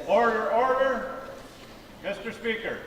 Order, order. Mr. Speaker.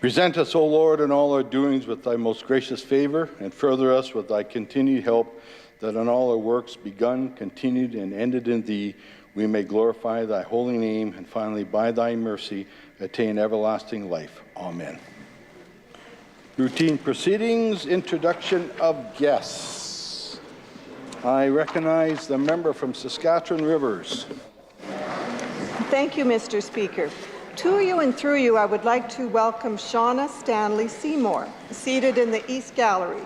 Present us, O Lord, in all our doings with thy most gracious favor, and further us with thy continued help, that in all our works begun, continued, and ended in thee, we may glorify thy holy name, and finally, by thy mercy, attain everlasting life. Amen. Routine proceedings, introduction of guests. I recognize the member from Saskatchewan Rivers. Thank you, Mr. Speaker. To you and through you, I would like to welcome Shauna Stanley Seymour, seated in the East Gallery.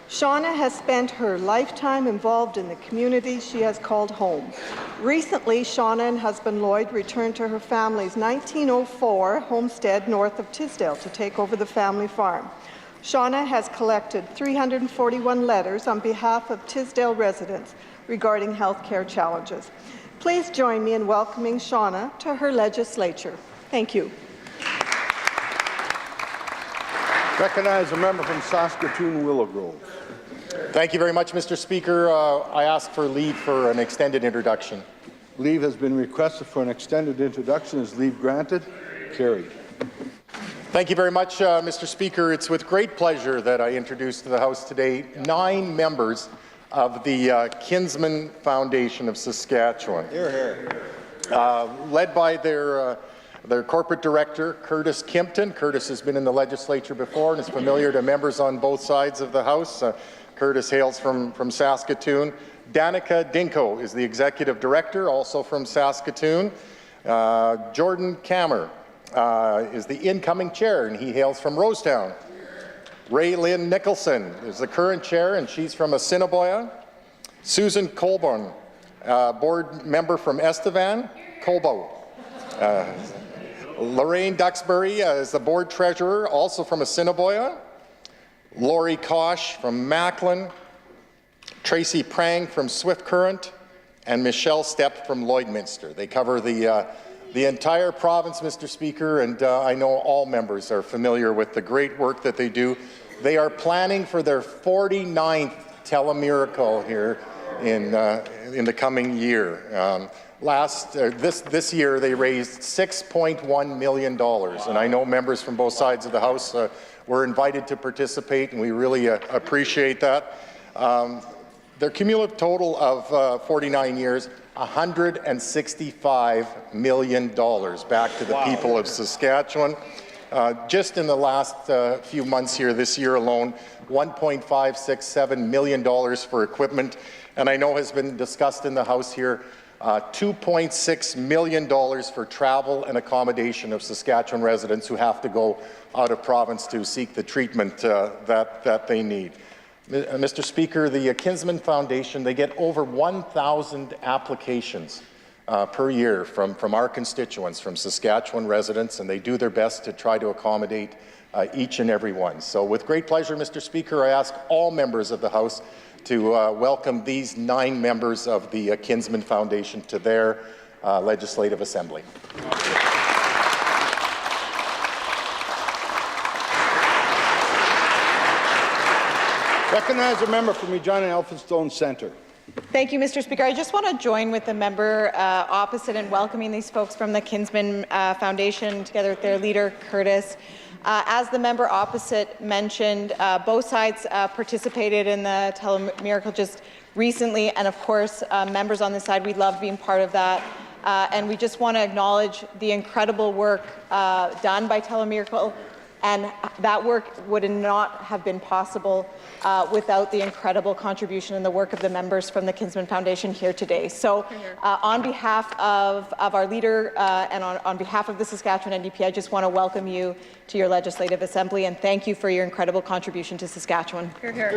Shauna has spent her lifetime involved in the community she has called home. Recently, Shauna and husband Lloyd returned to her family's 1904 homestead north of Tisdale to take over the family farm. Shauna has collected 341 letters on behalf of Tisdale residents regarding health care challenges. Please join me in welcoming Shauna to her legislature. Thank you. Recognize a member from Saskatoon Willow Grove. Thank you very much, Mr. Speaker. I ask for leave for an extended introduction. Leave has been requested for an extended introduction. Is leave granted? Carried. Thank you very much, Mr. Speaker. It's with great pleasure that I introduce to the House today 9 members of the Kinsman Foundation of Saskatchewan. Here, here. Led by their corporate director, Curtis Kimpton. Curtis has been in the legislature before and is familiar to members on both sides of the House. Curtis hails from Saskatoon. Danica Dinko is the executive director, also from Saskatoon. Jordan Kammer is the incoming chair, and he hails from Rosetown. Raylyn Nicholson is the current chair, and she's from Assiniboia. Susan Colborn, board member from Estevan, Colbo. Lorraine Duxbury is the board treasurer, also from Assiniboia. Lori Kosh from Macklin. Tracy Prang from Swift Current, and Michelle Stepp from Lloydminster. They cover the entire province, Mr. Speaker, and I know all members are familiar with the great work that they do. They are planning for their 49th telemiracle here in the coming year. This year they raised $6.1 million, and I know members from both sides of the House were invited to participate, and we really appreciate that. Their cumulative total of 49 years, $165 million back to the people of Saskatchewan. Just in the last few months here, this year alone, $1.567 million for equipment, and I know has been discussed in the House here, $2.6 million for travel and accommodation of Saskatchewan residents who have to go out of province to seek the treatment that they need. Mr. Speaker, the Kinsman Foundation, they get over 1,000 applications per year from our constituents, from Saskatchewan residents, and they do their best to try to accommodate each and every one. So with great pleasure, Mr. Speaker, I ask all members of the House to welcome these 9 members of the Kinsman Foundation to their Legislative Assembly. Recognize a member from Regina Elphinstone Centre. Thank you, Mr. Speaker. I just want to join with the member opposite in welcoming these folks from the Kinsman Foundation, together with their leader, Curtis. As the member opposite mentioned, both sides participated in the Telemiracle just recently, and of course, members on this side, we love being part of that. And we just want to acknowledge the incredible work done by Telemiracle, and that work would not have been possible without the incredible contribution and the work of the members from the Kinsman Foundation here today. So on behalf of our leader and on behalf of the Saskatchewan NDP, I just want to welcome you to your Legislative Assembly and thank you for your incredible contribution to Saskatchewan. Hear, hear.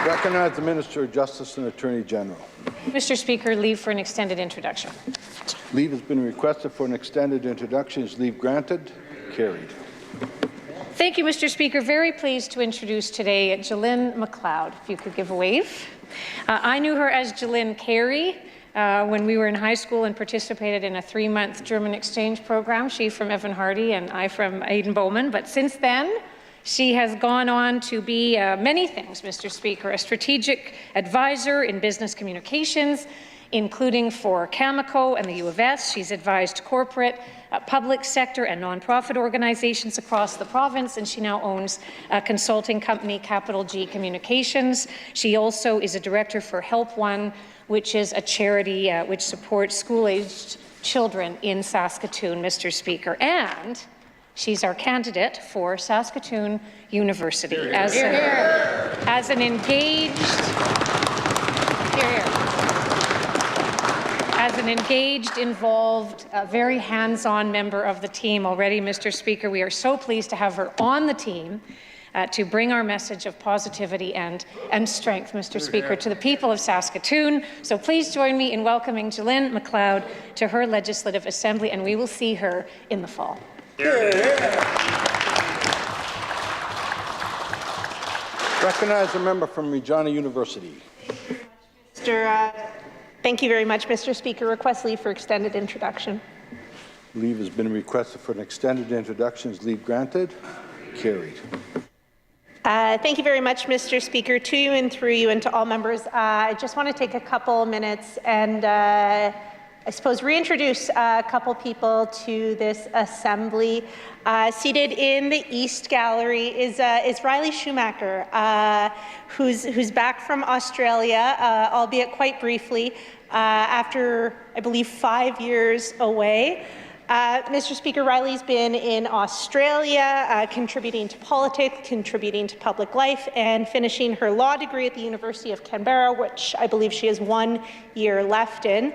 Recognize the Minister of Justice and Attorney General. Mr. Speaker, leave for an extended introduction. Leave has been requested for an extended introduction. Is leave granted? Carried. Thank you, Mr. Speaker. Very pleased to introduce today Jalynn McLeod. If you could give a wave. I knew her as Jalynn Carey when we were in high school and participated in a 3-month German exchange program. She from Evan Hardy and I from Aidan Bowman. But since then, she has gone on to be many things, Mr. Speaker, a strategic advisor in business communications, including for Cameco and the U of S. She's advised corporate, public sector and nonprofit organizations across the province, and she now owns a consulting company, Capital G Communications. She also is a director for Help One, which is a charity which supports school-aged children in Saskatoon, Mr. Speaker. And she's our candidate for Saskatoon University as an engaged, involved, very hands-on member of the team already, Mr. Speaker. We are so pleased to have her on the team to bring our message of positivity and strength, Mr. Speaker, to the people of Saskatoon. So please join me in welcoming Jalynn McLeod to her Legislative Assembly, and we will see her in the fall. Recognize a member from Regina University. Thank you very much, Mr. Speaker. Request leave for extended introduction. Leave has been requested for an extended introduction. Is leave granted? Carried. Thank you very much, Mr. Speaker. To you and through you and to all members, I just want to take a couple minutes and I suppose reintroduce a couple people to this assembly. Seated in the East Gallery is Riley Schumacher, who's back from Australia, albeit quite briefly, after, I believe, 5 years away. Mr. Speaker, Riley's been in Australia, contributing to politics, contributing to public life, and finishing her law degree at the University of Canberra, which I believe she has 1 year left in.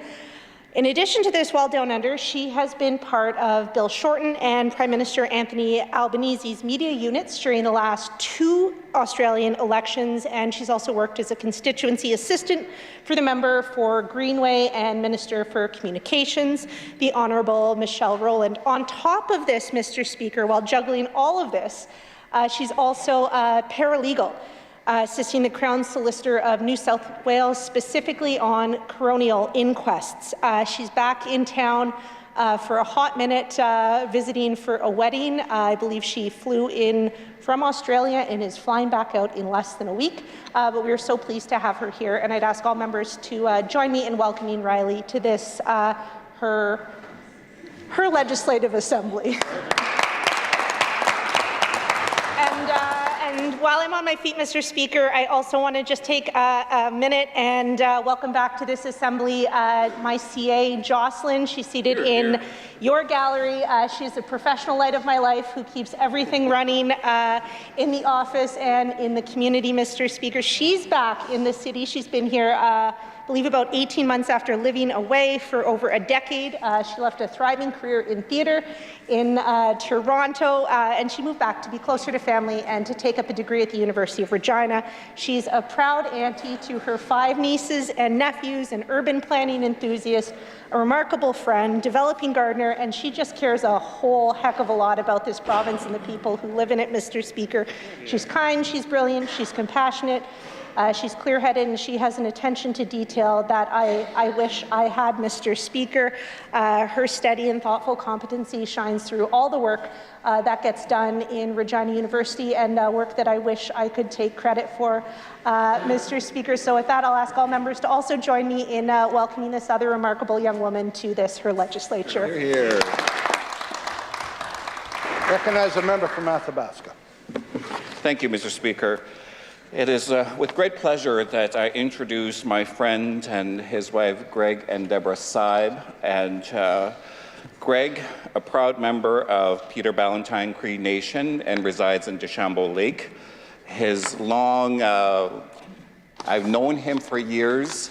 In addition to this, while down under, she has been part of Bill Shorten and Prime Minister Anthony Albanese's media units during the last 2 Australian elections, and she's also worked as a constituency assistant for the member for Greenway and Minister for Communications, the Honourable Michelle Rowland. On top of this, Mr. Speaker, while juggling all of this, she's also a paralegal, assisting the Crown Solicitor of New South Wales, specifically on coronial inquests. She's back in town for a hot minute, visiting for a wedding. I believe she flew in from Australia and is flying back out in less than a week. But we are so pleased to have her here, and I'd ask all members to join me in welcoming Riley to this, her Legislative Assembly. And while I'm on my feet, Mr. Speaker, I also want to just take a minute and welcome back to this assembly my CA, Jocelyn. She's seated in your gallery. She's a professional light of my life who keeps everything running in the office and in the community, Mr. Speaker. She's back in the city. She's been here I believe about 18 months after living away for over a decade. She left a thriving career in theatre in Toronto, and she moved back to be closer to family and to take up a degree at the University of Regina. She's a proud auntie to her 5 nieces and nephews, an urban planning enthusiast, a remarkable friend, developing gardener, and she just cares a whole heck of a lot about this province and the people who live in it, Mr. Speaker. She's kind, she's brilliant, she's compassionate, she's clear-headed, and she has an attention to detail that I wish I had, Mr. Speaker. Her steady and thoughtful competency shines through all the work that gets done in Regina University, and work that I wish I could take credit for, Mr. Speaker. So with that, I'll ask all members to also join me in welcoming this other remarkable young woman to this, her legislature. Hear, hear. Recognize a member from Athabasca. Thank you, Mr. Speaker. It is with great pleasure that I introduce my friend and his wife, Greg and Deborah Saib. And Greg, a proud member of Peter Ballantyne Cree Nation and resides in Deschambault Lake. I've known him for years.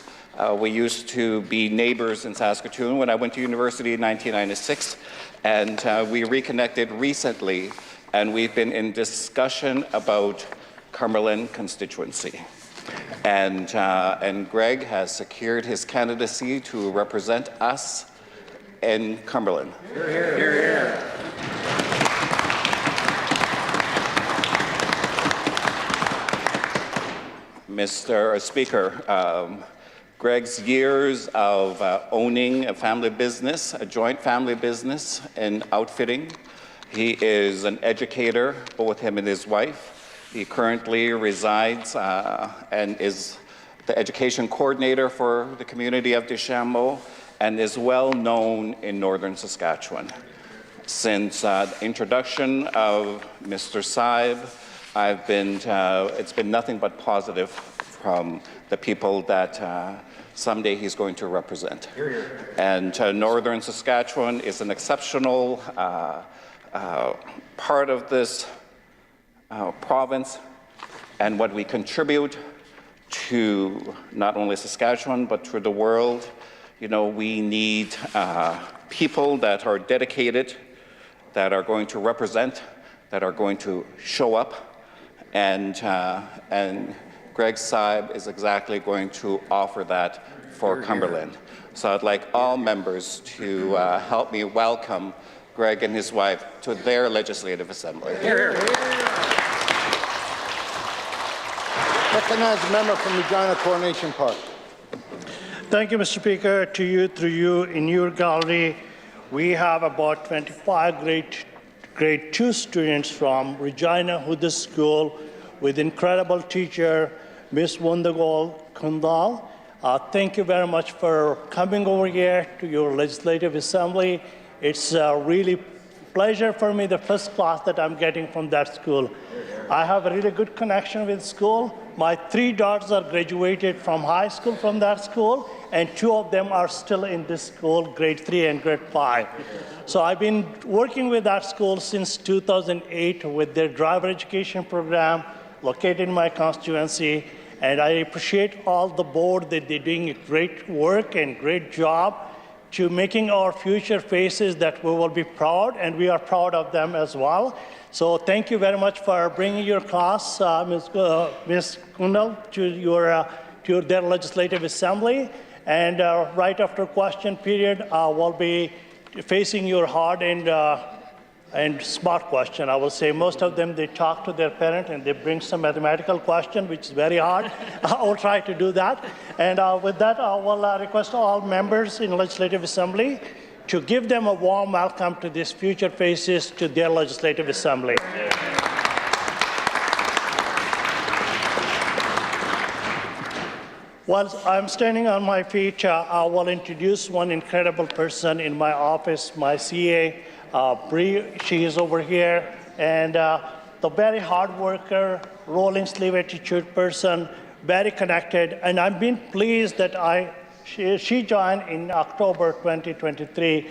We used to be neighbors in Saskatoon when I went to university in 1996, and we reconnected recently, and we've been in discussion about Cumberland constituency. And Greg has secured his candidacy to represent us in Cumberland. Hear, hear. Hear, hear. Mr. Speaker, Greg's years of owning a family business, a joint family business in outfitting. He is an educator, both him and his wife. He currently resides and is the education coordinator for the community of Deschambault and is well known in northern Saskatchewan. Since the introduction of Mr. Saib, it's been nothing but positive from the people that someday he's going to represent. And northern Saskatchewan is an exceptional part of this province, and what we contribute to not only Saskatchewan but to the world. You know, we need people that are dedicated, that are going to represent, that are going to show up, and Greg Saib is exactly going to offer that for Cumberland. So I'd like all members to help me welcome Greg and his wife to their Legislative Assembly. Recognize a member from Regina Coronation Park. Thank you, Mr. Speaker. To you, through you, in your gallery, we have about 25 grade 2 students from Regina Huda School with incredible teacher, Ms. Wundagal Kundal. Thank you very much for coming over here to your Legislative Assembly. It's a really pleasure for me, the first class that I'm getting from that school. I have a really good connection with school. My 3 daughters are graduated from high school from that school, and 2 of them are still in this school, grade 3 and grade 5. So I've been working with that school since 2008 with their driver education program located in my constituency, and I appreciate all the board that they're doing a great work and great job to making our future faces that we will be proud, and we are proud of them as well. So thank you very much for bringing your class, Ms. Kundal, to their Legislative Assembly. And right after question period, we'll be facing your hard and smart question. I will say most of them, they talk to their parent and they bring some mathematical question, which is very hard. I will try to do that. And with that, I will request all members in Legislative Assembly to give them a warm welcome to these future faces to their Legislative Assembly. While I'm standing on my feet, I will introduce one incredible person in my office, my CA, Bree. She is over here. And the very hard worker, rolling sleeve attitude person, very connected, and I've been pleased that she joined in October 2023.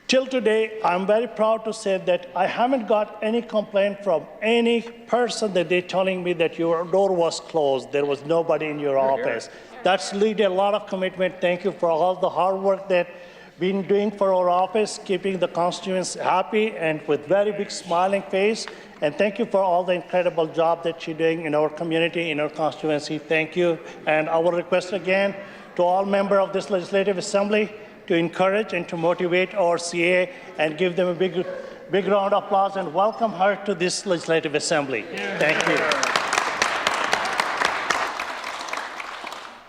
Till today, I'm very proud to say that I haven't got any complaint from any person that they're telling me that your door was closed, there was nobody in your office. That's really a lot of commitment. Thank you for all the hard work that been doing for our office, keeping the constituents happy and with very big smiling face. And thank you for all the incredible job that you're doing in our community, in our constituency. Thank you. And I will request again to all members of this Legislative Assembly to encourage and to motivate our CA and give them a big round of applause and welcome her to this Legislative Assembly. Thank you.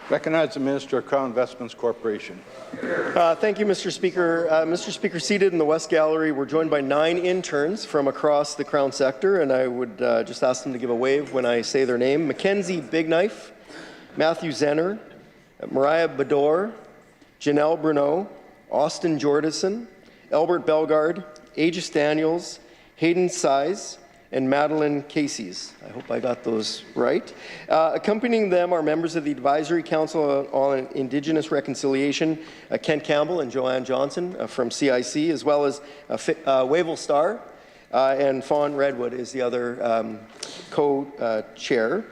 Recognize the Minister of Crown Investments Corporation. Thank you, Mr. Speaker. Mr. Speaker, seated in the West Gallery, we're joined by 9 interns from across the Crown sector, and I would just ask them to give a wave when I say their name. Mackenzie Bigknife, Matthew Zenner, Mariah Bador, Janelle Bruneau, Austin Jordison, Albert Belgard, Aegis Daniels, Hayden Size, and Madeline Casey's. I hope I got those right. Accompanying them are members of the Advisory Council on Indigenous Reconciliation, Kent Campbell and Joanne Johnson from CIC, as well as Wavell Starr, and Fawn Redwood is the other co-chair.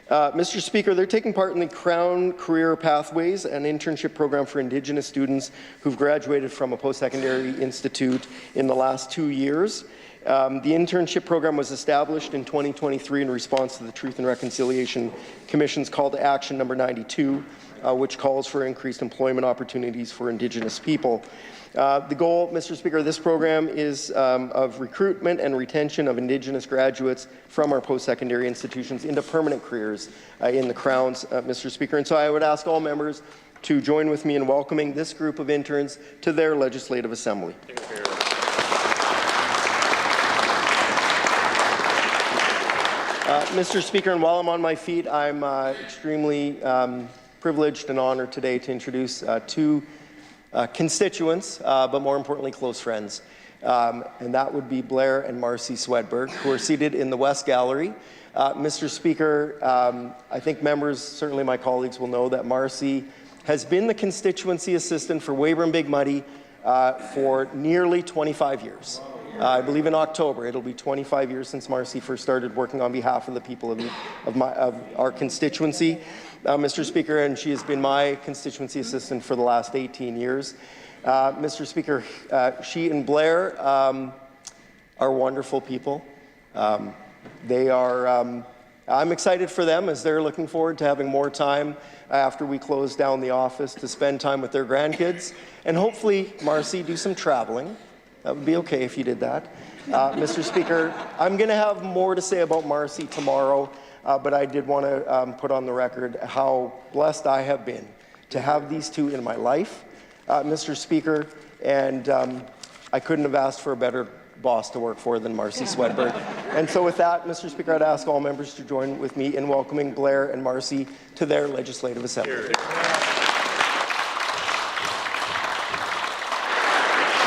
Mr. Speaker, they're taking part in the Crown Career Pathways, an internship program for Indigenous students who've graduated from a post-secondary institute in the last 2 years. The internship program was established in 2023 in response to the Truth and Reconciliation Commission's call to action number 92, which calls for increased employment opportunities for Indigenous people. The goal, Mr. Speaker, of this program is of recruitment and retention of Indigenous graduates from our post-secondary institutions into permanent careers in the Crowns, Mr. Speaker. And so I would ask all members to join with me in welcoming this group of interns to their Legislative Assembly. Mr. Speaker, and while I'm on my feet, I'm extremely privileged and honored today to introduce 2 constituents, but more importantly, close friends. And that would be Blair and Marcy Swedberg, who are seated in the West Gallery. Mr. Speaker, I think members, certainly my colleagues, will know that Marcy has been the constituency assistant for Weyburn Big Muddy for nearly 25 years. I believe in October it'll be 25 years since Marcy first started working on behalf of the people of our constituency, Mr. Speaker, and she has been my constituency assistant for the last 18 years. Mr. Speaker, she and Blair are wonderful people. They are, I'm excited for them as they're looking forward to having more time after we close down the office to spend time with their grandkids and hopefully, Marcy, do some traveling. That would be okay if you did that. Mr. Speaker, I'm going to have more to say about Marcy tomorrow, but I did want to put on the record how blessed I have been to have these 2 in my life, Mr. Speaker, and I couldn't have asked for a better boss to work for than Marcy Swedberg. And so with that, Mr. Speaker, I'd ask all members to join with me in welcoming Blair and Marcy to their Legislative Assembly.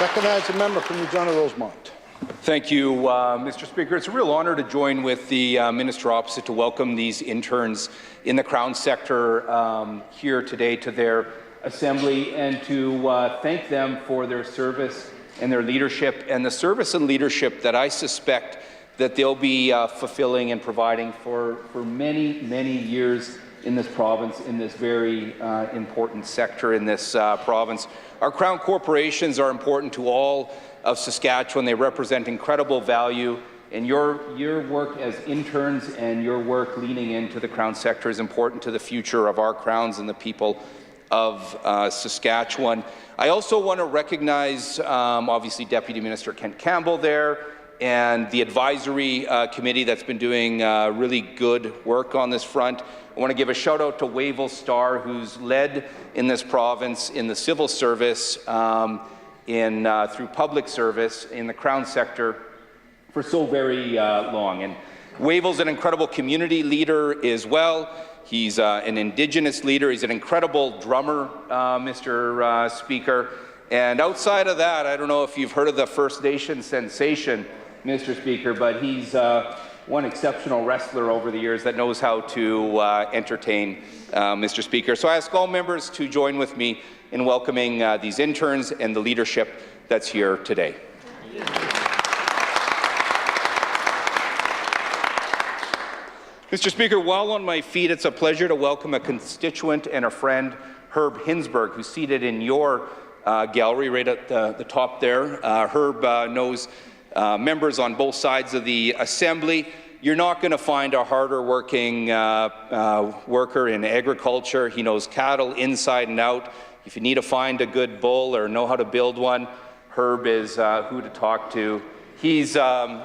Recognize the member from Regina Rosemont. Thank you, Mr. Speaker. It's a real honor to join with the Minister opposite to welcome these interns in the Crown sector here today to their Assembly and to thank them for their service and their leadership and the service and leadership that I suspect that they'll be fulfilling and providing for many, many years in this province, in this very important sector in this province. Our Crown corporations are important to all of Saskatchewan. They represent incredible value, and your work as interns and your work leaning into the Crown sector is important to the future of our Crowns and the people of Saskatchewan. I also want to recognize, obviously, Deputy Minister Kent Campbell there, and the advisory committee that's been doing really good work on this front. I want to give a shout out to Wavell Starr, who's led in this province in the civil service, through public service in the Crown sector for so very long. And Wavell's an incredible community leader as well. He's an Indigenous leader. He's an incredible drummer, Mr. Speaker. And outside of that, I don't know if you've heard of the First Nation sensation, Mr. Speaker, but he's one exceptional wrestler over the years that knows how to entertain, Mr. Speaker. So I ask all members to join with me in welcoming these interns and the leadership that's here today. Mr. Speaker, while on my feet, it's a pleasure to welcome a constituent and a friend, Herb Hinsberg, who's seated in your gallery right at the top there. Herb knows members on both sides of the Assembly. You're not going to find a harder working worker in agriculture. He knows cattle inside and out. If you need to find a good bull or know how to build one, Herb is who to talk to. He's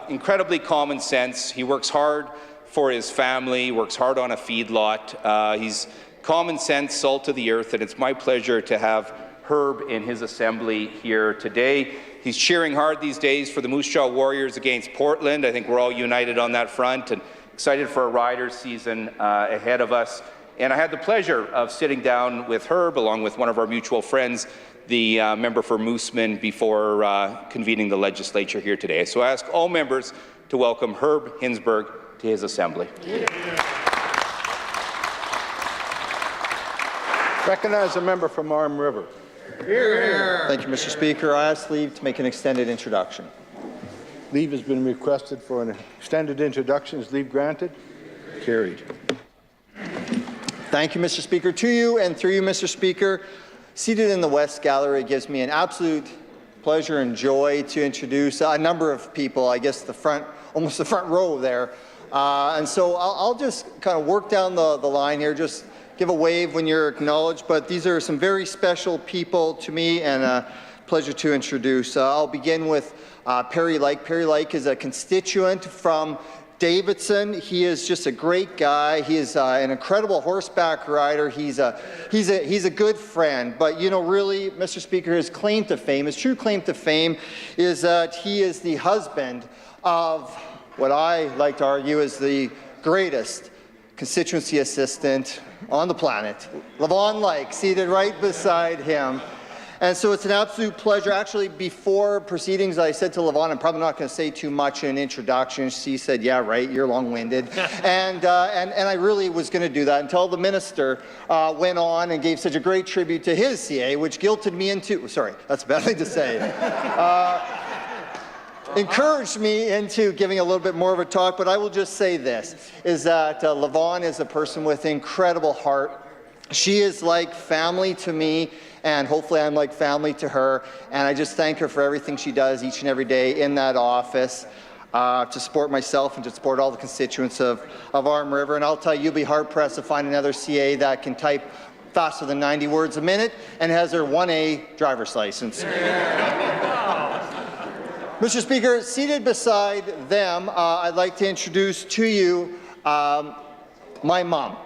incredibly common sense. He works hard for his family, works hard on a feedlot. He's common sense, salt of the earth, and it's my pleasure to have Herb in his assembly here today. He's cheering hard these days for the Moose Jaw Warriors against Portland. I think we're all united on that front and excited for a Riders season ahead of us. And I had the pleasure of sitting down with Herb, along with one of our mutual friends, the member for Mooseman, before convening the legislature here today. So I ask all members to welcome Herb Hinsberg to his assembly. Recognize a member from Arm River. Thank you, Mr. Speaker. I ask leave to make an extended introduction. Leave has been requested for an extended introduction. Is leave granted? Carried. Thank you, Mr. Speaker. To you and through you, Mr. Speaker, seated in the West Gallery, it gives me an absolute pleasure and joy to introduce a number of people, I guess almost the front row there. And so I'll just kind of work down the line here, just give a wave when you're acknowledged, but these are some very special people to me and a pleasure to introduce. I'll begin with Perry Like. Perry Like is a constituent from Davidson. He is just a great guy. He is an incredible horseback rider. He's a good friend. But you know, really, Mr. Speaker, his claim to fame, his true claim to fame, is that he is the husband of what I like to argue is the greatest constituency assistant on the planet, Levon Like, seated right beside him. And so it's an absolute pleasure. Actually, before proceedings, I said to Levon, I'm probably not going to say too much in an introduction. She said, yeah, right, you're long-winded. and I really was going to do that until the minister went on and gave such a great tribute to his CA, which guilted me into, sorry, that's a bad thing to say, encouraged me into giving a little bit more of a talk, but I will just say this, is that Levon is a person with incredible heart. She is like family to me, and hopefully I'm like family to her, and I just thank her for everything she does each and every day in that office to support myself and to support all the constituents of Arm River. And I'll tell you, you'll be hard-pressed to find another CA that can type faster than 90 words a minute and has her 1A driver's license. Mr. Speaker, seated beside them, I'd like to introduce to you my mom.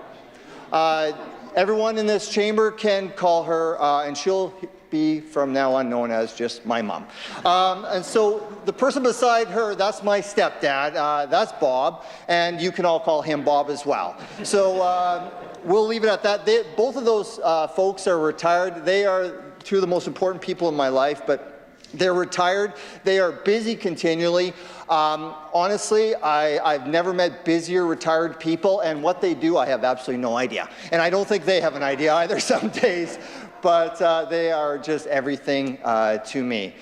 Everyone in this chamber can call her, and she'll be from now on known as just my mom. And so the person beside her, that's my stepdad, that's Bob, and you can all call him Bob as well. So we'll leave it at that. Both of those folks are retired. They are two of the most important people in my life, but they're retired. They are busy continually. Honestly, I've never met busier retired people, and what they do, I have absolutely no idea. And I don't think they have an idea either some days, but they are just everything to me.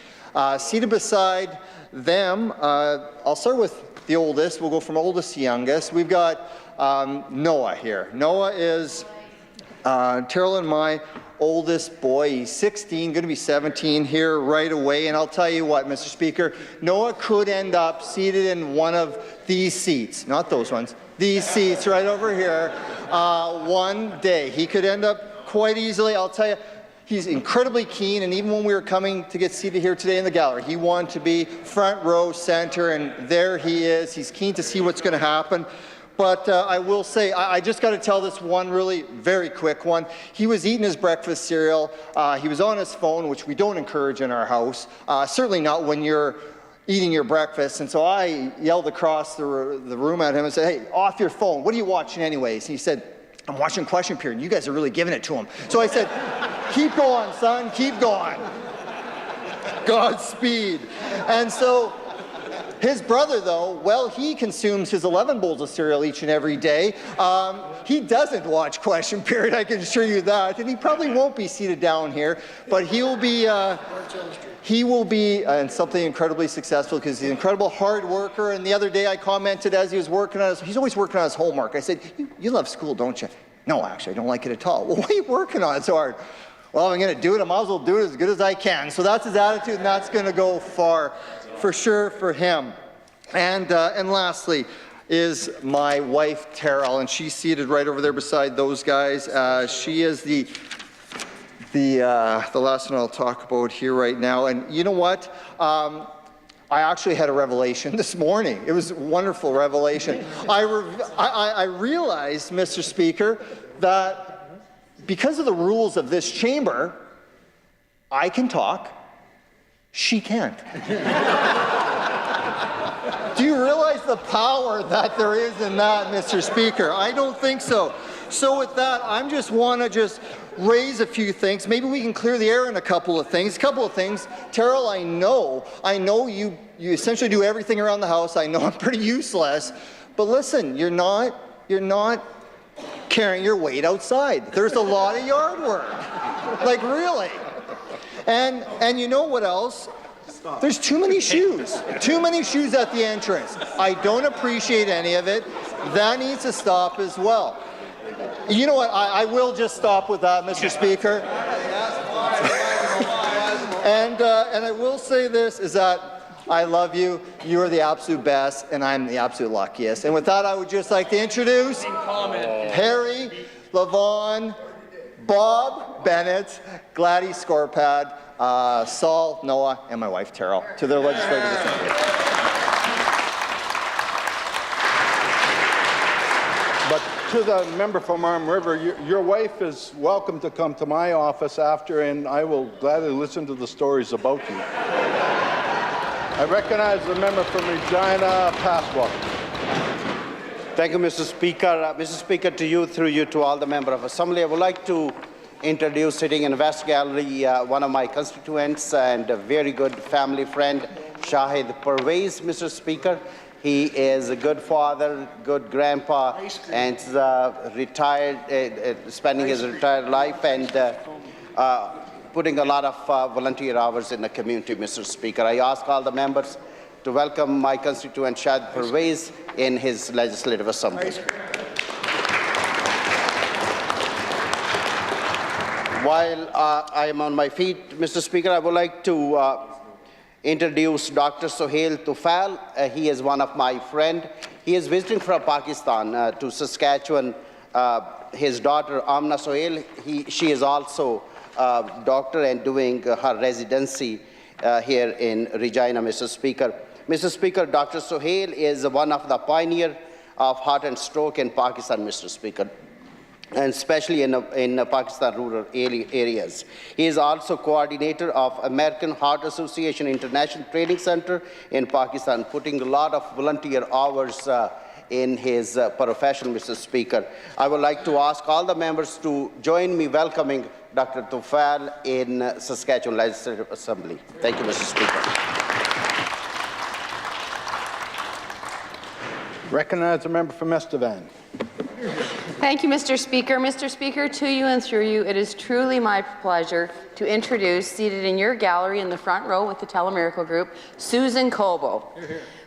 Seated beside them, I'll start with the oldest. We'll go from oldest to youngest. We've got Noah here. Noah is Terrell and my oldest boy. He's 16, going to be 17 here right away. And I'll tell you what, Mr. Speaker, Noah could end up seated in one of these seats, not those ones, these seats right over here one day. He could end up quite easily. I'll tell you, he's incredibly keen, and even when we were coming to get seated here today in the gallery, he wanted to be front row center, and there he is. He's keen to see what's going to happen. But I will say, I just got to tell this one really very quick one. He was eating his breakfast cereal. He was on his phone, which we don't encourage in our house, certainly not when you're eating your breakfast. And so I yelled across the room at him and said, hey, off your phone. What are you watching anyways? And he said, I'm watching Question Period. You guys are really giving it to him. So I said, keep going, son, keep going. Godspeed. And so His brother, though, well, he consumes his 11 bowls of cereal each and every day. He doesn't watch Question Period, I can assure you that, and he probably won't be seated down here, but he will be in something incredibly successful because he's an incredible hard worker. And the other day I commented as he was working on he's always working on his homework. I said, you love school, don't you? No, actually, I don't like it at all. Well, why are you working on it so hard? Well, I'm going to do it. I might as well do it as good as I can. So that's his attitude, and that's going to go far, for sure, for him. And lastly is my wife, Terrell, and she's seated right over there beside those guys. She is the last one I'll talk about here right now. And you know what? I actually had a revelation this morning. It was a wonderful revelation. I realized, Mr. Speaker, that because of the rules of this chamber, I can talk, she can't. Do you realize the power that there is in that, Mr. Speaker? I don't think so. So with that, I want to raise a few things. Maybe we can clear the air on a couple of things. Terrell, I know you essentially do everything around the house. I know I'm pretty useless. But listen, you're not carrying your weight outside. There's a lot of yard work. Like, really. And you know what else? There's too many shoes. Too many shoes at the entrance. I don't appreciate any of it. That needs to stop as well. You know what? I will just stop with that, Mr. Speaker. And I will say this, is that I love you. You are the absolute best, and I'm the absolute luckiest. And with that, I would just like to introduce Harry, Lavon, Bob Bennett, Gladys Scorpad, Saul, Noah, and my wife, Terrell, to their legislative assembly. But to the member from Arm River, your wife is welcome to come to my office after, and I will gladly listen to the stories about you. I recognize the member from Regina, Pasqua. Thank you, Mr. Speaker. Mr. Speaker, to you, through you, to all the members of Assembly, I would like to introduce, sitting in West Gallery, one of my constituents and a very good family friend, Shahid Pervez, Mr. Speaker. He is a good father, good grandpa, and retired, spending his retired life and putting a lot of volunteer hours in the community, Mr. Speaker. I ask all the members to welcome my constituent, Shahid Pervez, in his legislative assembly. While I am on my feet, Mr. Speaker, I would like to introduce Dr. Sohail Tufail. He is one of my friends. He is visiting from Pakistan to Saskatchewan. His daughter, Amna Sohail, she is also a doctor and doing her residency here in Regina, Mr. Speaker. Mr. Speaker, Dr. Sohail is one of the pioneers of heart and stroke in Pakistan, Mr. Speaker, and especially in Pakistan rural areas. He is also coordinator of American Heart Association International Training Center in Pakistan, putting a lot of volunteer hours in his profession, Mr. Speaker. I would like to ask all the members to join me welcoming Dr. Tufail in Saskatchewan Legislative Assembly. Thank you, Mr. Speaker. Recognize the member from Estevan. Thank you, Mr. Speaker. Mr. Speaker, to you and through you, it is truly my pleasure to introduce, seated in your gallery in the front row with the Telemiracle Group, Susan Cobo.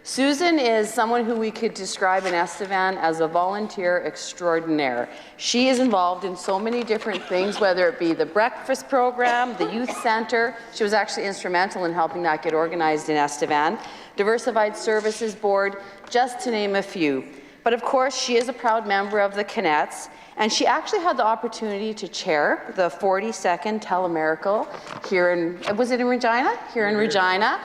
Susan is someone who we could describe in Estevan as a volunteer extraordinaire. She is involved in so many different things, whether it be the breakfast program, the youth center. She was actually instrumental in helping that get organized in Estevan. Diversified Services Board, just to name a few. But of course, she is a proud member of the Canettes, and she actually had the opportunity to chair the 42nd Telemiracle here in, was it in Regina? Here in Regina.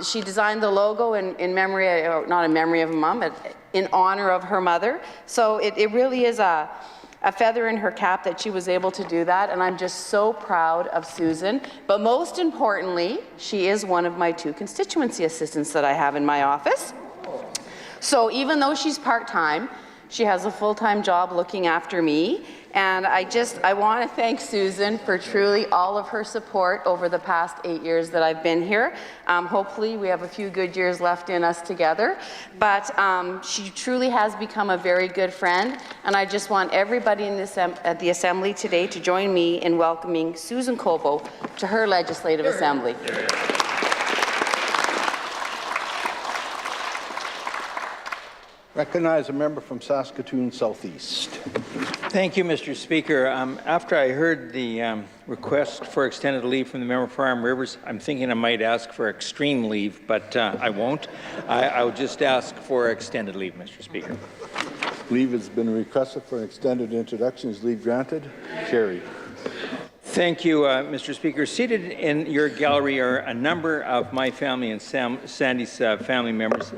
She designed the logo in memory, or not in memory of a mom, but in honor of her mother. So it really is a feather in her cap that she was able to do that, and I'm just so proud of Susan. But most importantly, she is one of my 2 constituency assistants that I have in my office. So even though she's part-time, She has a full-time job looking after me, and I want to thank Susan for truly all of her support over the past 8 years that I've been here. Hopefully we have a few good years left in us together, but she truly has become a very good friend, and I just want everybody in this at the Assembly today to join me in welcoming Susan Cobo to her Legislative Assembly. Recognize a member from Saskatoon Southeast. Thank you, Mr. Speaker. After I heard the request for extended leave from the member for Arm Rivers, I'm thinking I might ask for extreme leave, but I won't. I'll just ask for extended leave, Mr. Speaker. Leave has been requested for an extended introduction. Is leave granted? Carried. Thank you, Mr. Speaker. Seated in your gallery are a number of my family and Sandy's family members.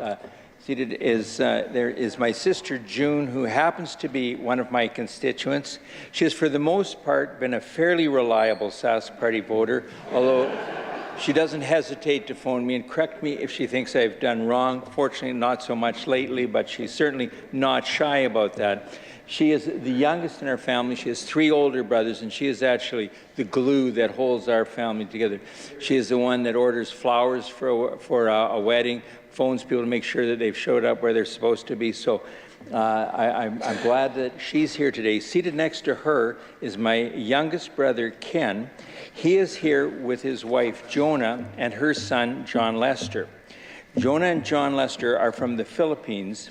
Seated there is my sister June, who happens to be one of my constituents. She has, for the most part, been a fairly reliable Sask Party voter, although she doesn't hesitate to phone me and correct me if she thinks I've done wrong. Fortunately, not so much lately, but she's certainly not shy about that. She is the youngest in our family. She has 3 older brothers, and she is actually the glue that holds our family together. She is the one that orders flowers for a wedding, phones people to make sure that they've showed up where they're supposed to be. So I'm glad that she's here today. Seated next to her is my youngest brother, Ken. He is here with his wife, Jonah, and her son, John Lester. Jonah and John Lester are from the Philippines.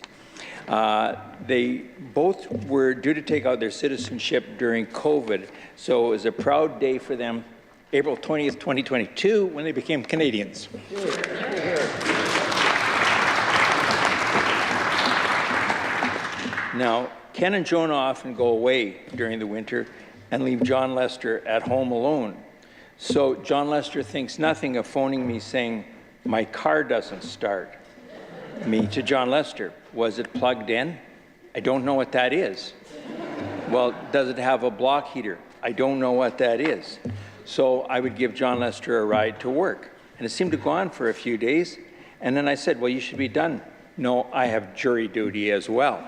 They both were due to take out their citizenship during COVID, so it was a proud day for them, April 20th, 2022, when they became Canadians. Now, Ken and Jonah often go away during the winter and leave John Lester at home alone. So John Lester thinks nothing of phoning me saying, "My car doesn't start." Me to John Lester, "Was it plugged in?" "I don't know what that is." "Well, does it have a block heater?" "I don't know what that is." So I would give John Lester a ride to work. And it seemed to go on for a few days. And then I said, "Well, you should be done." "No, I have jury duty as well."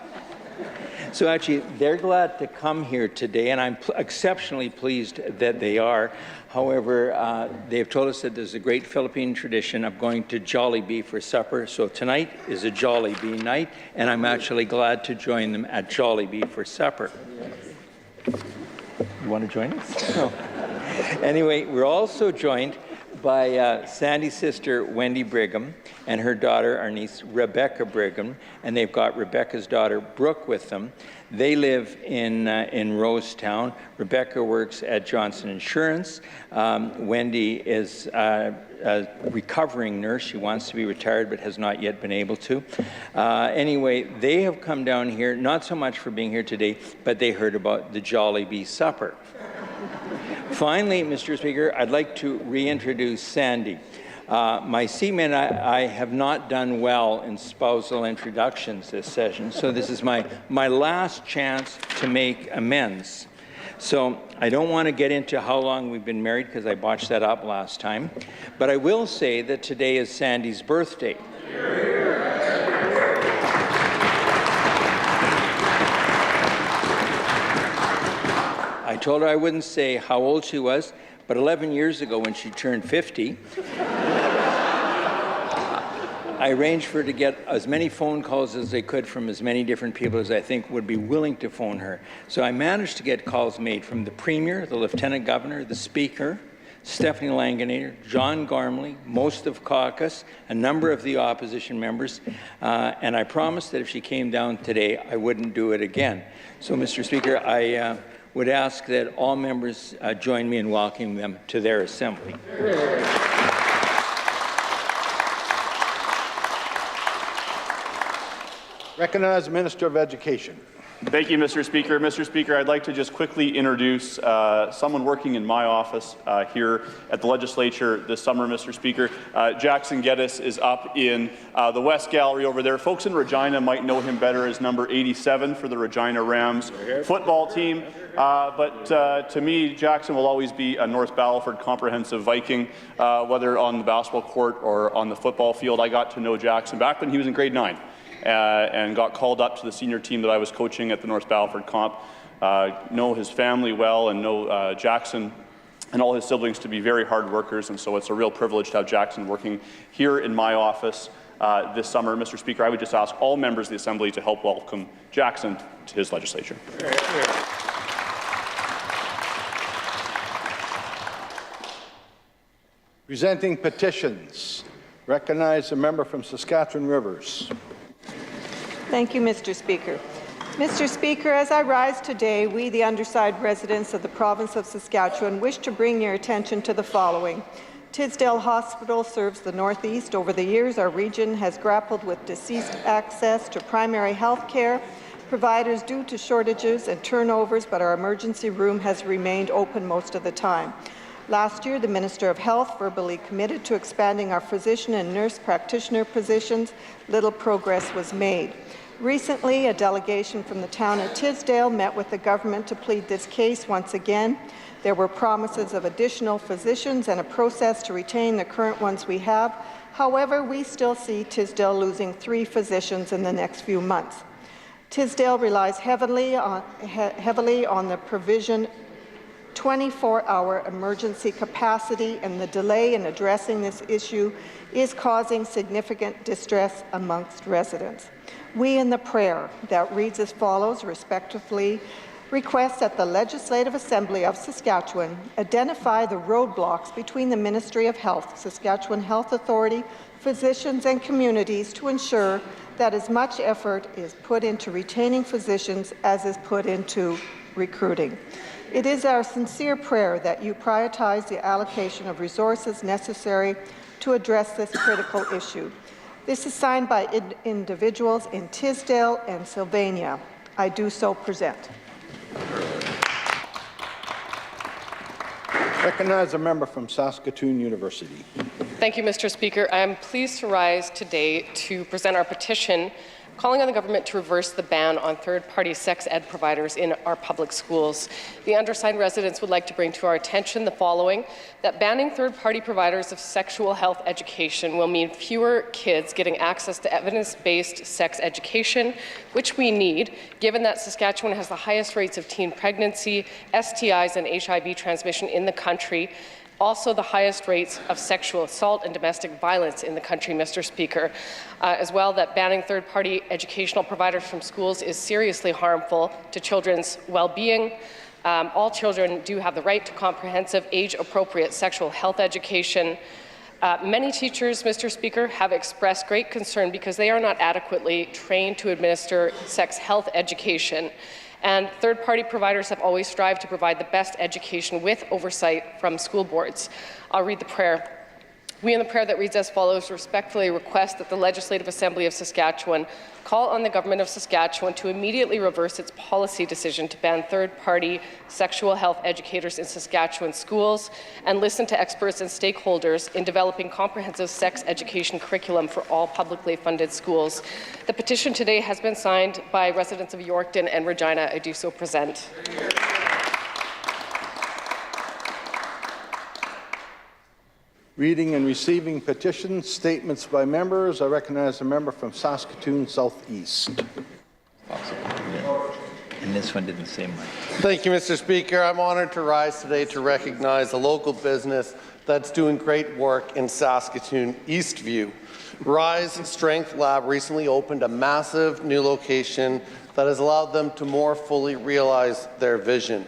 So actually, they're glad to come here today, and I'm exceptionally pleased that they are. However, they've told us that there's a great Philippine tradition of going to Jollibee for supper. So tonight is a Jollibee night, and I'm actually glad to join them at Jollibee for supper. You want to join us? No. Anyway, we're also joined by Sandy's sister, Wendy Brigham, and her daughter, our niece, Rebecca Brigham, and they've got Rebecca's daughter, Brooke, with them. They live in Rosetown. Rebecca works at Johnson Insurance. Wendy is a recovering nurse. She wants to be retired but has not yet been able to. Anyway, they have come down here, not so much for being here today, but they heard about the Jollibee supper. Finally, Mr. Speaker, I'd like to reintroduce Sandy. My seamen, I have not done well in spousal introductions this session, so this is my last chance to make amends. So I don't want to get into how long we've been married because I botched that up last time, but I will say that today is Sandy's birthday. I told her I wouldn't say how old she was, but 11 years ago when she turned 50, I arranged for her to get as many phone calls as they could from as many different people as I think would be willing to phone her. So I managed to get calls made from the Premier, the Lieutenant Governor, the Speaker, Stephanie Langanator, John Gormley, most of caucus, a number of the opposition members, and I promised that if she came down today, I wouldn't do it again. So, Mr. Speaker, I would ask that all members join me in welcoming them to their assembly. Recognize the Minister of Education. Thank you, Mr. Speaker. Mr. Speaker, I'd like to just quickly introduce someone working in my office here at the legislature this summer, Mr. Speaker. Jackson Geddes is up in the West Gallery over there. Folks in Regina might know him better as number 87 for the Regina Rams football team. But to me, Jackson will always be a North Battleford comprehensive Viking, whether on the basketball court or on the football field. I got to know Jackson back when he was in grade 9. and got called up to the senior team that I was coaching at the North Battleford Comp. Know his family well and know Jackson and all his siblings to be very hard workers, and so it's a real privilege to have Jackson working here in my office this summer. Mr. Speaker, I would just ask all members of the Assembly to help welcome Jackson to his legislature. Presenting petitions. Recognize the member from Saskatchewan Rivers. Thank you, Mr. Speaker. Mr. Speaker, as I rise today, we, the undersigned residents of the province of Saskatchewan, wish to bring your attention to the following. Tisdale Hospital serves the Northeast. Over the years, our region has grappled with deceased access to primary health care providers due to shortages and turnovers, but our emergency room has remained open most of the time. Last year, the Minister of Health verbally committed to expanding our physician and nurse practitioner positions. Little progress was made. Recently, a delegation from the town of Tisdale met with the government to plead this case once again. There were promises of additional physicians and a process to retain the current ones we have. However, we still see Tisdale losing 3 physicians in the next few months. Tisdale relies heavily on the provision 24-hour emergency capacity, and the delay in addressing this issue is causing significant distress amongst residents. We, in the prayer that reads as follows, respectively, request that the Legislative Assembly of Saskatchewan identify the roadblocks between the Ministry of Health, Saskatchewan Health Authority, physicians and communities to ensure that as much effort is put into retaining physicians as is put into recruiting. It is our sincere prayer that you prioritize the allocation of resources necessary to address this critical issue. This is signed by individuals in Tisdale and Sylvania. I do so present. Recognize a member from Saskatoon University. Thank you, Mr. Speaker. I am pleased to rise today to present our petition calling on the government to reverse the ban on third-party sex ed providers in our public schools. The undersigned residents would like to bring to our attention the following, that banning third-party providers of sexual health education will mean fewer kids getting access to evidence-based sex education, which we need, given that Saskatchewan has the highest rates of teen pregnancy, STIs, and HIV transmission in the country, also the highest rates of sexual assault and domestic violence in the country, Mr. Speaker. As well, that banning third-party educational providers from schools is seriously harmful to children's well-being. All children do have the right to comprehensive, age-appropriate sexual health education. Many teachers, Mr. Speaker, have expressed great concern because they are not adequately trained to administer sex health education. And third-party providers have always strived to provide the best education with oversight from school boards. I'll read the prayer. We, in the prayer that reads as follows, respectfully request that the Legislative Assembly of Saskatchewan call on the Government of Saskatchewan to immediately reverse its policy decision to ban third-party sexual health educators in Saskatchewan schools and listen to experts and stakeholders in developing comprehensive sex education curriculum for all publicly funded schools. The petition today has been signed by residents of Yorkton and Regina. I do so present. Reading and receiving petitions, statements by members. I recognize a member from Saskatoon Southeast. And this one didn't say much. Thank you, Mr. Speaker. I'm honored to rise today to recognize a local business that's doing great work in Saskatoon, Eastview. Rise Strength Lab recently opened a massive new location that has allowed them to more fully realize their vision.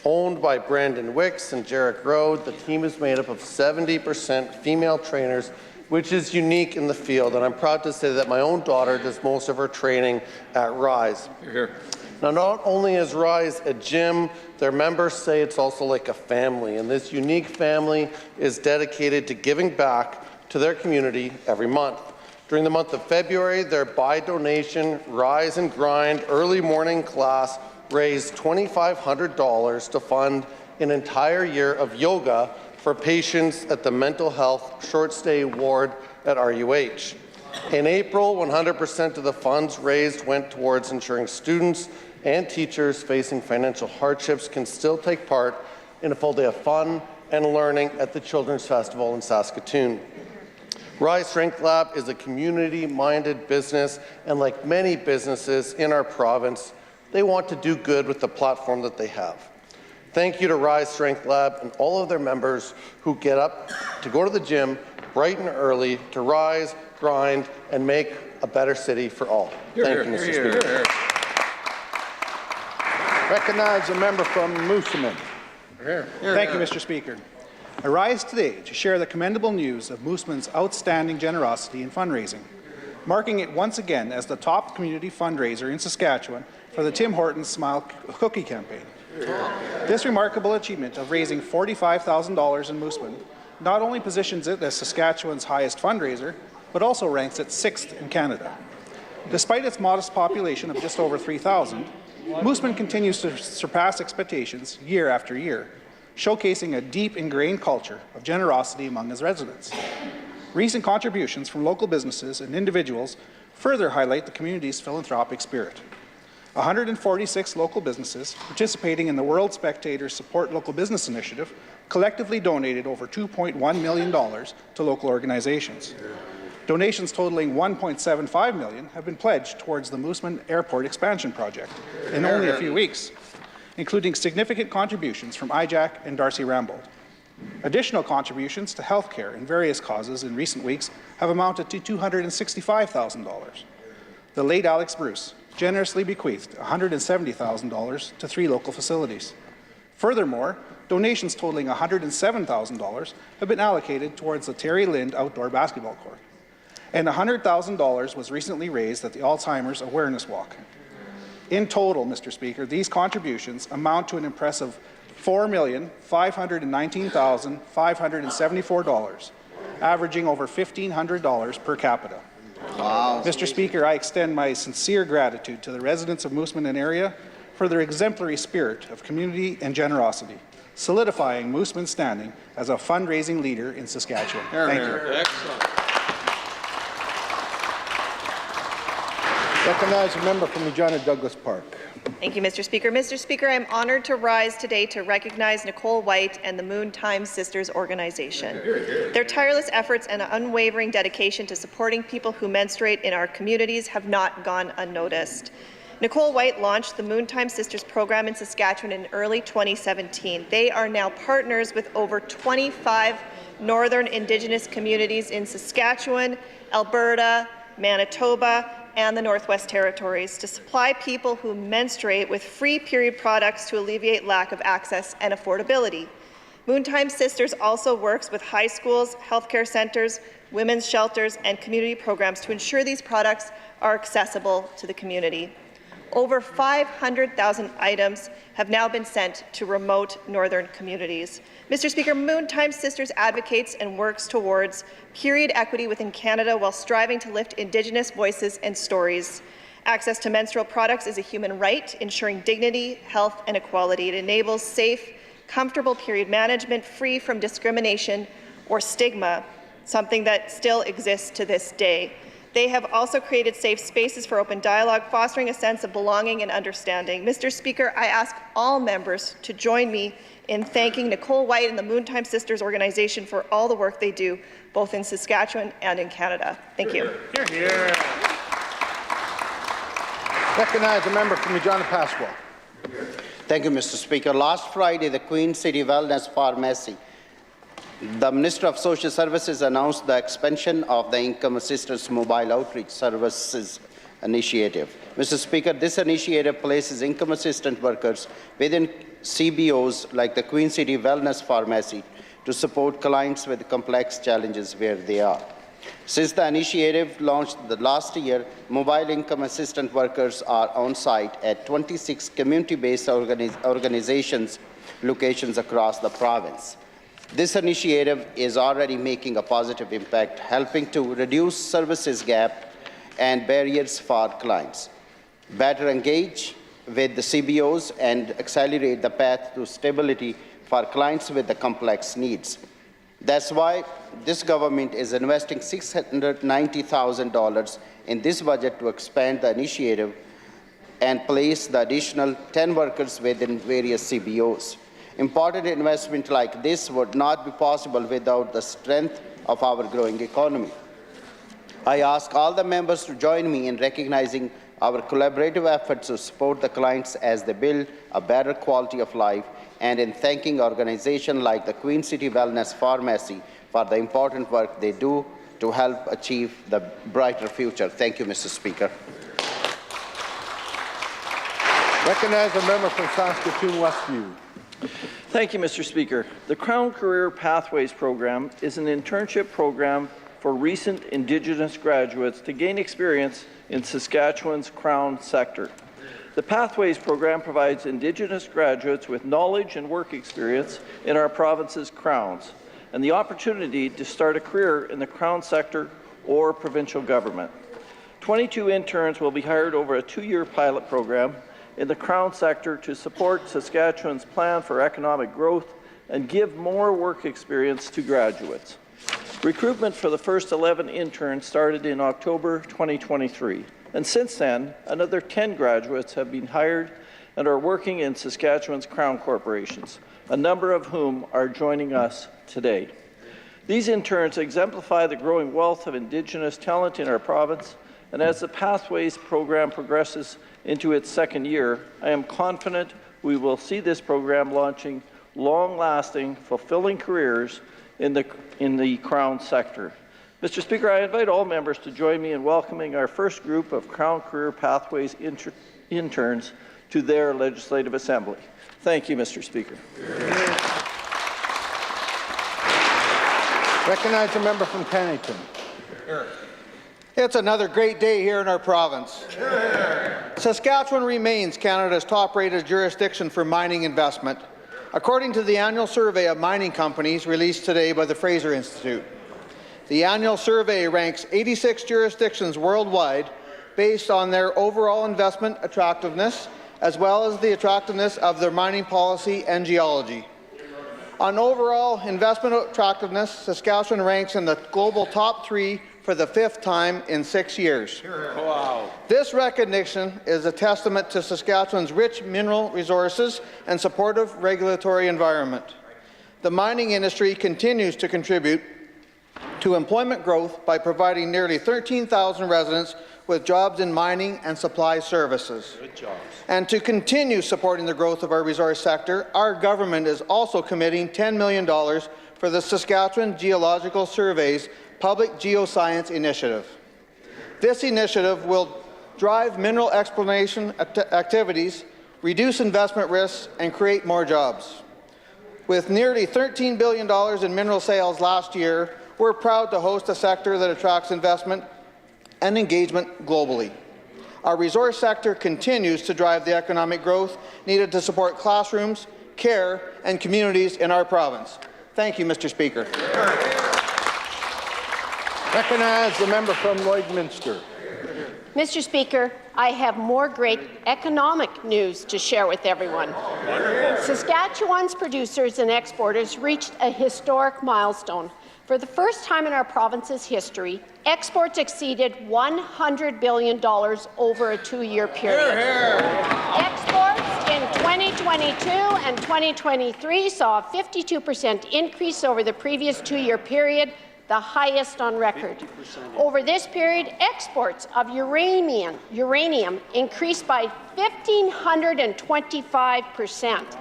Owned by Brandon Wicks and Jarek Rode, the team is made up of 70% female trainers, which is unique in the field, and I'm proud to say that my own daughter does most of her training at Rise. Here. Now, not only is Rise a gym, their members say it's also like a family, and this unique family is dedicated to giving back to their community every month. During the month of February, their by donation Rise and Grind early morning class raised $2,500 to fund an entire year of yoga for patients at the mental health short stay ward at RUH. In April, 100% of the funds raised went towards ensuring students and teachers facing financial hardships can still take part in a full day of fun and learning at the Children's Festival in Saskatoon. Rise Strength Lab is a community-minded business, and like many businesses in our province, they want to do good with the platform that they have. Thank you to Rise Strength Lab and all of their members who get up to go to the gym bright and early to rise, grind, and make a better city for all. Thank you, Mr. Speaker. Recognize a member from Moosomin. Thank you, Mr. Speaker. I rise today to share the commendable news of Moosomin's outstanding generosity in fundraising, marking it once again as the top community fundraiser in Saskatchewan for the Tim Hortons Smile Cookie Campaign. This remarkable achievement of raising $45,000 in Moosomin not only positions it as Saskatchewan's highest fundraiser, but also ranks it 6th in Canada. Despite its modest population of just over 3,000, Moosomin continues to surpass expectations year after year, showcasing a deep ingrained culture of generosity among its residents. Recent contributions from local businesses and individuals further highlight the community's philanthropic spirit. 146 local businesses participating in the World Spectators Support Local Business Initiative collectively donated over $2.1 million to local organizations. Donations totaling $1.75 million have been pledged towards the Moosomin Airport expansion project in only a few weeks, including significant contributions from IJAC and Darcy Rambold. Additional contributions to healthcare and various causes in recent weeks have amounted to $265,000. The late Alex Bruce generously bequeathed $170,000 to 3 local facilities. Furthermore, donations totaling $107,000 have been allocated towards the Terry Lind outdoor basketball court. And $100,000 was recently raised at the Alzheimer's Awareness Walk. In total, Mr. Speaker, these contributions amount to an impressive $4,519,574, averaging over $1,500 per capita. Wow. Mr. Speaker, I extend my sincere gratitude to the residents of Moosomin and area for their exemplary spirit of community and generosity, solidifying Moosomin's standing as a fundraising leader in Saskatchewan. Thank you. Excellent. Recognize a member from Regina Douglas Park. Thank you, Mr. Speaker. Mr. Speaker, I'm honored to rise today to recognize Nicole White and the Moontime Sisters organization. Their tireless efforts and unwavering dedication to supporting people who menstruate in our communities have not gone unnoticed. Nicole White launched the Moontime Sisters program in Saskatchewan in early 2017. They are now partners with over 25 northern Indigenous communities in Saskatchewan, Alberta, Manitoba, and the Northwest Territories to supply people who menstruate with free period products to alleviate lack of access and affordability. Moontime Sisters also works with high schools, healthcare centres, women's shelters, and community programs to ensure these products are accessible to the community. Over 500,000 items have now been sent to remote northern communities. Mr. Speaker, Moontime Sisters advocates and works towards period equity within Canada while striving to lift Indigenous voices and stories. Access to menstrual products is a human right, ensuring dignity, health, and equality. It enables safe, comfortable period management free from discrimination or stigma, something that still exists to this day. They have also created safe spaces for open dialogue, fostering a sense of belonging and understanding. Mr. Speaker, I ask all members to join me in thanking Nicole White and the Moontime Sisters organization for all the work they do, both in Saskatchewan and in Canada. Thank you. Recognize a member from Regina Pasqua. Thank you, Mr. Speaker. Last Friday, the Queen City Wellness Pharmacy, the Minister of Social Services announced the expansion of the Income Assistance Mobile Outreach Services Initiative. Mr. Speaker, this initiative places income assistant workers within CBOs like the Queen City Wellness Pharmacy to support clients with complex challenges where they are. Since the initiative launched last year, mobile income assistant workers are on site at 26 community-based organizations locations across the province. This initiative is already making a positive impact, helping to reduce services gap and barriers for clients, better engage with the CBOs, and accelerate the path to stability for clients with the complex needs. That's why this government is investing $690,000 in this budget to expand the initiative and place the additional 10 workers within various CBOs. Important investment like this would not be possible without the strength of our growing economy. I ask all the members to join me in recognizing our collaborative efforts to support the clients as they build a better quality of life, and in thanking organizations like the Queen City Wellness Pharmacy for the important work they do to help achieve the brighter future. Thank you, Mr. Speaker. Recognize the member from Saskatoon Westview. Thank you, Mr. Speaker. The Crown Career Pathways Program is an internship program for recent Indigenous graduates to gain experience in Saskatchewan's Crown sector. The Pathways program provides Indigenous graduates with knowledge and work experience in our province's Crowns and the opportunity to start a career in the Crown sector or provincial government. 22 interns will be hired over a 2-year pilot program in the Crown sector to support Saskatchewan's plan for economic growth and give more work experience to graduates. Recruitment for the first 11 interns started in October 2023, and since then, another 10 graduates have been hired and are working in Saskatchewan's Crown corporations, a number of whom are joining us today. These interns exemplify the growing wealth of Indigenous talent in our province, and as the Pathways program progresses into its 2nd year, I am confident we will see this program launching long-lasting, fulfilling careers in the Crown sector. Mr. Speaker, I invite all members to join me in welcoming our first group of Crown Career Pathways interns to their Legislative Assembly. Thank you, Mr. Speaker. Recognize the member from Cannington. It's another great day here in our province. Saskatchewan remains Canada's top-rated jurisdiction for mining investment, according to the annual survey of mining companies released today by the Fraser Institute. The annual survey ranks 86 jurisdictions worldwide based on their overall investment attractiveness, as well as the attractiveness of their mining policy and geology. On overall investment attractiveness, Saskatchewan ranks in the global top 3 for the 5th time in 6 years. Wow. This recognition is a testament to Saskatchewan's rich mineral resources and supportive regulatory environment. The mining industry continues to contribute to employment growth by providing nearly 13,000 residents with jobs in mining and supply services. Good jobs. And to continue supporting the growth of our resource sector, our government is also committing $10 million for the Saskatchewan Geological Survey's Public Geoscience Initiative. This initiative will drive mineral exploration activities, reduce investment risks, and create more jobs. With nearly $13 billion in mineral sales last year, we're proud to host a sector that attracts investment and engagement globally. Our resource sector continues to drive the economic growth needed to support classrooms, care, and communities in our province. Thank you, Mr. Speaker. Recognize the member from Lloydminster. Mr. Speaker, I have more great economic news to share with everyone. Saskatchewan's producers and exporters reached a historic milestone. For the first time in our province's history, exports exceeded $100 billion over a 2-year period. Exports in 2022 and 2023 saw a 52% increase over the previous 2-year period, the highest on record. Over this period, exports of uranium increased by 1,525%,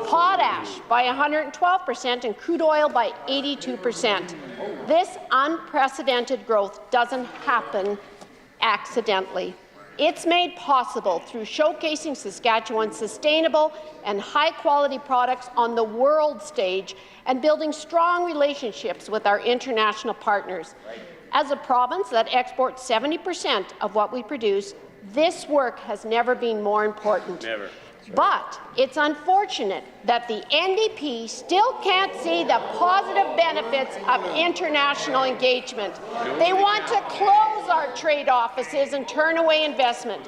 potash by 112%, and crude oil by 82%. This unprecedented growth doesn't happen accidentally. It's made possible through showcasing Saskatchewan's sustainable and high-quality products on the world stage and building strong relationships with our international partners. As a province that exports 70% of what we produce, this work has never been more important. Never. But it's unfortunate that the NDP still can't see the positive benefits of international engagement. They want to close our trade offices and turn away investment.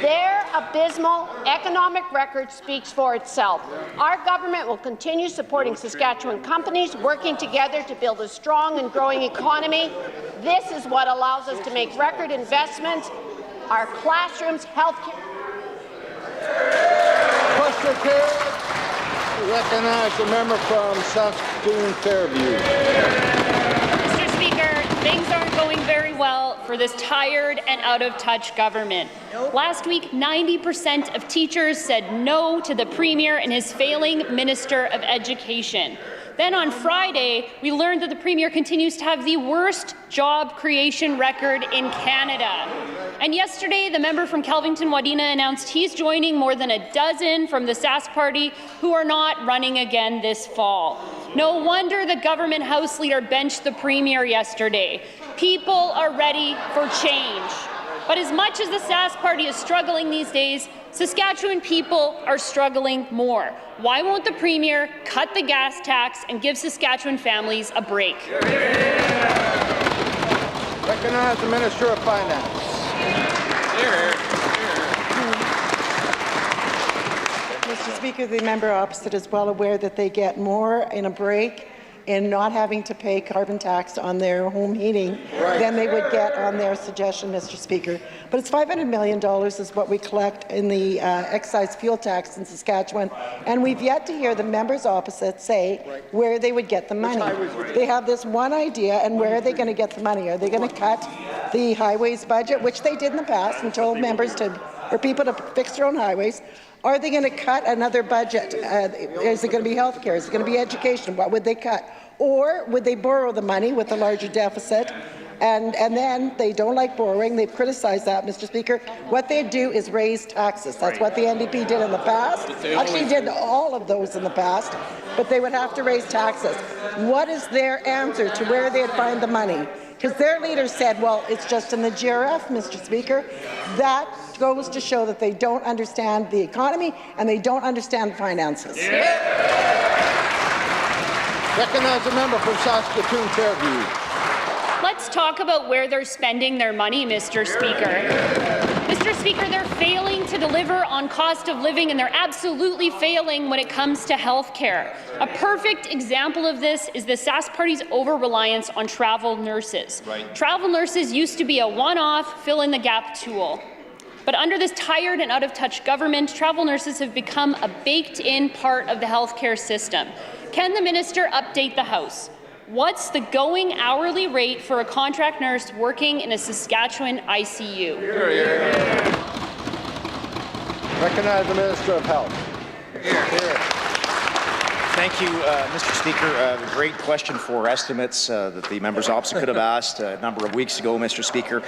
Their abysmal economic record speaks for itself. Our government will continue supporting Saskatchewan companies, working together to build a strong and growing economy. This is what allows us to make record investments. Our classrooms, healthcare. Question carried. Recognize the member from Saskatoon Fairview. Mr. Things aren't going very well for this tired and out-of-touch government. Last week, 90% of teachers said no to the Premier and his failing Minister of Education. Then on Friday, we learned that the Premier continues to have the worst job creation record in Canada. And yesterday, the member from Kelvington-Wadena announced he's joining more than a dozen from the Sask Party who are not running again this fall. No wonder the government House Leader benched the Premier yesterday. People are ready for change. But as much as the Sask Party is struggling these days, Saskatchewan people are struggling more. Why won't the Premier cut the gas tax and give Saskatchewan families a break? Recognize the Minister of Finance. Mr. Speaker, the member opposite is well aware that they get more in a break in not having to pay carbon tax on their home heating than they would get on their suggestion, Mr. Speaker. But it's $500 million is what we collect in the excise fuel tax in Saskatchewan, and we've yet to hear the members opposite say where they would get the money. They have this one idea, and where are they going to get the money? Are they going to cut the highways budget, which they did in the past and told members to, or people to fix their own highways? Are they going to cut another budget? Is it going to be health care? Is it going to be education? What would they cut? Or would they borrow the money with a larger deficit? And then they don't like borrowing. They've criticized that, Mr. Speaker. What they do is raise taxes. That's what the NDP did in the past. Actually did all of those in the past, but they would have to raise taxes. What is their answer to where they'd find the money? Because their leader said, well, it's just in the GRF, Mr. Speaker. That goes to show that they don't understand the economy and they don't understand the finances. Recognize the member from Saskatoon Fairview. Let's talk about where they're spending their money, Mr. Speaker. Mr. Speaker, they're failing to deliver on cost of living, and they're absolutely failing when it comes to health care. A perfect example of this is the Sask Party's over-reliance on travel nurses. Travel nurses used to be a one-off, fill-in-the-gap tool. But under this tired and out-of-touch government, travel nurses have become a baked-in part of the healthcare system. Can the minister update the House? What's the going hourly rate for a contract nurse working in a Saskatchewan ICU? Recognize the Minister of Health. Thank you, Mr. Speaker. A great question for estimates that the members opposite could have asked a number of weeks ago, Mr. Speaker.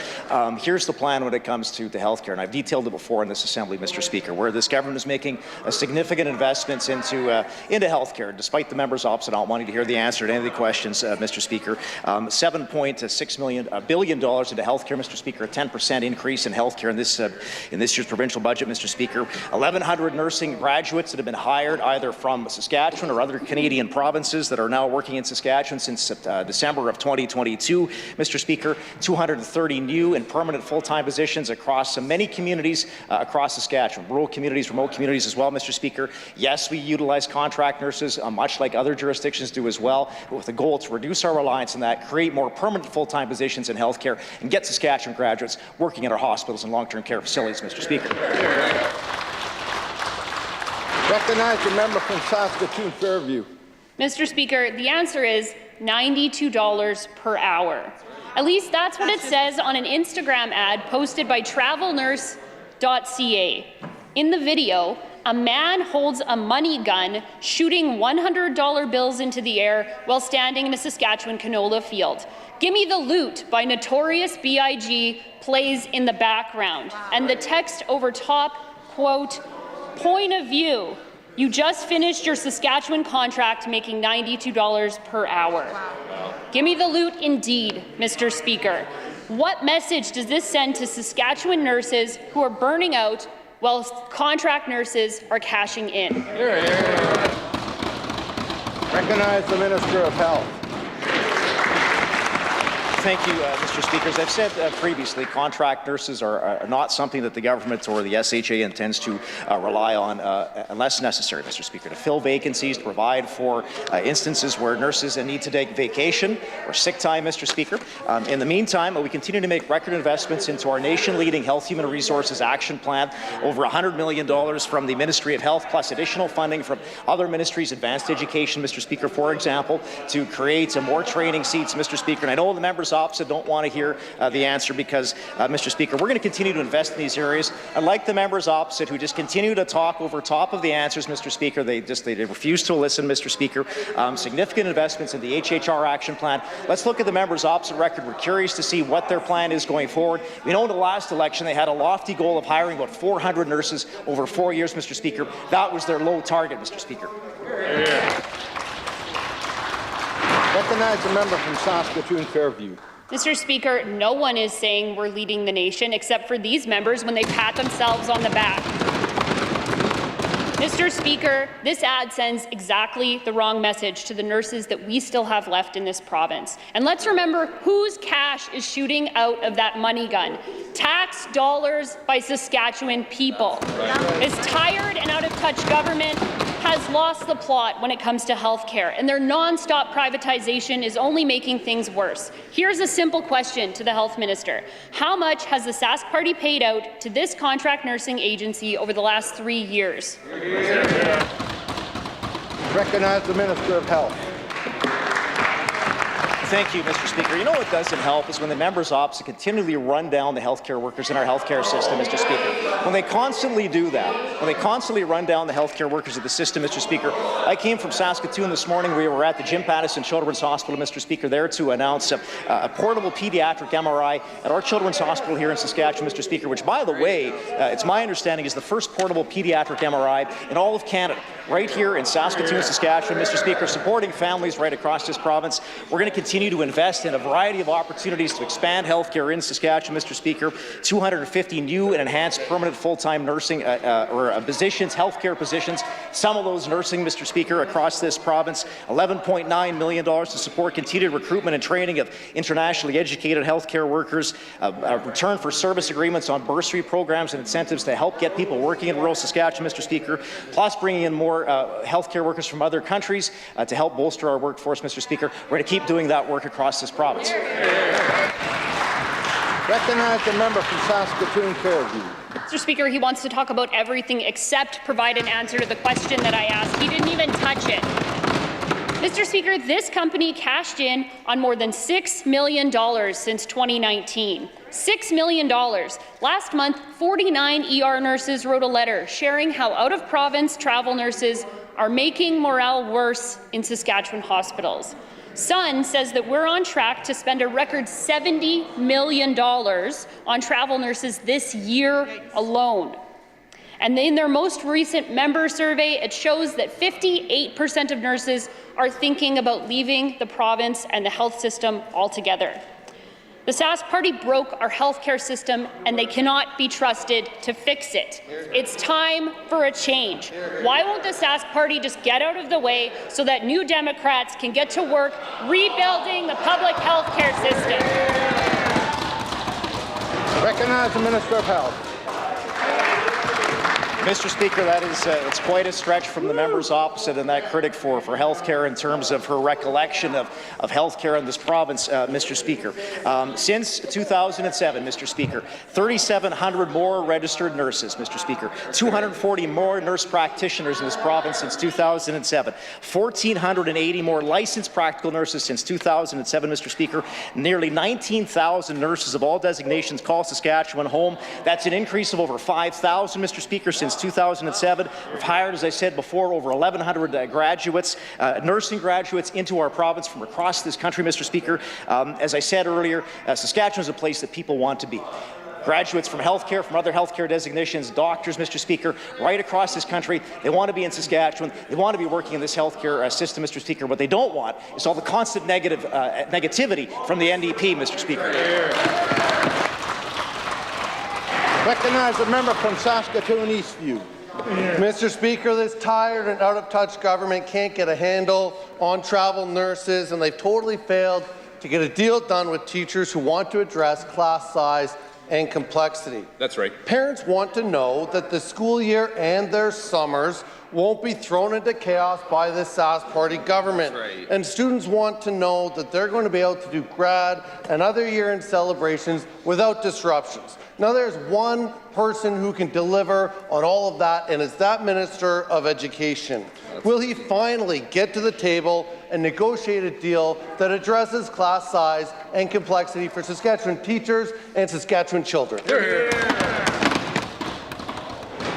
Here's the plan when it comes to health care, and I've detailed it before in this Assembly, Mr. Speaker, where this government is making significant investments into health care, despite the members opposite not wanting to hear the answer to any of the questions, Mr. Speaker. $7.6 billion into health care, Mr. Speaker, a 10% increase in health care in this year's provincial budget, Mr. Speaker. 1,100 nursing graduates that have been hired either from Saskatchewan or other Canadian provinces that are now working in Saskatchewan since December of 2022. Mr. Speaker, 230 new and permanent full-time positions across many communities across Saskatchewan, rural communities, remote communities as well, Mr. Speaker. Yes, we utilize contract nurses, much like other jurisdictions do as well, but with the goal to reduce our reliance on that, create more permanent full-time positions in healthcare, and get Saskatchewan graduates working in our hospitals and long-term care facilities, Mr. Speaker. Recognize the member from Saskatoon Fairview. Mr. Speaker, the answer is $92 per hour. At least that's what it says on an Instagram ad posted by travelnurse.ca. In the video, a man holds a money gun shooting $100 bills into the air while standing in a Saskatchewan canola field. "Gimme the Loot" by Notorious B.I.G. plays in the background, and the text over top, quote, "Point of view. You just finished your Saskatchewan contract making $92 per hour." Gimme the loot indeed, Mr. Speaker. What message does this send to Saskatchewan nurses who are burning out while contract nurses are cashing in? Recognize the Minister of Health. Thank you, Mr. Speaker. As I've said previously, contract nurses are not something that the government or the SHA intends to rely on unless necessary, Mr. Speaker, to fill vacancies, to provide for instances where nurses need to take vacation or sick time, Mr. Speaker. In the meantime, we continue to make record investments into our nation-leading Health Human Resources Action Plan, over $100 million from the Ministry of Health, plus additional funding from other ministries, advanced education, Mr. Speaker, for example, to create more training seats, Mr. Speaker. And I know the members opposite don't want to hear the answer because, Mr. Speaker, we're going to continue to invest in these areas. Unlike the members opposite who just continue to talk over top of the answers, Mr. Speaker, they refuse to listen, Mr. Speaker. Significant investments in the HHR action plan. Let's look at the members opposite record. We're curious to see what their plan is going forward. We know in the last election they had a lofty goal of hiring about 400 nurses over 4 years, Mr. Speaker. That was their low target, Mr. Speaker. Recognize the member from Saskatoon Fairview. Mr. Speaker, no one is saying we're leading the nation except for these members when they pat themselves on the back. Mr. Speaker, this ad sends exactly the wrong message to the nurses that we still have left in this province. And let's remember whose cash is shooting out of that money gun. Tax dollars by Saskatchewan people. This tired and out-of-touch government has lost the plot when it comes to health care, and their non-stop privatization is only making things worse. Here's a simple question to the health minister. How much has the Sask Party paid out to this contract nursing agency over the last 3 years? Recognize the Minister of Health. Thank you, Mr. Speaker. You know what doesn't help is when the members opposite continually run down the healthcare workers in our healthcare system, Mr. Speaker. When they constantly do that, when they constantly run down the healthcare workers of the system, Mr. Speaker, I came from Saskatoon this morning. We were at the Jim Pattison Children's Hospital, Mr. Speaker, there to announce a portable pediatric MRI at our Children's Hospital here in Saskatchewan, Mr. Speaker, which, by the way, it's my understanding is the first portable pediatric MRI in all of Canada, right here in Saskatoon, Saskatchewan, Mr. Speaker, supporting families right across this province. We're going to continue to invest in a variety of opportunities to expand healthcare in Saskatchewan, Mr. Speaker. 250 new and enhanced permanent full-time nursing positions, healthcare positions. Some of those nursing, Mr. Speaker, across this province. $11.9 million to support continued recruitment and training of internationally educated healthcare workers. A return for service agreements on bursary programs and incentives to help get people working in rural Saskatchewan, Mr. Speaker. Plus bringing in more healthcare workers from other countries to help bolster our workforce, Mr. Speaker. We're going to keep doing that work across this province. Recognize the member from Saskatoon Fairview. Mr. Speaker, he wants to talk about everything except provide an answer to the question that I asked. He didn't even touch it. Mr. Speaker, this company cashed in on more than $6 million since 2019. $6 million. Last month, 49 ER nurses wrote a letter sharing how out-of-province travel nurses are making morale worse in Saskatchewan hospitals. Sun says that we're on track to spend a record $70 million on travel nurses this year alone. And in their most recent member survey, it shows that 58% of nurses are thinking about leaving the province and the health system altogether. The Sask Party broke our healthcare system, and they cannot be trusted to fix it. It's time for a change. Why won't the Sask Party just get out of the way so that New Democrats can get to work rebuilding the public healthcare system? Recognize the Minister of Health. Mr. Speaker, that is it's quite a stretch from the members opposite and that critic for healthcare in terms of her recollection of healthcare in this province, Mr. Speaker. Since 2007, Mr. Speaker, 3,700 more registered nurses, Mr. Speaker, 240 more nurse practitioners in this province since 2007, 1,480 more licensed practical nurses since 2007, Mr. Speaker, nearly 19,000 nurses of all designations call Saskatchewan home. That's an increase of over 5,000, Mr. Speaker, since 2007. We've hired, as I said before, over 1,100 graduates, nursing graduates into our province from across this country, Mr. Speaker. As I said earlier, Saskatchewan is a place that people want to be. Graduates from healthcare, from other healthcare designations, doctors, Mr. Speaker, right across this country, they want to be in Saskatchewan. They want to be working in this healthcare system, Mr. Speaker. What they don't want is all the constant negativity from the NDP, Mr. Speaker. Recognize the member from Saskatoon Eastview. Mr. Speaker, this tired and out-of-touch government can't get a handle on travel nurses, and they've totally failed to get a deal done with teachers who want to address class size and complexity. That's right. Parents want to know that the school year and their summers won't be thrown into chaos by the Sask Party government. That's right. And students want to know that they're going to be able to do grad and other year-end celebrations without disruptions. Now, there's one person who can deliver on all of that, and it's that Minister of Education. Will he finally get to the table and negotiate a deal that addresses class size and complexity for Saskatchewan teachers and Saskatchewan children?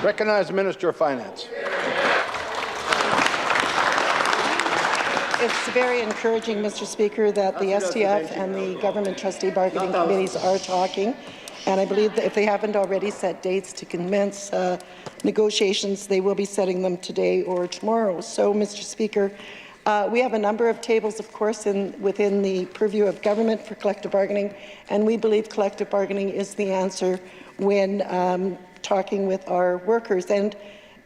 Recognize the Minister of Finance. It's very encouraging, Mr. Speaker, that the STF and the Government Trustee Bargaining Committees are talking. And I believe that if they haven't already set dates to commence negotiations, they will be setting them today or tomorrow. So, Mr. Speaker, we have a number of tables, of course, within the purview of government for collective bargaining, and we believe collective bargaining is the answer when talking with our workers. And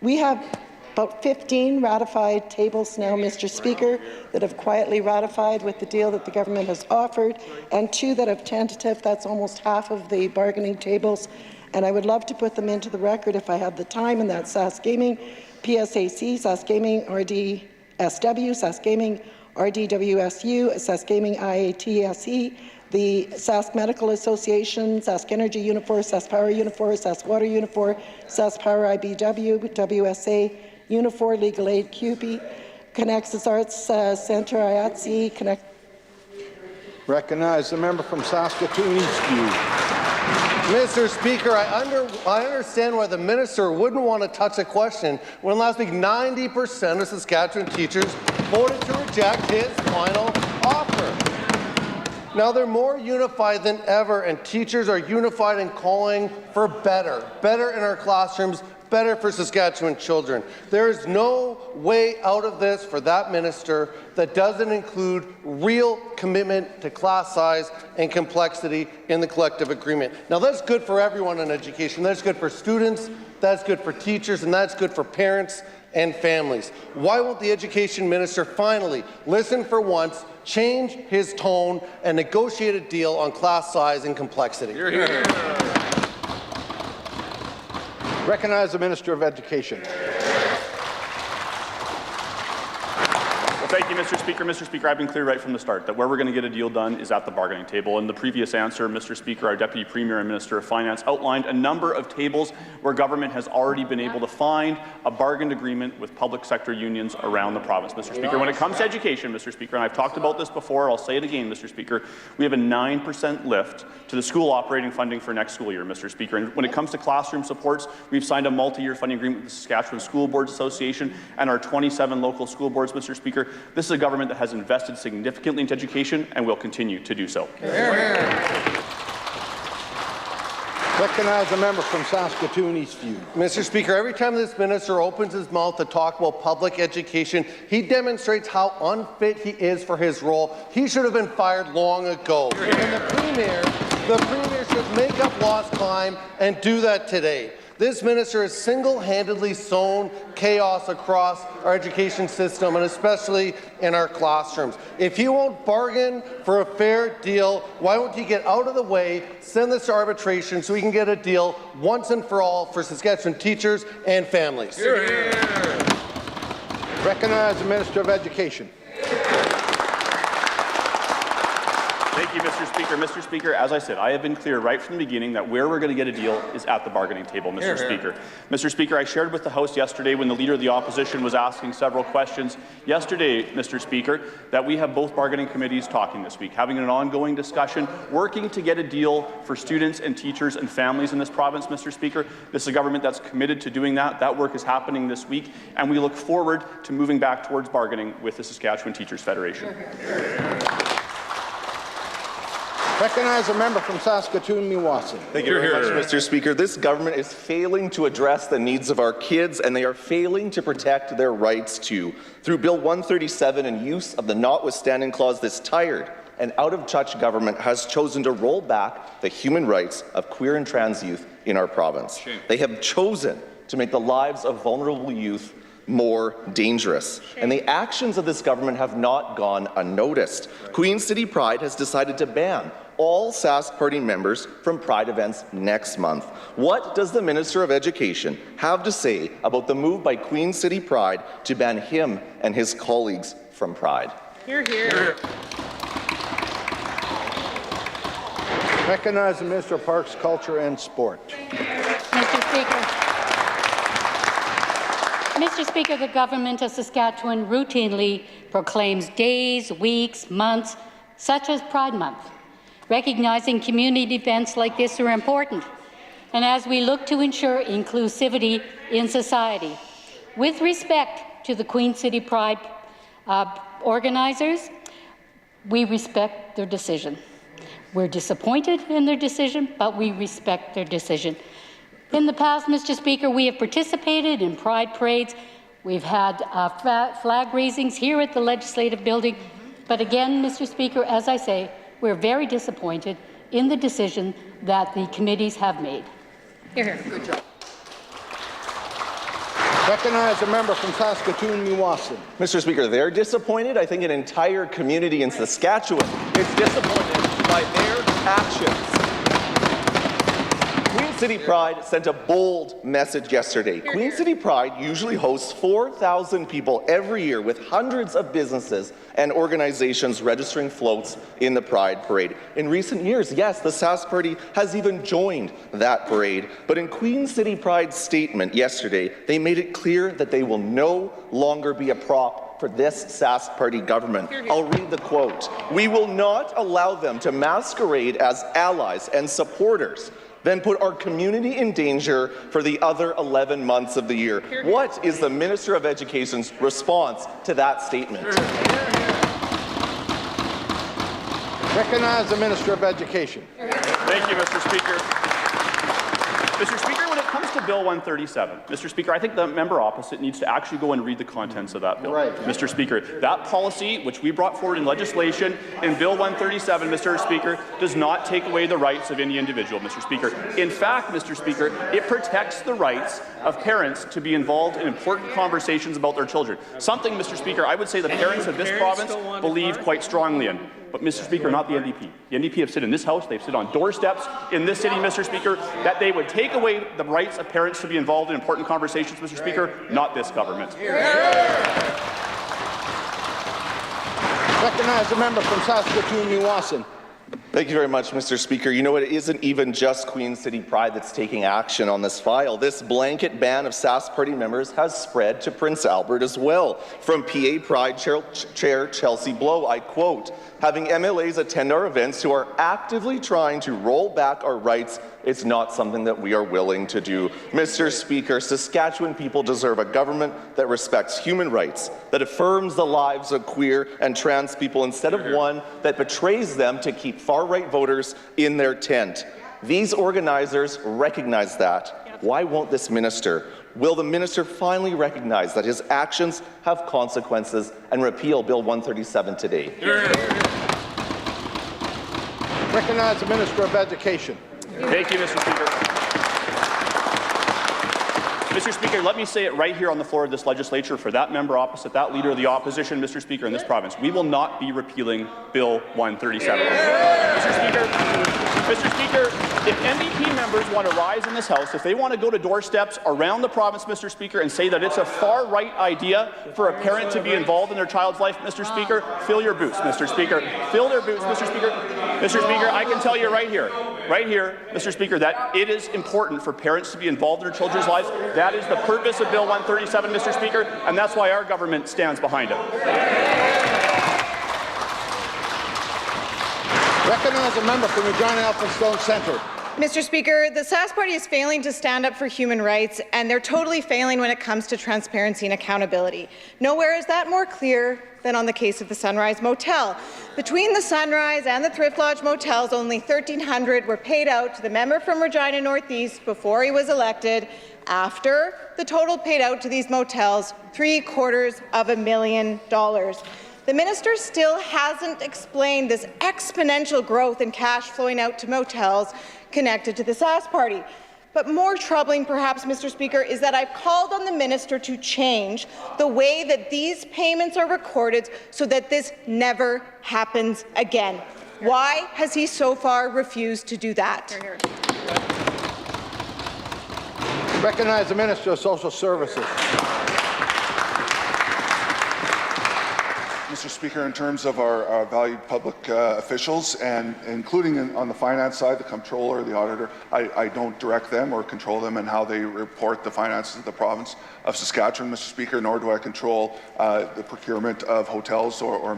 we have about 15 ratified tables now, Mr. Speaker, that have quietly ratified with the deal that the government has offered, and 2 that have tentative. That's almost half of the bargaining tables. And I would love to put them into the record if I had the time, and that's Sask Gaming, PSAC, Sask Gaming, RDSW, Sask Gaming, RDWSU, Sask Gaming, IATSE, the Sask Medical Association, Sask Energy Unifor, Sask Power Unifor, Sask Water Unifor, Sask Power IBW, WSA, Unifor, Legal Aid, QP, Connexus Arts Centre, IATSE, Connect. Recognize the member from Saskatoon Eastview. Mr. Speaker, I understand why the minister wouldn't want to touch a question when last week 90% of Saskatchewan teachers voted to reject his final offer. Now they're more unified than ever, and teachers are unified in calling for better in our classrooms, better for Saskatchewan children. There is no way out of this for that minister that doesn't include real commitment to class size and complexity in the collective agreement. Now that's good for everyone in education. That's good for students, that's good for teachers, and that's good for parents and families. Why won't the education minister finally listen for once, change his tone, and negotiate a deal on class size and complexity? Hear, hear. Recognize the Minister of Education. Thank you, Mr. Speaker. Mr. Speaker, I've been clear right from the start that where we're going to get a deal done is at the bargaining table. In the previous answer, Mr. Speaker, our Deputy Premier and Minister of Finance outlined a number of tables where government has already been able to find a bargained agreement with public sector unions around the province. Mr. Speaker, when it comes to education, Mr. Speaker, and I've talked about this before, I'll say it again, Mr. Speaker, we have a 9% lift to the school operating funding for next school year, Mr. Speaker. And when it comes to classroom supports, we've signed a multi-year funding agreement with the Saskatchewan School Boards Association and our 27 local school boards, Mr. Speaker. This is a government that has invested significantly into education and will continue to do so. Recognize the member from Saskatoon Eastview. Mr. Speaker, every time this minister opens his mouth to talk about public education, he demonstrates how unfit he is for his role. He should have been fired long ago. And the Premier should make up lost time and do that today. This minister has single-handedly sown chaos across our education system, and especially in our classrooms. If he won't bargain for a fair deal, why won't he get out of the way, send this to arbitration so we can get a deal once and for all for Saskatchewan teachers and families? Hear, hear. Recognize the Minister of Education. Thank you, Mr. Speaker. Mr. Speaker, as I said, I have been clear right from the beginning that where we're going to get a deal is at the bargaining table, Mr. Speaker. Mr. Speaker, I shared with the House yesterday when the Leader of the Opposition was asking several questions yesterday, Mr. Speaker, that we have both bargaining committees talking this week, having an ongoing discussion, working to get a deal for students and teachers and families in this province, Mr. Speaker. This is a government that's committed to doing that. That work is happening this week, and we look forward to moving back towards bargaining with the Saskatchewan Teachers Federation. Recognize a member from Saskatoon-Meewasin. Thank you very much, Mr. Speaker. This government is failing to address the needs of our kids, and they are failing to protect their rights too. Through Bill 137 and use of the notwithstanding clause, this tired and out-of-touch government has chosen to roll back the human rights of queer and trans youth in our province. They have chosen to make the lives of vulnerable youth more dangerous. And the actions of this government have not gone unnoticed. Queen City Pride has decided to ban all Sask Party members from Pride events next month. What does the Minister of Education have to say about the move by Queen City Pride to ban him and his colleagues from Pride? Hear, hear. Recognize the Minister of Parks, Culture and Sport. Mr. Speaker. Mr. Speaker, the Government of Saskatchewan routinely proclaims days, weeks, months, such as Pride Month. Recognizing community events like this are important, and as we look to ensure inclusivity in society. With respect to the Queen City Pride organizers, we respect their decision. We're disappointed in their decision, but we respect their decision. In the past, Mr. Speaker, we have participated in pride parades. We've had flag raisings here at the Legislative Building. But again, Mr. Speaker, as I say, we're very disappointed in the decision that the committees have made. Hear, hear. Good job. Recognize a member from Saskatoon-Mewassin. Mr. Speaker, they're disappointed. I think an entire community in Saskatchewan is disappointed by their actions. Queen City Pride sent a bold message yesterday. Queen City Pride usually hosts 4,000 people every year, with hundreds of businesses and organizations registering floats in the Pride Parade. In recent years, yes, the Sask Party has even joined that parade. But in Queen City Pride's statement yesterday, they made it clear that they will no longer be a prop for this Sask Party government. I'll read the quote. "We will not allow them to masquerade as allies and supporters, then put our community in danger for the other 11 months of the year." What is the Minister of Education's response to that statement? Recognize the Minister of Education. Thank you, Mr. Speaker. Mr. Speaker, when it comes to Bill 137, Mr. Speaker, I think the member opposite needs to actually go and read the contents of that bill. Right. Mr. Speaker, that policy, which we brought forward in legislation in Bill 137, Mr. Speaker, does not take away the rights of any individual, Mr. Speaker. In fact, Mr. Speaker, it protects the rights of parents to be involved in important conversations about their children. Something, Mr. Speaker, I would say the parents of this province believe quite strongly in. But, Mr. Speaker, not the NDP. The NDP have sit in this House, they've sit on doorsteps in this city, Mr. Speaker, that they would take away the rights of parents to be involved in important conversations, Mr. Speaker, not this government. Recognize the member from Saskatoon-Mewassin. Thank you very much, Mr. Speaker. You know, it isn't even just Queen City Pride that's taking action on this file. This blanket ban of Sask Party members has spread to Prince Albert as well. From PA Pride Chair Chelsea Blow, I quote, "Having MLAs attend our events who are actively trying to roll back our rights is not something that we are willing to do." Mr. Speaker, Saskatchewan people deserve a government that respects human rights, that affirms the lives of queer and trans people instead of one that betrays them to keep far-right voters in their tent. These organizers recognize that. Why won't this minister? Will the minister finally recognize that his actions have consequences and repeal Bill 137 today? Recognize the Minister of Education. Thank you, Mr. Speaker. Mr. Speaker, let me say it right here on the floor of this legislature for that member opposite, that leader of the opposition, Mr. Speaker, in this province. We will not be repealing Bill 137. Mr. Speaker, if NDP members want to rise in this House, if they want to go to doorsteps around the province, Mr. Speaker, and say that it's a far-right idea for a parent to be involved in their child's life, Mr. Speaker, fill your boots, Mr. Speaker. Fill their boots, Mr. Speaker. Mr. Speaker, I can tell you right here, Mr. Speaker, that it is important for parents to be involved in their children's lives. That is the purpose of Bill 137, Mr. Speaker, and that's why our government stands behind it. Recognize a member from Regina Elphinstone Centre. Mr. Speaker, the Sask Party is failing to stand up for human rights, and they're totally failing when it comes to transparency and accountability. Nowhere is that more clear than on the case of the Sunrise Motel. Between the Sunrise and the Thrift Lodge motels, only $1,300 were paid out to the member from Regina Northeast before he was elected. After, the total paid out to these motels, $750,000. The minister still hasn't explained this exponential growth in cash flowing out to motels connected to the Sask Party. But more troubling, perhaps, Mr. Speaker, is that I've called on the minister to change the way that these payments are recorded so that this never happens again. Why has he so far refused to do that? Recognize the Minister of Social Services. Mr. Mr. Speaker, in terms of our valued public officials, and including on the finance side, the comptroller, the auditor, I don't direct them or control them in how they report the finances of the province of Saskatchewan, Mr. Speaker, nor do I control the procurement of hotels or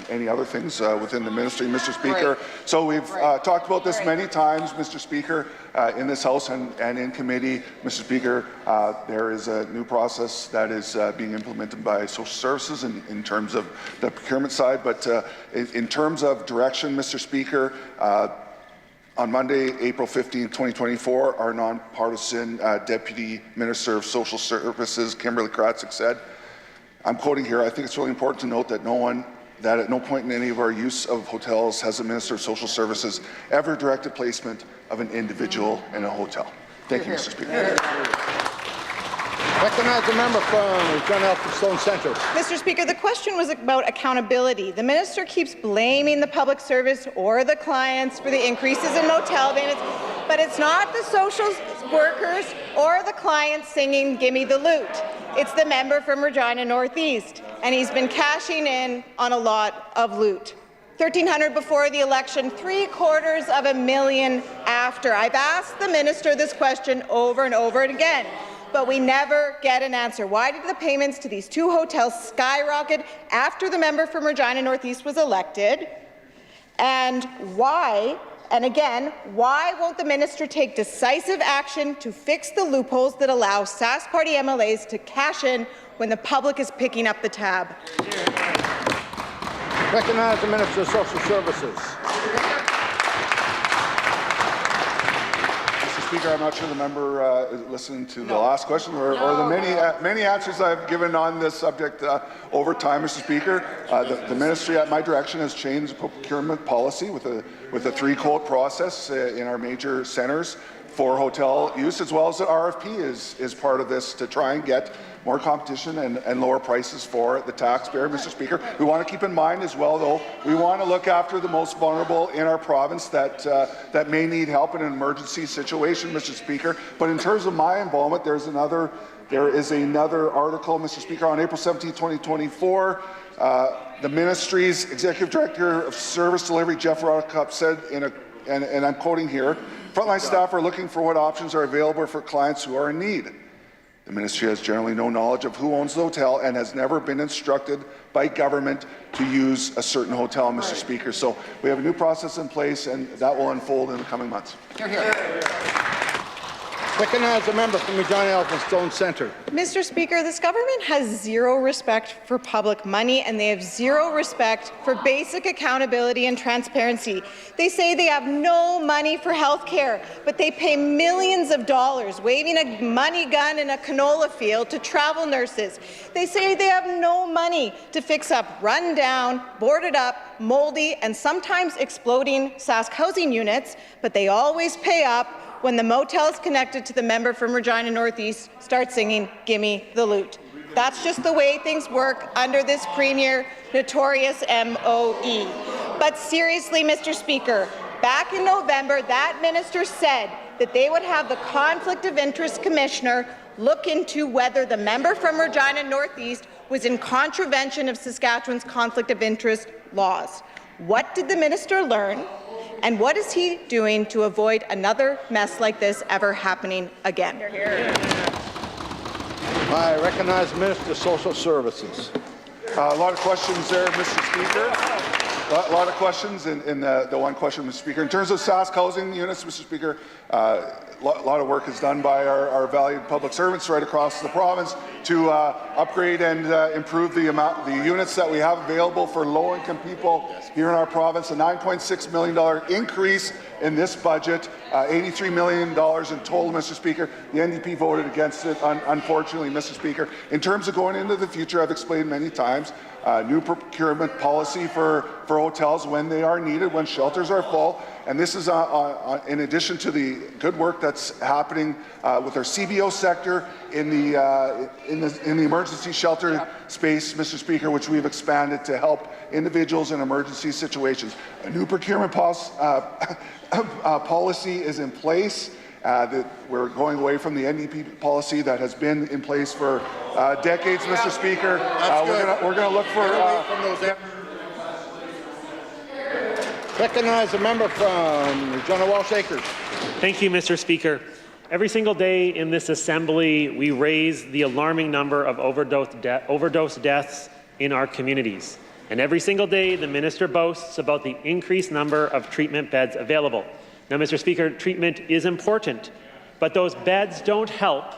any other things within the ministry, Mr. Speaker. Right. So we've talked about this many times, Mr. Speaker, in this House and in committee. Mr. Speaker, there is a new process that is being implemented by social services in terms of the procurement side, but in terms of direction, Mr. Speaker, on Monday, April 15, 2024, our nonpartisan Deputy Minister of Social Services, Kimberly Kratzuk, said, I'm quoting here, I think it's really important to note that that at no point in any of our use of hotels has the Minister of Social Services ever directed placement of an individual in a hotel. Thank you, Mr. Speaker. Recognize the member from Regina Stone Centre. Mr. Speaker, the question was about accountability. The minister keeps blaming the public service or the clients for the increases in motel payments, but it's not the social workers or the clients singing "Gimme the Loot." It's the member from Regina Northeast, and he's been cashing in on a lot of loot. $1,300 before the election, $750,000 after. I've asked the minister this question over and over again, but we never get an answer. Why did the payments to these two hotels skyrocket after the member from Regina Northeast was elected? And why, and again, why won't the minister take decisive action to fix the loopholes that allow Sask Party MLAs to cash in when the public is picking up the tab? Recognize the Minister of Social Services. Speaker, I'm not sure the member is listening to the last question or the many answers I've given on this subject over time, Mr. Speaker. The ministry at my direction has changed the procurement policy with a three-quote process in our major centres for hotel use, as well as the RFP is part of this to try and get more competition and lower prices for the taxpayer, Mr. Speaker. We want to keep in mind as well, though, we want to look after the most vulnerable in our province that may need help in an emergency situation, Mr. Speaker. But in terms of my involvement, there is another article, Mr. Speaker, on April 17, 2024. The ministry's Executive Director of Service Delivery, Jeff Rodcup, said and I'm quoting here, frontline staff are looking for what options are available for clients who are in need. The ministry has generally no knowledge of who owns the hotel and has never been instructed by government to use a certain hotel, Mr. Speaker. So we have a new process in place, and that will unfold in the coming months. Hear, hear. Recognize the member from Regina Stone Centre. Mr. Speaker, this government has zero respect for public money, and they have zero respect for basic accountability and transparency. They say they have no money for health care, but they pay millions of dollars, waving a money gun in a canola field, to travel nurses. They say they have no money to fix up run-down, boarded-up, moldy, and sometimes exploding Sask housing units, but they always pay up when the motels connected to the member from Regina Northeast start singing "Gimme the Loot." That's just the way things work under this Premier notorious MOE. But seriously, Mr. Speaker, back in November, that minister said that they would have the Conflict of Interest Commissioner look into whether the member from Regina Northeast was in contravention of Saskatchewan's conflict of interest laws. What did the minister learn? And what is he doing to avoid another mess like this ever happening again? I recognize the Minister of Social Services. A lot of questions there, Mr. Speaker. A lot of questions in the one question, Mr. Speaker. In terms of Sask housing units, Mr. Speaker, a lot of work is done by our valued public servants right across the province to upgrade and improve the units that we have available for low-income people here in our province. A $9.6 million increase in this budget, $83 million in total, Mr. Speaker. The NDP voted against it, unfortunately, Mr. Speaker. In terms of going into the future, I've explained many times, new procurement policy for hotels when they are needed, when shelters are full. And this is in addition to the good work that's happening with our CBO sector in the emergency shelter space, Mr. Speaker, which we've expanded to help individuals in emergency situations. A new procurement policy is in place, that we're going away from the NDP policy that has been in place for decades, Mr. Speaker. We're going to look for... Recognize the member from Regina Walsh Acres. Thank you, Mr. Speaker. Every single day in this Assembly, we raise the alarming number of overdose deaths in our communities. And every single day, the minister boasts about the increased number of treatment beds available. Now, Mr. Speaker, treatment is important, but those beds don't help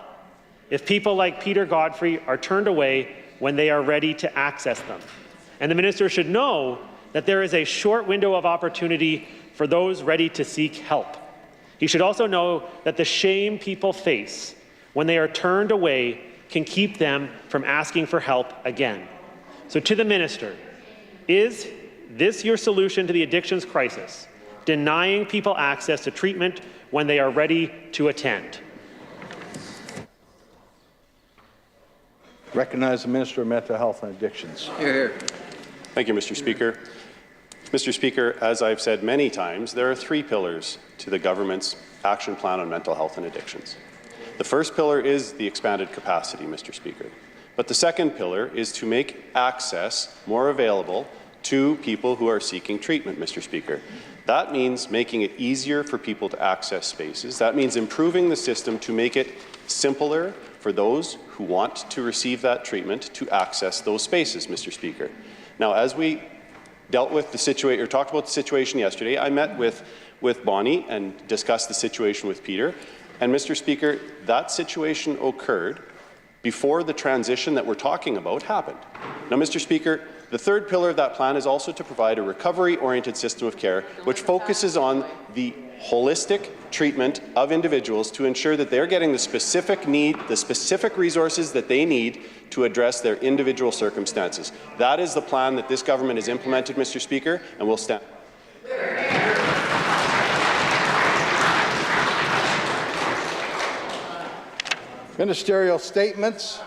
if people like Peter Godfrey are turned away when they are ready to access them. And the minister should know that there is a short window of opportunity for those ready to seek help. He should also know that the shame people face when they are turned away can keep them from asking for help again. So to the minister, is this your solution to the addictions crisis? Denying people access to treatment when they are ready to attend? Recognize the Minister of Mental Health and Addictions. Here. Thank you, Mr. Speaker. Mr. Speaker, as I've said many times, there are 3 pillars to the government's action plan on mental health and addictions. The first pillar is the expanded capacity, Mr. Speaker. But the second pillar is to make access more available to people who are seeking treatment, Mr. Speaker. That means making it easier for people to access spaces. That means improving the system to make it simpler for those who want to receive that treatment to access those spaces, Mr. Speaker. Now, as we dealt with the situation, or talked about the situation yesterday, I met with Bonnie and discussed the situation with Peter. And Mr. Speaker, that situation occurred before the transition that we're talking about happened. Now, Mr. Speaker, the third pillar of that plan is also to provide a recovery-oriented system of care which focuses on the holistic treatment of individuals to ensure that they're getting the specific need, the specific resources that they need to address their individual circumstances. That is the plan that this government has implemented, Mr. Speaker, and will stand. Ministerial statements,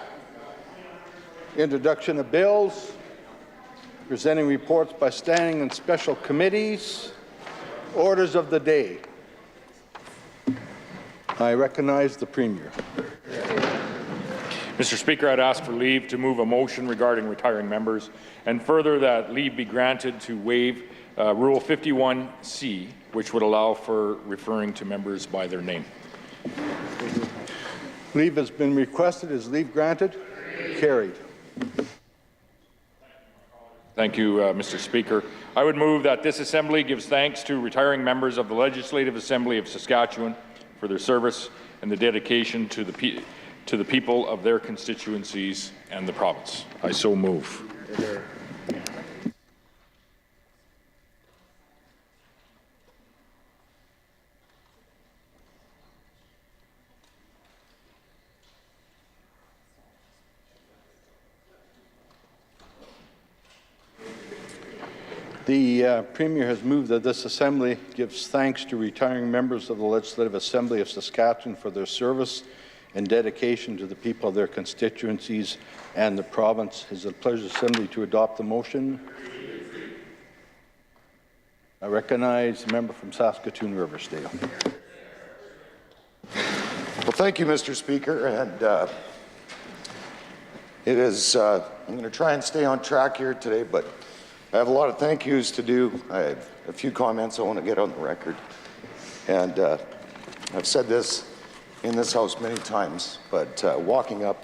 introduction of bills, presenting reports by standing and special committees, orders of the day. I recognize the Premier. Mr. Speaker, I'd ask for leave to move a motion regarding retiring members, and further that leave be granted to waive Rule 51C, which would allow for referring to members by their name. Leave has been requested. Is leave granted? Carried. Thank you, Mr. Speaker. I would move that this Assembly gives thanks to retiring members of the Legislative Assembly of Saskatchewan for their service and the dedication to the people of their constituencies and the province. I so move. The Premier has moved that this Assembly gives thanks to retiring members of the Legislative Assembly of Saskatchewan for their service and dedication to the people of their constituencies and the province. Is it a pleasure Assembly to adopt the motion? I recognize the member from Saskatoon Riversdale. Well, thank you, Mr. Speaker, and I'm going to try and stay on track here today, but I have a lot of thank yous to do. I have a few comments I want to get on the record. And I've said this in this House many times, but walking up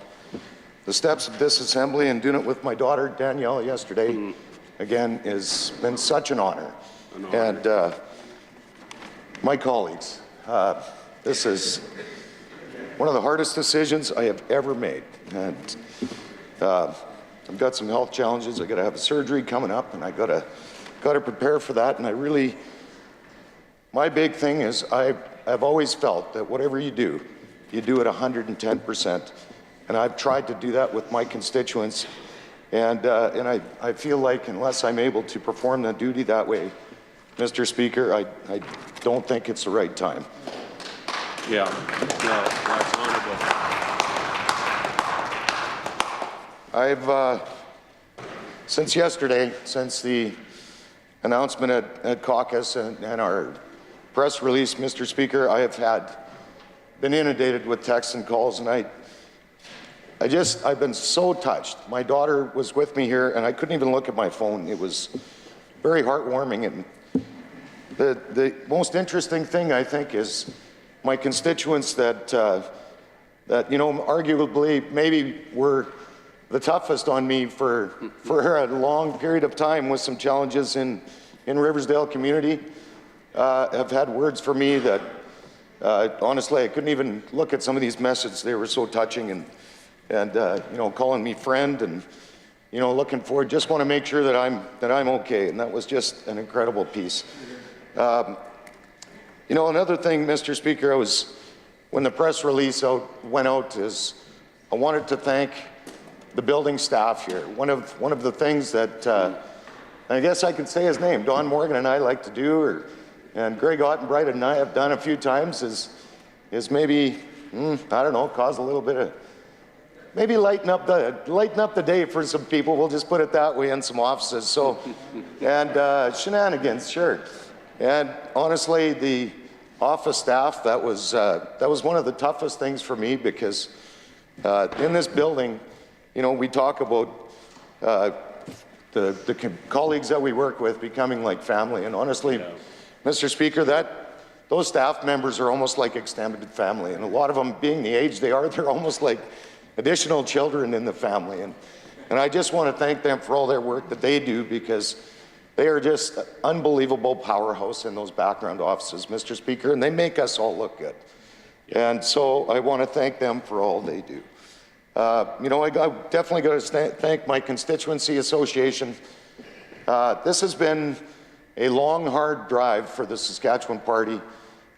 the steps of this Assembly and doing it with my daughter, Danielle, yesterday, again, has been such an honor. And my colleagues, this is one of the hardest decisions I have ever made. And I've got some health challenges. I got to have a surgery coming up, and I got to prepare for that. And my big thing is I've always felt that whatever you do it 110%. And I've tried to do that with my constituents. And I feel like unless I'm able to perform the duty that way, Mr. Speaker, I don't think it's the right time. Yeah, no, that's honorable. I've, since yesterday, since the announcement at caucus and our press release, Mr. Speaker, I have had been inundated with texts and calls, and I've been so touched. My daughter was with me here, and I couldn't even look at my phone. It was very heartwarming. And the most interesting thing, I think, is my constituents that arguably maybe were the toughest on me for a long period of time with some challenges in Riversdale community, have had words for me that honestly I couldn't even look at some of these messages. They were so touching, and calling me friend, and looking forward, just want to make sure that I'm okay, and that was just an incredible piece. Another thing, Mr. Speaker, when the press release went out, is I wanted to thank the building staff here. One of the things that I guess I could say his name, Don Morgan and I like to do, and Greg Ottenbright and I have done a few times, is maybe I don't know, cause a little bit of, maybe lighten up the day for some people. We'll just put it that way in some offices. So, and shenanigans, sure. And honestly, the office staff, that was one of the toughest things for me, because in this building, we talk about the colleagues that we work with becoming like family. And honestly, yeah. Mr. Speaker, those staff members are almost like extended family. And a lot of them, being the age they are, they're almost like additional children in the family. And I just want to thank them for all their work that they do, because they are just an unbelievable powerhouse in those background offices, Mr. Speaker, and they make us all look good. And so I want to thank them for all they do. I definitely got to thank my constituency association. This has been a long, hard drive for the Saskatchewan Party,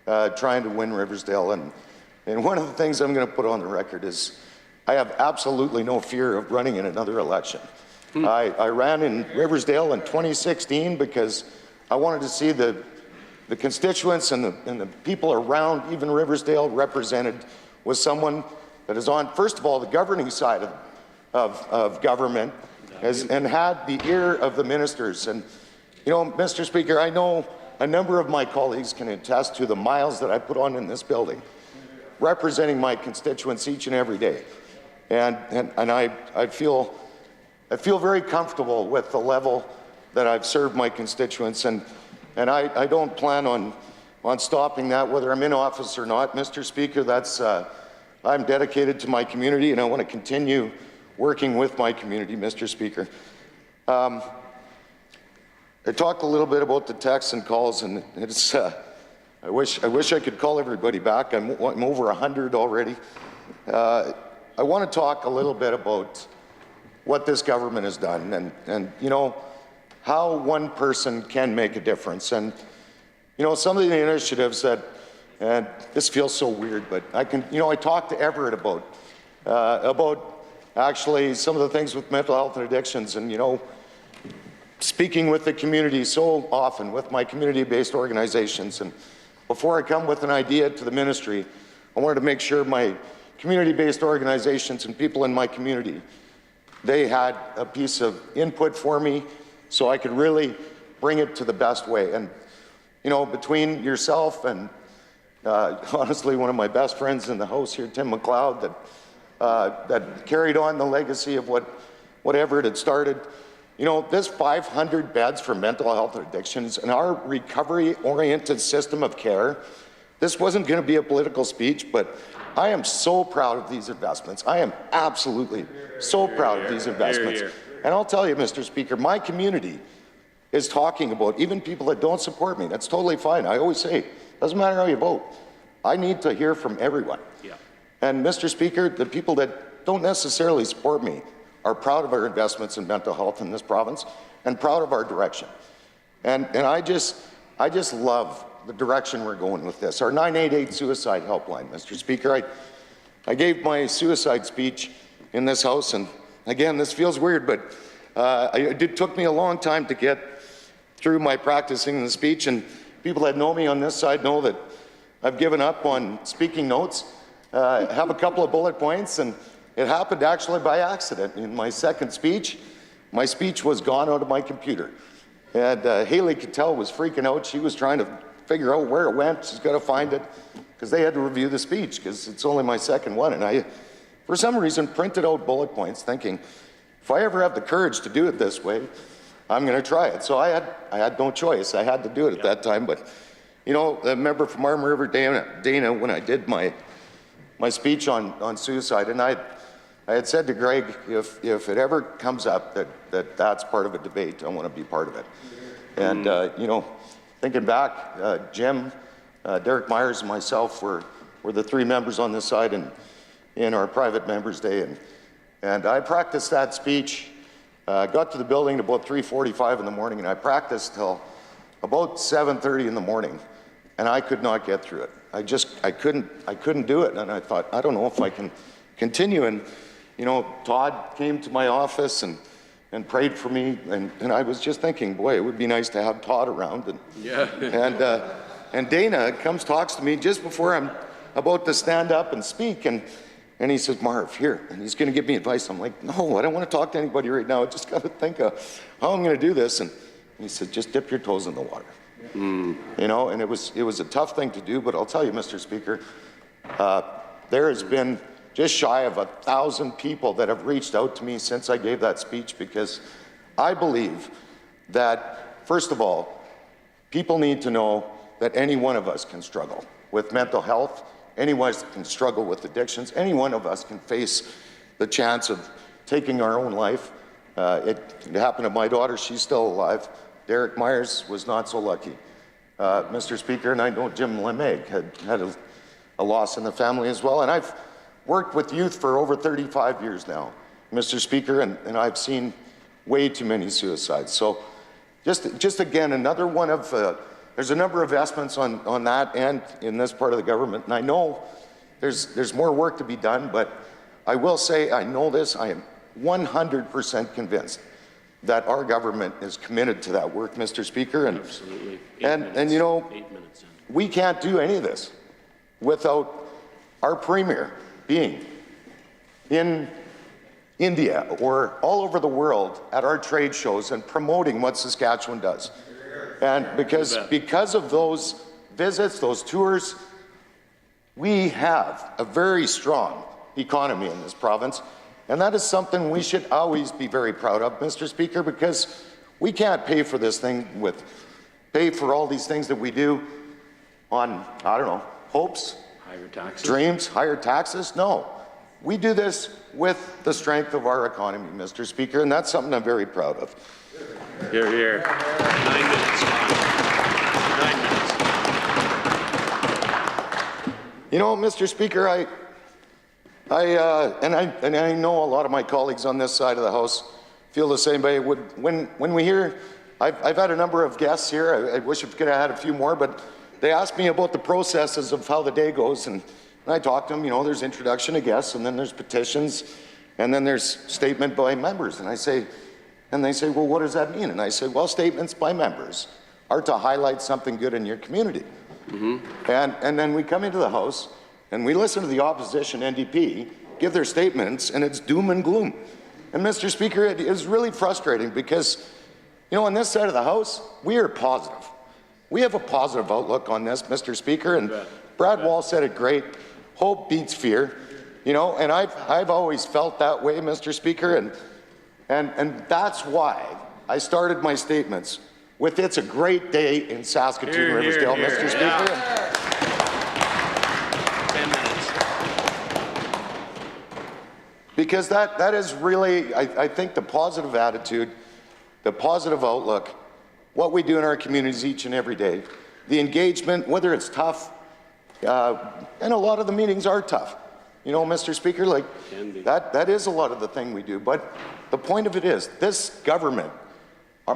trying to win Riversdale. And one of the things I'm going to put on the record is I have absolutely no fear of running in another election. I ran in Riversdale in 2016 because I wanted to see the constituents and the people around even Riversdale represented with someone that is on, first of all, the governing side of government, and had the ear of the ministers. And, Mr. Speaker, I know a number of my colleagues can attest to the miles that I put on in this building, representing my constituents each and every day. And I feel very comfortable with the level that I've served my constituents, and I don't plan on stopping that, whether I'm in office or not. Mr. Speaker, I'm dedicated to my community, and I want to continue working with my community, Mr. Speaker. I talked a little bit about the texts and calls, and it's I wish I could call everybody back. I'm over 100 already. I want to talk a little bit about what this government has done, and how one person can make a difference. And some of the initiatives that, and this feels so weird, but I talked to Everett about actually some of the things with mental health and addictions, and speaking with the community so often with my community-based organizations. And before I come with an idea to the ministry, I wanted to make sure my community-based organizations and people in my community, they had a piece of input for me so I could really bring it to the best way. And between yourself and honestly one of my best friends in the house here, Tim McLeod, that carried on the legacy of what Everett had started. This 500 beds for mental health and addictions and our recovery-oriented system of care, this wasn't going to be a political speech, but I am so proud of these investments. I am absolutely so proud of these investments. And I'll tell you, Mr. Speaker, my community is talking about, even people that don't support me, that's totally fine. I always say, doesn't matter how you vote. I need to hear from everyone. Yeah. And Mr. Speaker, the people that don't necessarily support me are proud of our investments in mental health in this province and proud of our direction. And I just love the direction we're going with this. Our 988 suicide helpline, Mr. Speaker, I gave my suicide speech in this house, and again, this feels weird, but it took me a long time to get through my practicing the speech, and people that know me on this side know that I've given up on speaking notes. I have a couple of bullet points, and it happened actually by accident. In my second speech, my speech was gone out of my computer. And Haley Cattell was freaking out. She was trying to figure out where it went. She's got to find it. because they had to review the speech because it's only my second one. And I, for some reason, printed out bullet points thinking, if I ever have the courage to do it this way, I'm going to try it. So I had no choice. I had to do it at that time. But, you know, the member from Arm River, Dana, when I did my speech on suicide, and I had said to Greg, if it ever comes up that's part of a debate, I want to be part of it. And, you know, thinking back, Jim, Derek Myers and myself were the three members on this side in our private members' day. And I practiced that speech, got to the building at about 3:45 in the morning, and I practiced till about 7:30 in the morning, and I could not get through it. I couldn't do it. And I thought, I don't know if I can continue. And, you know, Todd came to my office and prayed for me, and I was just thinking, boy, it would be nice to have Todd around. And Dana talks to me just before I'm about to stand up and speak, and he says, Marv, here, and he's going to give me advice. I'm like, no, I don't want to talk to anybody right now. I just got to think of how I'm going to do this. And he said, just dip your toes in the water. You know, and it was a tough thing to do, but I'll tell you, Mr. Speaker, there has been just shy of 1,000 people that have reached out to me since I gave that speech, because I believe that, first of all, people need to know that any one of us can struggle with mental health. Any one of us can struggle with addictions. Any one of us can face the chance of taking our own life. It happened to my daughter. She's still alive. Derek Myers was not so lucky. Mr. Speaker, and I know Jim LeMeg had a loss in the family as well. And I've worked with youth for over 35 years now, Mr. Speaker, and I've seen way too many suicides. So just again, another one of there's a number of investments on that and in this part of the government. And I know there's more work to be done, but I will say, I know this, I am 100% convinced that our government is committed to that work, Mr. Speaker. And, absolutely. And you know, we can't do any of this without our premier being in India or all over the world at our trade shows and promoting what Saskatchewan does. And because of those visits, those tours, we have a very strong economy in this province. And that is something we should always be very proud of, Mr. Speaker, because we can't pay for this thing pay for all these things that we do on, I don't know, hopes, higher taxes, dreams, higher taxes. No, we do this with the strength of our economy, Mr. Speaker, and that's something I'm very proud of. Hear, hear. 9 minutes. 9 minutes. You know, Mr. Speaker, I know a lot of my colleagues on this side of the House feel the same way. When we hear, I've had a number of guests here. I wish I could have had a few more, but they ask me about the processes of how the day goes, and I talk to them. You know, there's introduction of guests, and then there's petitions, and then there's statement by members. And they say, well, what does that mean? And I say, well, statements by members are to highlight something good in your community. And then we come into the House, and we listen to the opposition NDP give their statements, and it's doom and gloom. And Mr. Speaker, it is really frustrating because, you know, on this side of the House, we are positive. We have a positive outlook on this, Mr. Speaker, and Brad Wall said it great. Hope beats fear, you know, and I've always felt that way, Mr. Speaker, and that's why I started my statements with "It's a great day in Saskatoon, Riversdale," Mr. Speaker. Yeah. 10 minutes. Because that is really, I think, the positive attitude, the positive outlook, what we do in our communities each and every day, the engagement, whether it's tough, and a lot of the meetings are tough. You know, Mr. Speaker, like that is a lot of the thing we do. But the point of it is, this government,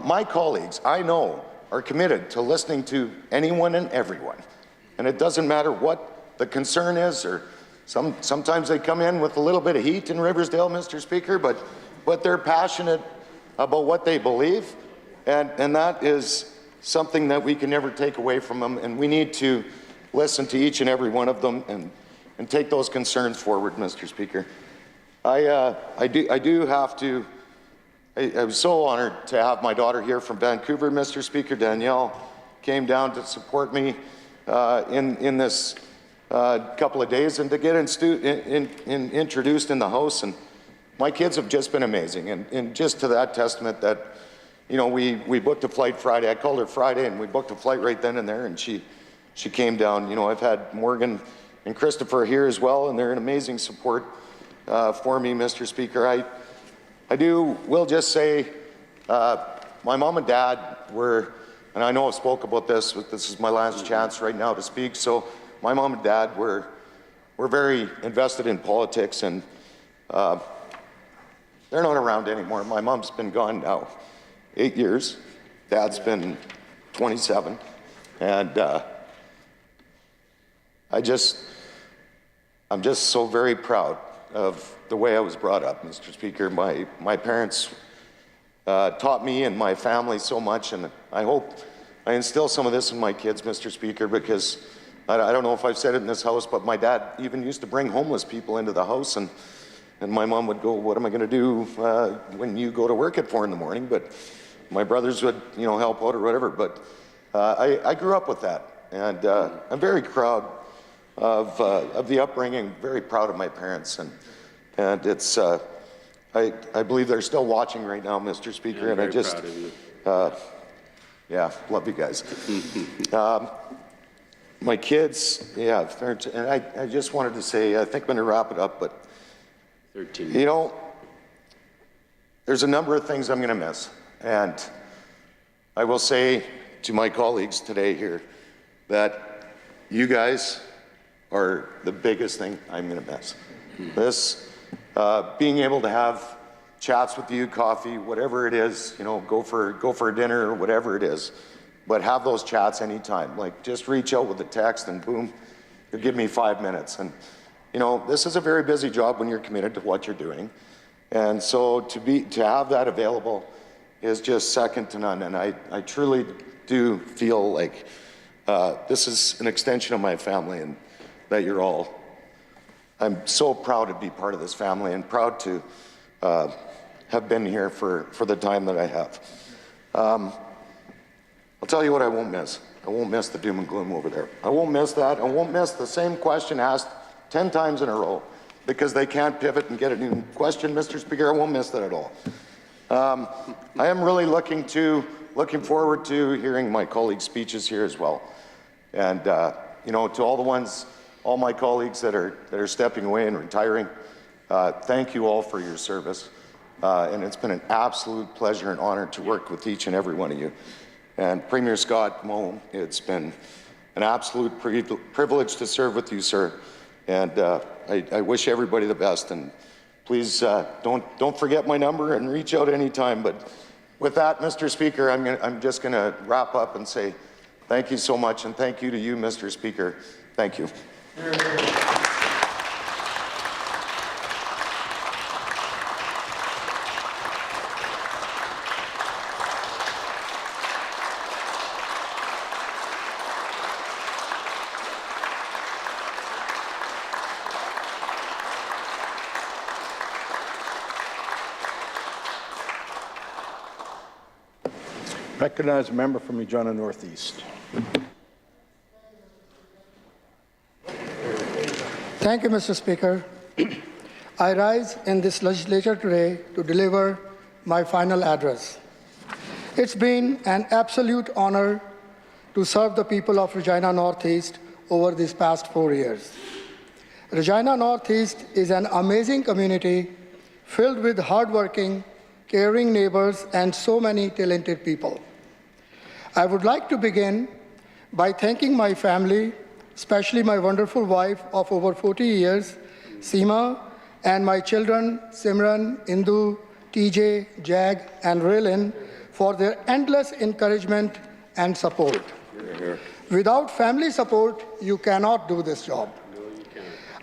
my colleagues, I know, are committed to listening to anyone and everyone. And it doesn't matter what the concern is, or sometimes they come in with a little bit of heat in Riversdale, Mr. Speaker, but they're passionate about what they believe, and that is something that we can never take away from them, and we need to listen to each and every one of them and take those concerns forward, Mr. Speaker. I do have to, I was so honored to have my daughter here from Vancouver, Mr. Speaker. Danielle came down to support me in this a couple of days and to get introduced in the House. And my kids have just been amazing. And just to that testament that, you know, we booked a flight Friday. I called her Friday and we booked a flight right then and there, and she came down. You know, I've had Morgan and Christopher here as well, and they're an amazing support for me, Mr. Speaker. I will just say, my mom and dad were, and I know I've spoke about this, but this is my last chance right now to speak. So my mom and dad were very invested in politics, and they're not around anymore. My mom's been gone now 8 years. Dad's been 27. And I'm just so very proud of the way I was brought up, Mr. Speaker. My parents taught me and my family so much, and I hope I instill some of this in my kids, Mr. Speaker, because I don't know if I've said it in this House, but my dad even used to bring homeless people into the house, and my mom would go, "What am I going to do when you go to work at 4 in the morning?" But my brothers would, you know, help out or whatever. But I grew up with that, and I'm very proud of the upbringing. Very proud of my parents, and it's. I believe they're still watching right now, Mr. Speaker, Yeah, and I just. proud of you. Yeah, love you guys. My kids, yeah, and I just wanted to say, I think I'm going to wrap it up, but 13. you know, there's a number of things I'm going to miss, and I will say to my colleagues today here that you guys are the biggest thing I'm going to miss. This, being able to have chats with you, coffee, whatever it is, you know, go for a dinner or whatever it is, but have those chats anytime. Like, just reach out with a text and boom, you give me 5 minutes. And, you know, this is a very busy job when you're committed to what you're doing. And so to have that available is just second to none. And I truly do feel like this is an extension of my family, and that you're all, I'm so proud to be part of this family and proud to have been here for the time that I have. I'll tell you what I won't miss. I won't miss the doom and gloom over there. I won't miss that. I won't miss the same question asked 10 times in a row because they can't pivot and get a new question, Mr. Speaker. I won't miss that at all. I am really looking forward to hearing my colleagues' speeches here as well. And, you know, to all my colleagues that are stepping away and retiring, thank you all for your service. And it's been an absolute pleasure and honor to work with each and every one of you. And Premier Scott Moe, it's been an absolute privilege to serve with you, sir. And I wish everybody the best. And please don't forget my number and reach out anytime. But with that, Mr. Speaker, I'm just going to wrap up and say thank you so much, and thank you to you, Mr. Speaker. Thank you. Recognize a member from Regina Northeast. Thank you, Mr. Speaker. I rise in this legislature today to deliver my final address. It's been an absolute honor to serve the people of Regina Northeast over these past 4 years. Regina Northeast is an amazing community filled with hardworking, caring neighbors and so many talented people. I would like to begin by thanking my family, especially my wonderful wife of over 40 years, Seema, and my children, Simran, Indu, TJ, Jag, and Raylin, for their endless encouragement and support. Without family support, you cannot do this job.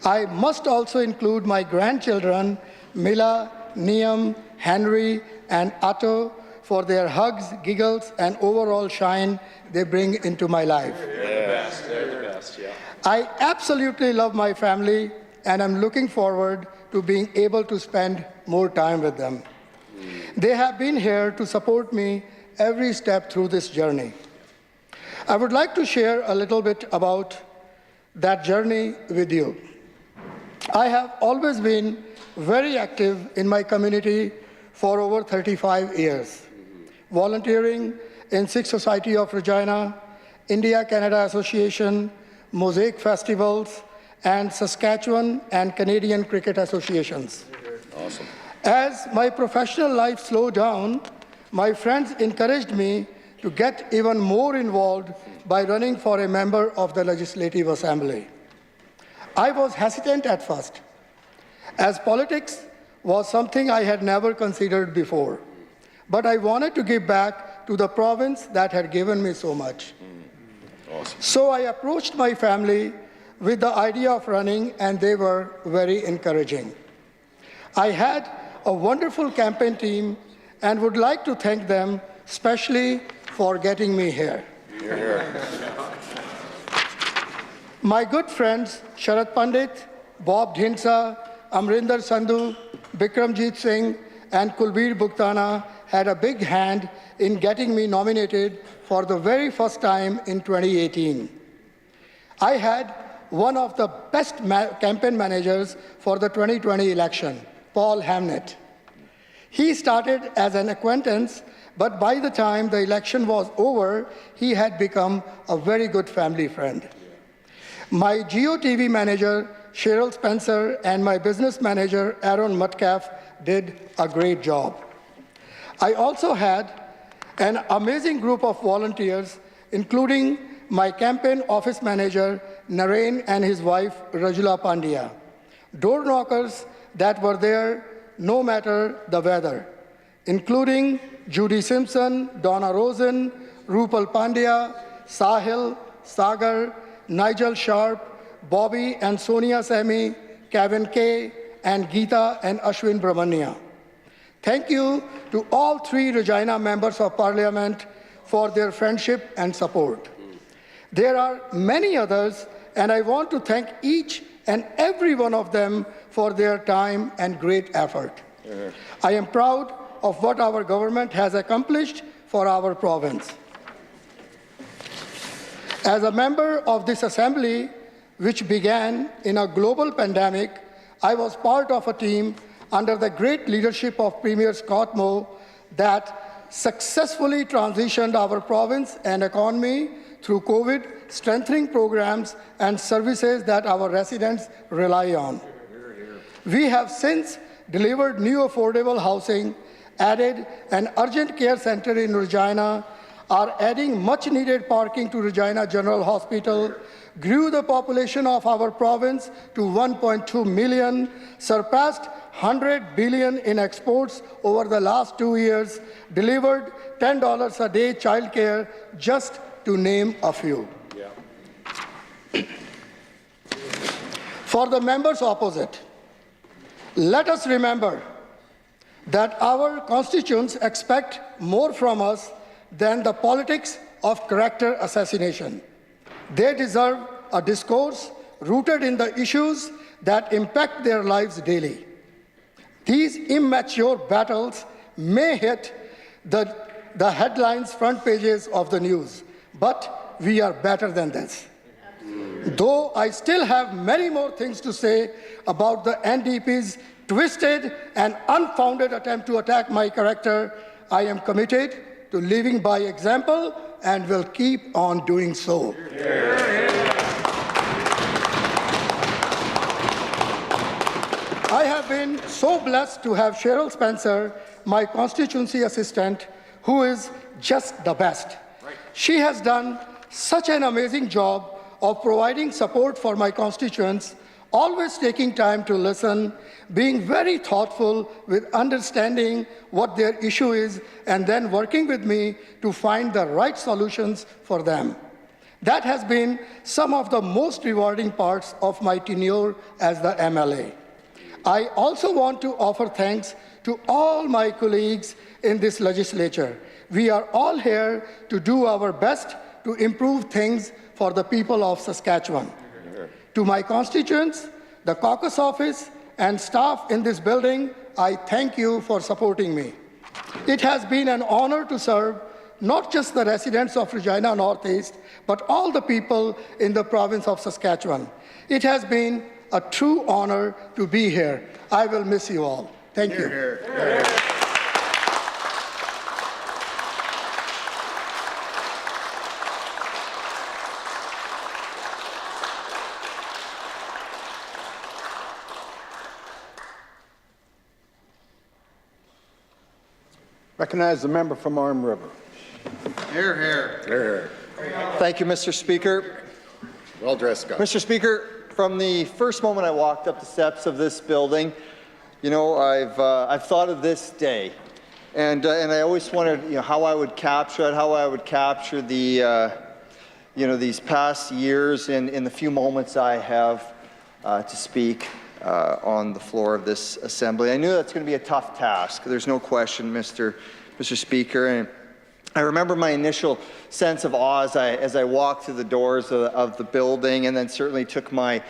I must also include my grandchildren, Mila, Niam, Henry, and Atto, for their hugs, giggles, and overall shine they bring into my life. They're the best, yeah. I absolutely love my family, and I'm looking forward to being able to spend more time with them. They have been here to support me every step through this journey. I would like to share a little bit about that journey with you. I have always been very active in my community for over 35 years, volunteering in Sikh Society of Regina, India-Canada Association, Mosaic Festivals, and Saskatchewan and Canadian Cricket Associations. Awesome. As my professional life slowed down, my friends encouraged me to get even more involved by running for a member of the Legislative Assembly. I was hesitant at first, as politics was something I had never considered before. But I wanted to give back to the province that had given me so much. Awesome. So I approached my family with the idea of running, and they were very encouraging. I had a wonderful campaign team and would like to thank them especially for getting me here. My good friends Sharad Pandit, Bob Dhindsa, Amrinder Sandhu, Bikramjit Singh, and Kulbir Bhuktana had a big hand in getting me nominated for the very first time in 2018. I had one of the best campaign managers for the 2020 election, Paul Hamnett. He started as an acquaintance, but by the time the election was over, he had become a very good family friend. My GeoTV manager, Cheryl Spencer, and my business manager, Aaron Metcalf, did a great job. I also had an amazing group of volunteers, including my campaign office manager, Naren, and his wife, Rajula Pandya. Door knockers that were there no matter the weather, including Judy Simpson, Donna Rosen, Rupal Pandya, Sahil, Sagar, Nigel Sharp, Bobby and Sonia Sami, Kevin K, and Geeta and Ashwin Brahmanya. Thank you to all three Regina members of Parliament for their friendship and support. There are many others, and I want to thank each and every one of them for their time and great effort. I am proud of what our government has accomplished for our province. As a member of this assembly, which began in a global pandemic, I was part of a team under the great leadership of Premier Scott Moe that successfully transitioned our province and economy through COVID, strengthening programs and services that our residents rely on. We have since delivered new affordable housing, added an urgent care center in Regina, are adding much-needed parking to Regina General Hospital, grew the population of our province to 1.2 million, surpassed 100 billion in exports over the last 2 years, delivered $10 a day childcare, just to name a few. For the members opposite, let us remember that our constituents expect more from us than the politics of character assassination. They deserve a discourse rooted in the issues that impact their lives daily. These immature battles may hit the headlines, front pages of the news, but we are better than this. Though I still have many more things to say about the NDP's twisted and unfounded attempt to attack my character, I am committed to living by example and will keep on doing so. I have been so blessed to have Cheryl Spencer, my constituency assistant, who is just the best. She has done such an amazing job of providing support for my constituents, always taking time to listen, being very thoughtful with understanding what their issue is, and then working with me to find the right solutions for them. That has been some of the most rewarding parts of my tenure as the MLA. I also want to offer thanks to all my colleagues in this legislature. We are all here to do our best to improve things for the people of Saskatchewan. To my constituents, the caucus office, and staff in this building, I thank you for supporting me. It has been an honor to serve not just the residents of Regina Northeast, but all the people in the province of Saskatchewan. It has been a true honor to be here. I will miss you all. Thank you. Hear, hear. Recognize the member from Arm River. Hear, hear. Hear, hear. Thank you, Mr. Speaker. Well dressed, guy. Mr. Speaker, from the first moment I walked up the steps of this building, you know, I've thought of this day, and I always wondered, you know, how I would capture it, how I would capture the, you know, these past years in the few moments I have to speak on the floor of this assembly. I knew that's going to be a tough task. There's no question, Mr. Speaker. And I remember my initial sense of awe as I walked through the doors of the building, and then certainly took my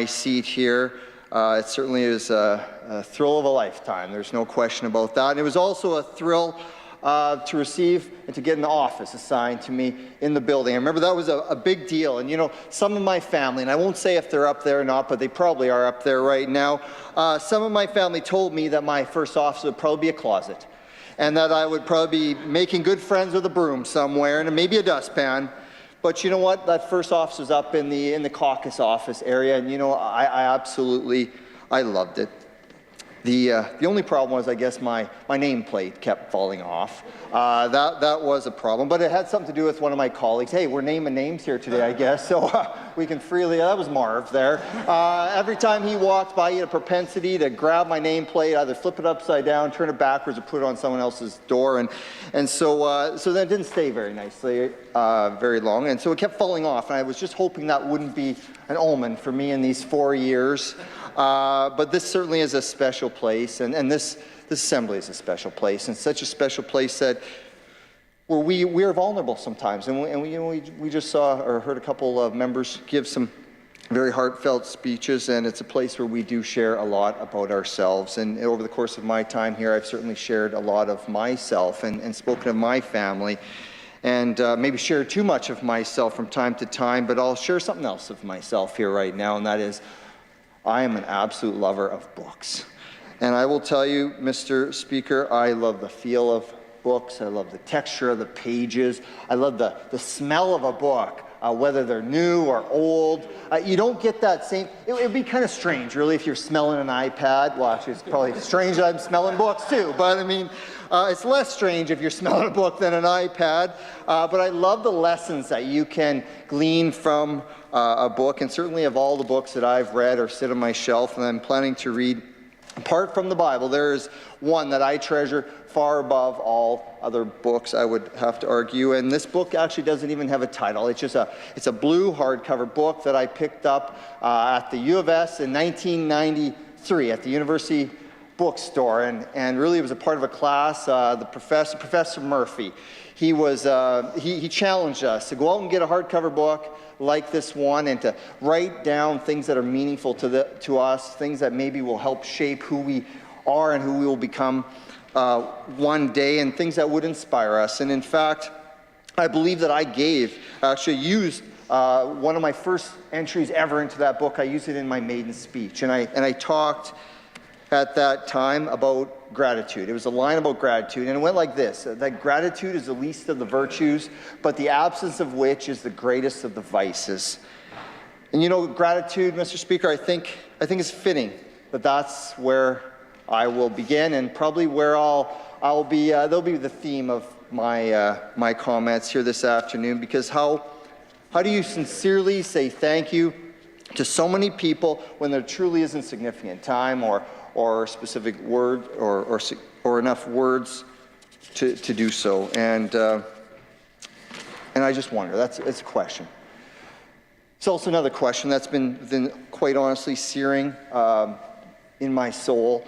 seat here. It certainly is a thrill of a lifetime. There's no question about that. And it was also a thrill to receive and to get an office assigned to me in the building. I remember that was a big deal. And you know, some of my family, and I won't say if they're up there or not, but they probably are up there right now, some of my family told me that my first office would probably be a closet, and that I would probably be making good friends with a broom somewhere and maybe a dustpan. But you know what? That first office was up in the caucus office area, and you know, I absolutely loved it. The only problem was, I guess, my nameplate kept falling off. That was a problem, but it had something to do with one of my colleagues. Hey, we're naming names here today, I guess, so we can freely. That was Marv there. Every time he walked by, he had a propensity to grab my nameplate, either flip it upside down, turn it backwards, or put it on someone else's door, and so then it didn't stay very nicely very long, and so it kept falling off. And I was just hoping that wouldn't be an omen for me in these 4 years. But this certainly is a special place, and this assembly is a special place, and such a special place that where we are vulnerable sometimes, and we just saw or heard a couple of members give some very heartfelt speeches, and it's a place where we do share a lot about ourselves. And over the course of my time here, I've certainly shared a lot of myself and spoken of my family, and maybe shared too much of myself from time to time, but I'll share something else of myself here right now, and that is I am an absolute lover of books. And I will tell you, Mr. Speaker, I love the feel of books. I love the texture of the pages. I love the smell of a book, whether they're new or old. You don't get that same, it would be kind of strange, really, if you're smelling an iPad. Well, actually, it's probably strange that I'm smelling books, too. But, I mean, it's less strange if you're smelling a book than an iPad. But I love the lessons that you can glean from a book, and certainly of all the books that I've read or sit on my shelf and I'm planning to read, apart from the Bible, there is one that I treasure far above all other books, I would have to argue. And this book actually doesn't even have a title. It's a blue hardcover book that I picked up at the U of S in 1993 at the University bookstore, and really it was a part of a class. The Professor Murphy, he challenged us to go out and get a hardcover book like this one, and to write down things that are meaningful to us, things that maybe will help shape who we are and who we will become one day, and things that would inspire us. And in fact, I believe that I actually used one of my first entries ever into that book. I used it in my maiden speech, and I talked at that time about gratitude. It was a line about gratitude, and it went like this: that gratitude is the least of the virtues, but the absence of which is the greatest of the vices. And you know, gratitude, Mr. Speaker, I think it's fitting that that's where I will begin, and probably where I'll be. They'll be the theme of my comments here this afternoon, because how do you sincerely say thank you to so many people when there truly isn't significant time or specific word or enough words to do so? And I just wonder, it's a question. It's also another question that's been quite honestly searing in my soul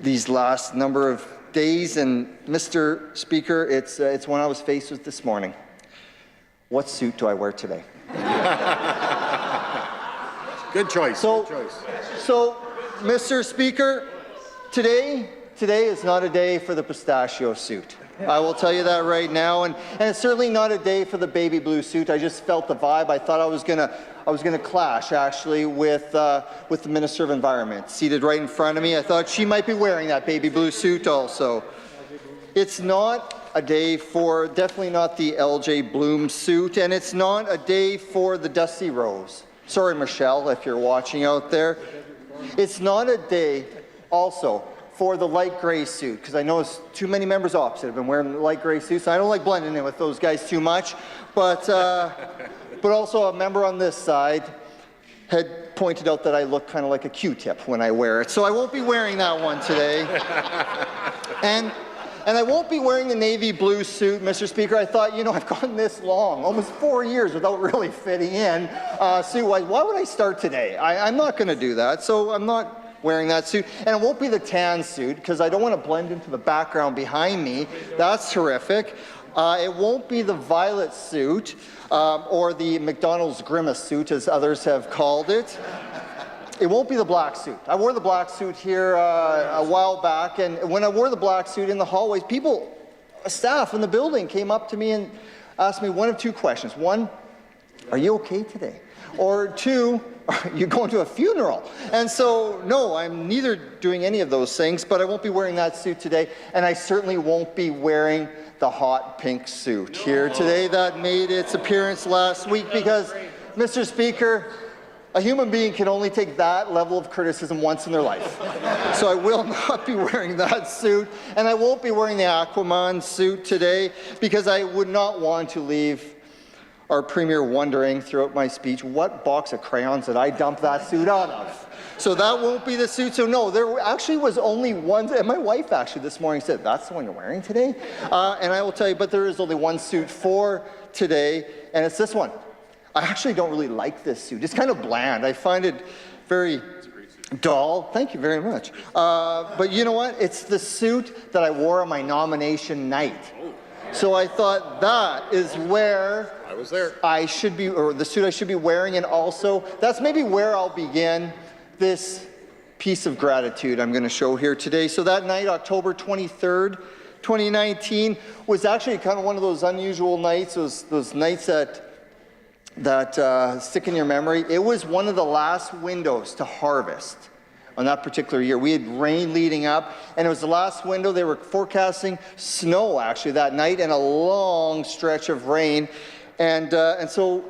these last number of days. And Mr. Speaker, it's one I was faced with this morning. What suit do I wear today? Good choice. So, good choice. So, Mr. Speaker, today is not a day for the pistachio suit. I will tell you that right now. And it's certainly not a day for the baby blue suit. I just felt the vibe. I thought I was gonna clash actually with the Minister of Environment, seated right in front of me. I thought she might be wearing that baby blue suit also. It's not a day for, definitely not the LJ Bloom suit, and it's not a day for the Dusty Rose. Sorry, Michelle, if you're watching out there. It's not a day also for the light gray suit, because I noticed too many members opposite have been wearing light gray suits. I don't like blending in with those guys too much, but also a member on this side had pointed out that I look kind of like a Q-tip when I wear it, so I won't be wearing that one today. And I won't be wearing the navy blue suit, Mr. Speaker. I thought, you know, I've gone this long, almost 4 years without really fitting in suit-wise. Why would I start today? I'm not going to do that, so I'm not wearing that suit. And it won't be the tan suit, because I don't want to blend into the background behind me. That's terrific. It won't be the violet suit, or the McDonald's grimace suit, as others have called it. It won't be the black suit. I wore the black suit here a while back, and when I wore the black suit in the hallways, people, staff in the building came up to me and asked me one of two questions. One, are you okay today? Or two, are you going to a funeral? And so, no, I'm neither doing any of those things, but I won't be wearing that suit today, and I certainly won't be wearing the hot pink suit here today that made its appearance last week, because, Mr. Speaker, a human being can only take that level of criticism once in their life. So I will not be wearing that suit, and I won't be wearing the Aquaman suit today, because I would not want to leave our Premier wondering throughout my speech, what box of crayons did I dump that suit out of? So that won't be the suit. So no, there actually was only one, and my wife actually this morning said, that's the one you're wearing today? And I will tell you, but there is only one suit for today, and it's this one. I actually don't really like this suit. It's kind of bland. I find it very dull. Thank you very much. But you know what? It's the suit that I wore on my nomination night. So I thought that is where I should be, or the suit I should be wearing, and also that's maybe where I'll begin this piece of gratitude I'm going to show here today. So that night, October 23rd, 2019, was actually kind of one of those unusual nights, those nights that stick in your memory. It was one of the last windows to harvest on that particular year. We had rain leading up, and it was the last window. They were forecasting snow actually that night and a long stretch of rain, and so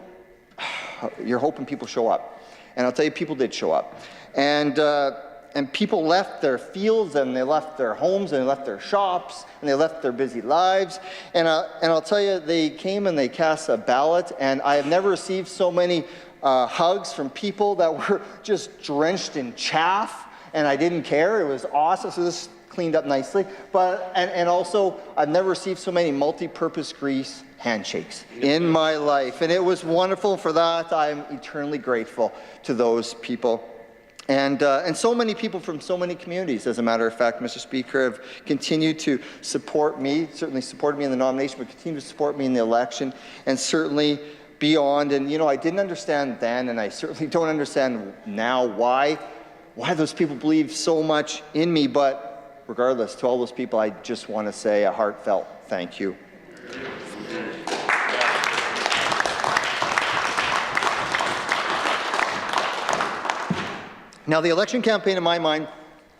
you're hoping people show up. And I'll tell you, people did show up, and people left their fields, and they left their homes, and they left their shops, and they left their busy lives. And I'll tell you, they came and they cast a ballot, and I have never received so many hugs from people that were just drenched in chaff, and I didn't care. It was awesome. So this cleaned up nicely. And also, I've never received so many multi-purpose grease handshakes in my life, and it was wonderful. For that, I'm eternally grateful to those people. And so many people from so many communities, as a matter of fact, Mr. Speaker, have continued to support me, certainly supported me in the nomination, but continue to support me in the election, and certainly beyond. And, you know, I didn't understand then, and I certainly don't understand now why those people believe so much in me. But regardless, to all those people, I just want to say a heartfelt thank you. Now, the election campaign, in my mind,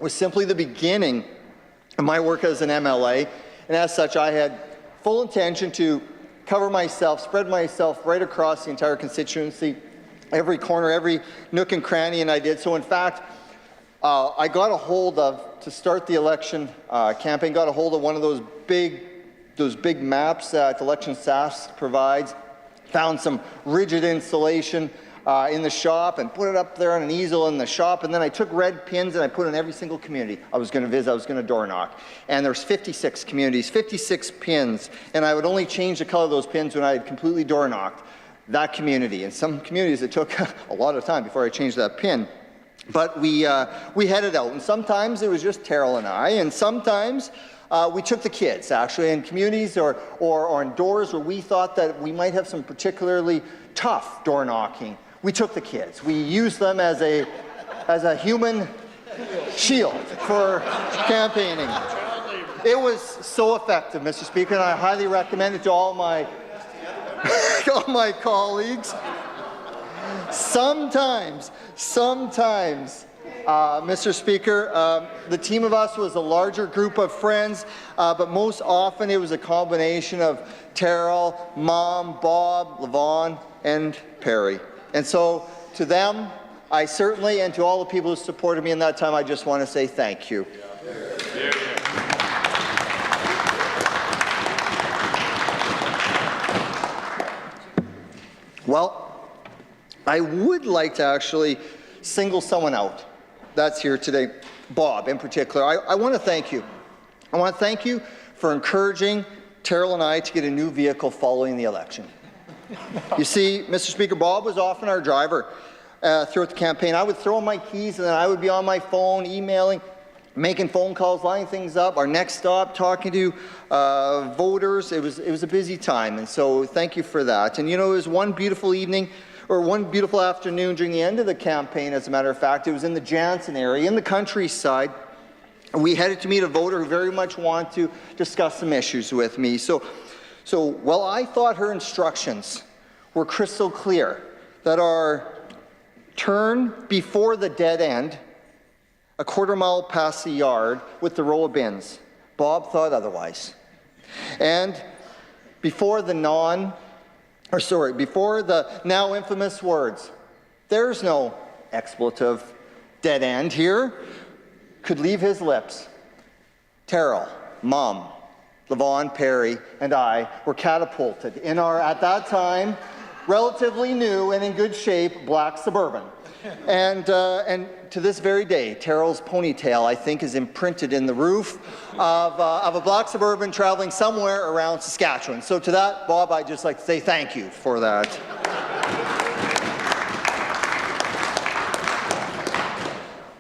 was simply the beginning of my work as an MLA, and as such, I had full intention to cover myself, spread myself right across the entire constituency, every corner, every nook and cranny, and I did. So, in fact, I got a hold of, to start the election campaign, got a hold of one of those big maps that Election SAS provides, found some rigid insulation in the shop and put it up there on an easel in the shop, and then I took red pins and I put in every single community I was going to visit, I was going to door knock. And there's 56 communities, 56 pins, and I would only change the color of those pins when I had completely door knocked that community. And some communities, it took a lot of time before I changed that pin. But we headed out, and sometimes it was just Terrell and I, and sometimes we took the kids, actually, in communities or in doors where we thought that we might have some particularly tough door knocking. We took the kids. We used them as a human shield for campaigning. It was so effective, Mr. Speaker, and I highly recommend it to all my all my colleagues. Sometimes, Mr. Speaker, the team of us was a larger group of friends, but most often it was a combination of Terrell, Mom, Bob, Levon, and Perry. And so to them, I certainly, and to all the people who supported me in that time, I just want to say thank you. Well, I would like to actually single someone out that's here today, Bob in particular. I want to thank you. I want to thank you for encouraging Terrell and I to get a new vehicle following the election. You see, Mr. Speaker, Bob was often our driver throughout the campaign. I would throw him my keys and then I would be on my phone, emailing, making phone calls, lining things up. Our next stop, talking to voters. It was a busy time, and so thank you for that. And you know, it was one beautiful evening, or one beautiful afternoon during the end of the campaign, as a matter of fact. It was in the Jansen area, in the countryside. We headed to meet a voter who very much wanted to discuss some issues with me. So well, I thought her instructions were crystal clear, that our turn before the dead end, a quarter mile past the yard with the row of bins. Bob thought otherwise. And before the now infamous words, there's no expletive dead end here, could leave his lips, Terrell, Mom, Levon, Perry, and I were catapulted in our, at that time, relatively new and in good shape black Suburban. And to this very day, Terrell's ponytail, I think, is imprinted in the roof of a black Suburban traveling somewhere around Saskatchewan. So to that, Bob, I'd just like to say thank you for that.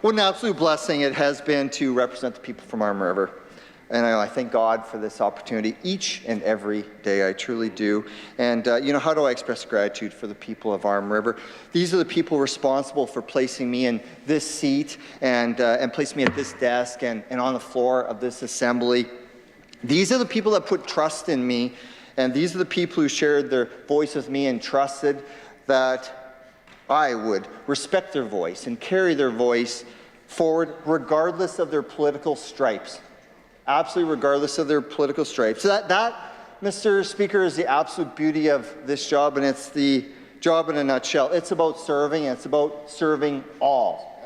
What an absolute blessing it has been to represent the people from Arm River. And I thank God for this opportunity each and every day. I truly do. And you know, how do I express gratitude for the people of Arm River? These are the people responsible for placing me in this seat and placing me at this desk and on the floor of this assembly. These are the people that put trust in me, and these are the people who shared their voice with me and trusted that I would respect their voice and carry their voice forward regardless of their political stripes. Absolutely regardless of their political stripes. So that, Mr. Speaker, is the absolute beauty of this job, and it's the job in a nutshell. It's about serving, and it's about serving all,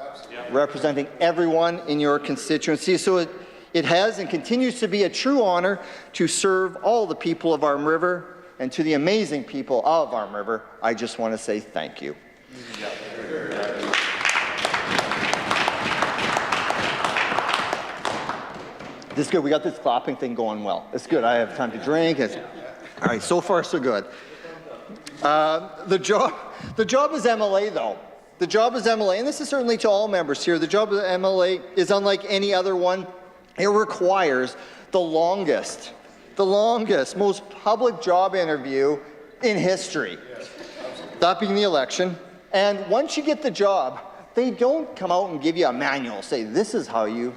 representing everyone in your constituency. So it has and continues to be a true honor to serve all the people of Arm River, and to the amazing people of Arm River, I just want to say thank you. This is good. We got this clapping thing going well. It's good. I have time to drink. All right, so far so good. The job as MLA, though. The job as MLA, and this is certainly to all members here, the job as MLA is unlike any other one. It requires the longest, most public job interview in history. That being the election. And once you get the job, they don't come out and give you a manual, say this is how you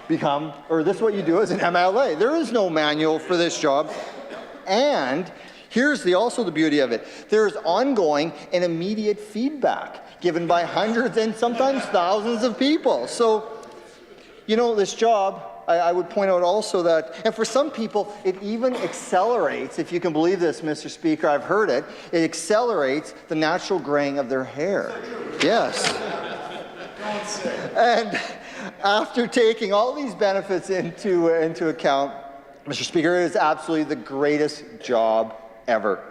become, or this is what you do as an MLA. There is no manual for this job. And here's also the beauty of it. There's ongoing and immediate feedback given by hundreds and sometimes thousands of people. So, you know, this job, I would point out also that, and for some people, it even accelerates, if you can believe this, Mr. Speaker, I've heard it, it accelerates the natural graying of their hair. Yes. And after taking all these benefits into account, Mr. Speaker, it is absolutely the greatest job ever.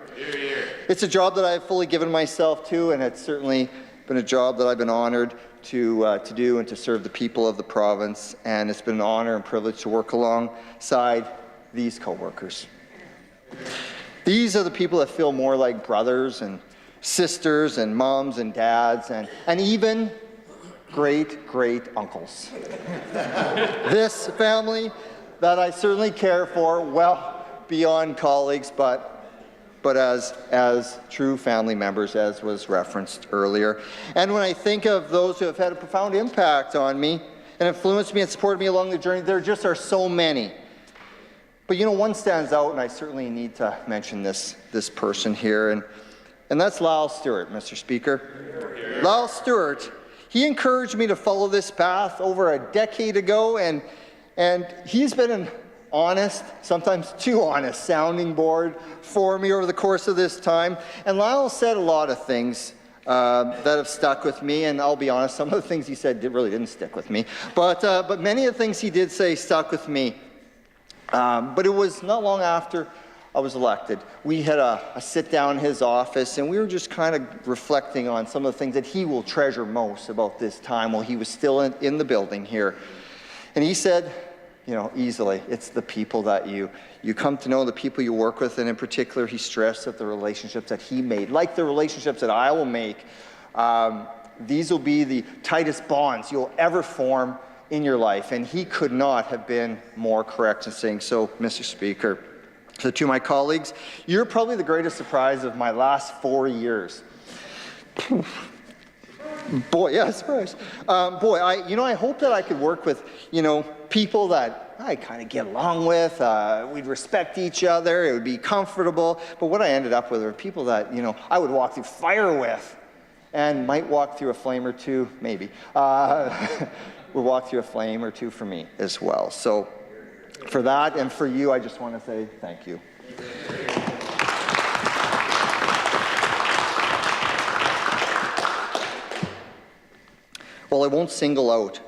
It's a job that I've fully given myself to, and it's certainly been a job that I've been honored to do and to serve the people of the province, and it's been an honor and privilege to work alongside these co-workers. These are the people that feel more like brothers and sisters and moms and dads and even great uncles. This family that I certainly care for well beyond colleagues, but as true family members, as was referenced earlier. And when I think of those who have had a profound impact on me and influenced me and supported me along the journey, there just are so many. But you know, one stands out, and I certainly need to mention this person here, and that's Lyle Stewart, Mr. Speaker. Lyle Stewart, he encouraged me to follow this path over a decade ago, and he's been an honest, sometimes too honest, sounding board for me over the course of this time. And Lyle said a lot of things that have stuck with me, and I'll be honest, some of the things he said really didn't stick with me, but many of the things he did say stuck with me. But it was not long after I was elected. We had a sit down in his office, and we were just kind of reflecting on some of the things that he will treasure most about this time while he was still in the building here. And he said, you know, easily, it's the people that you come to know, the people you work with, and in particular, he stressed that the relationships that he made, like the relationships that I will make, these will be the tightest bonds you'll ever form in your life. And he could not have been more correct in saying so, Mr. Speaker. So to my colleagues, you're probably the greatest surprise of my last 4 years. Boy, yeah, surprise. Boy, I hope that I could work with, people that I kind of get along with. We'd respect each other. It would be comfortable. But what I ended up with are people that, I would walk through fire with and might walk through a flame or two, maybe. Would walk through a flame or two for me as well. So for that and for you, I just want to say thank you. Well, I won't single out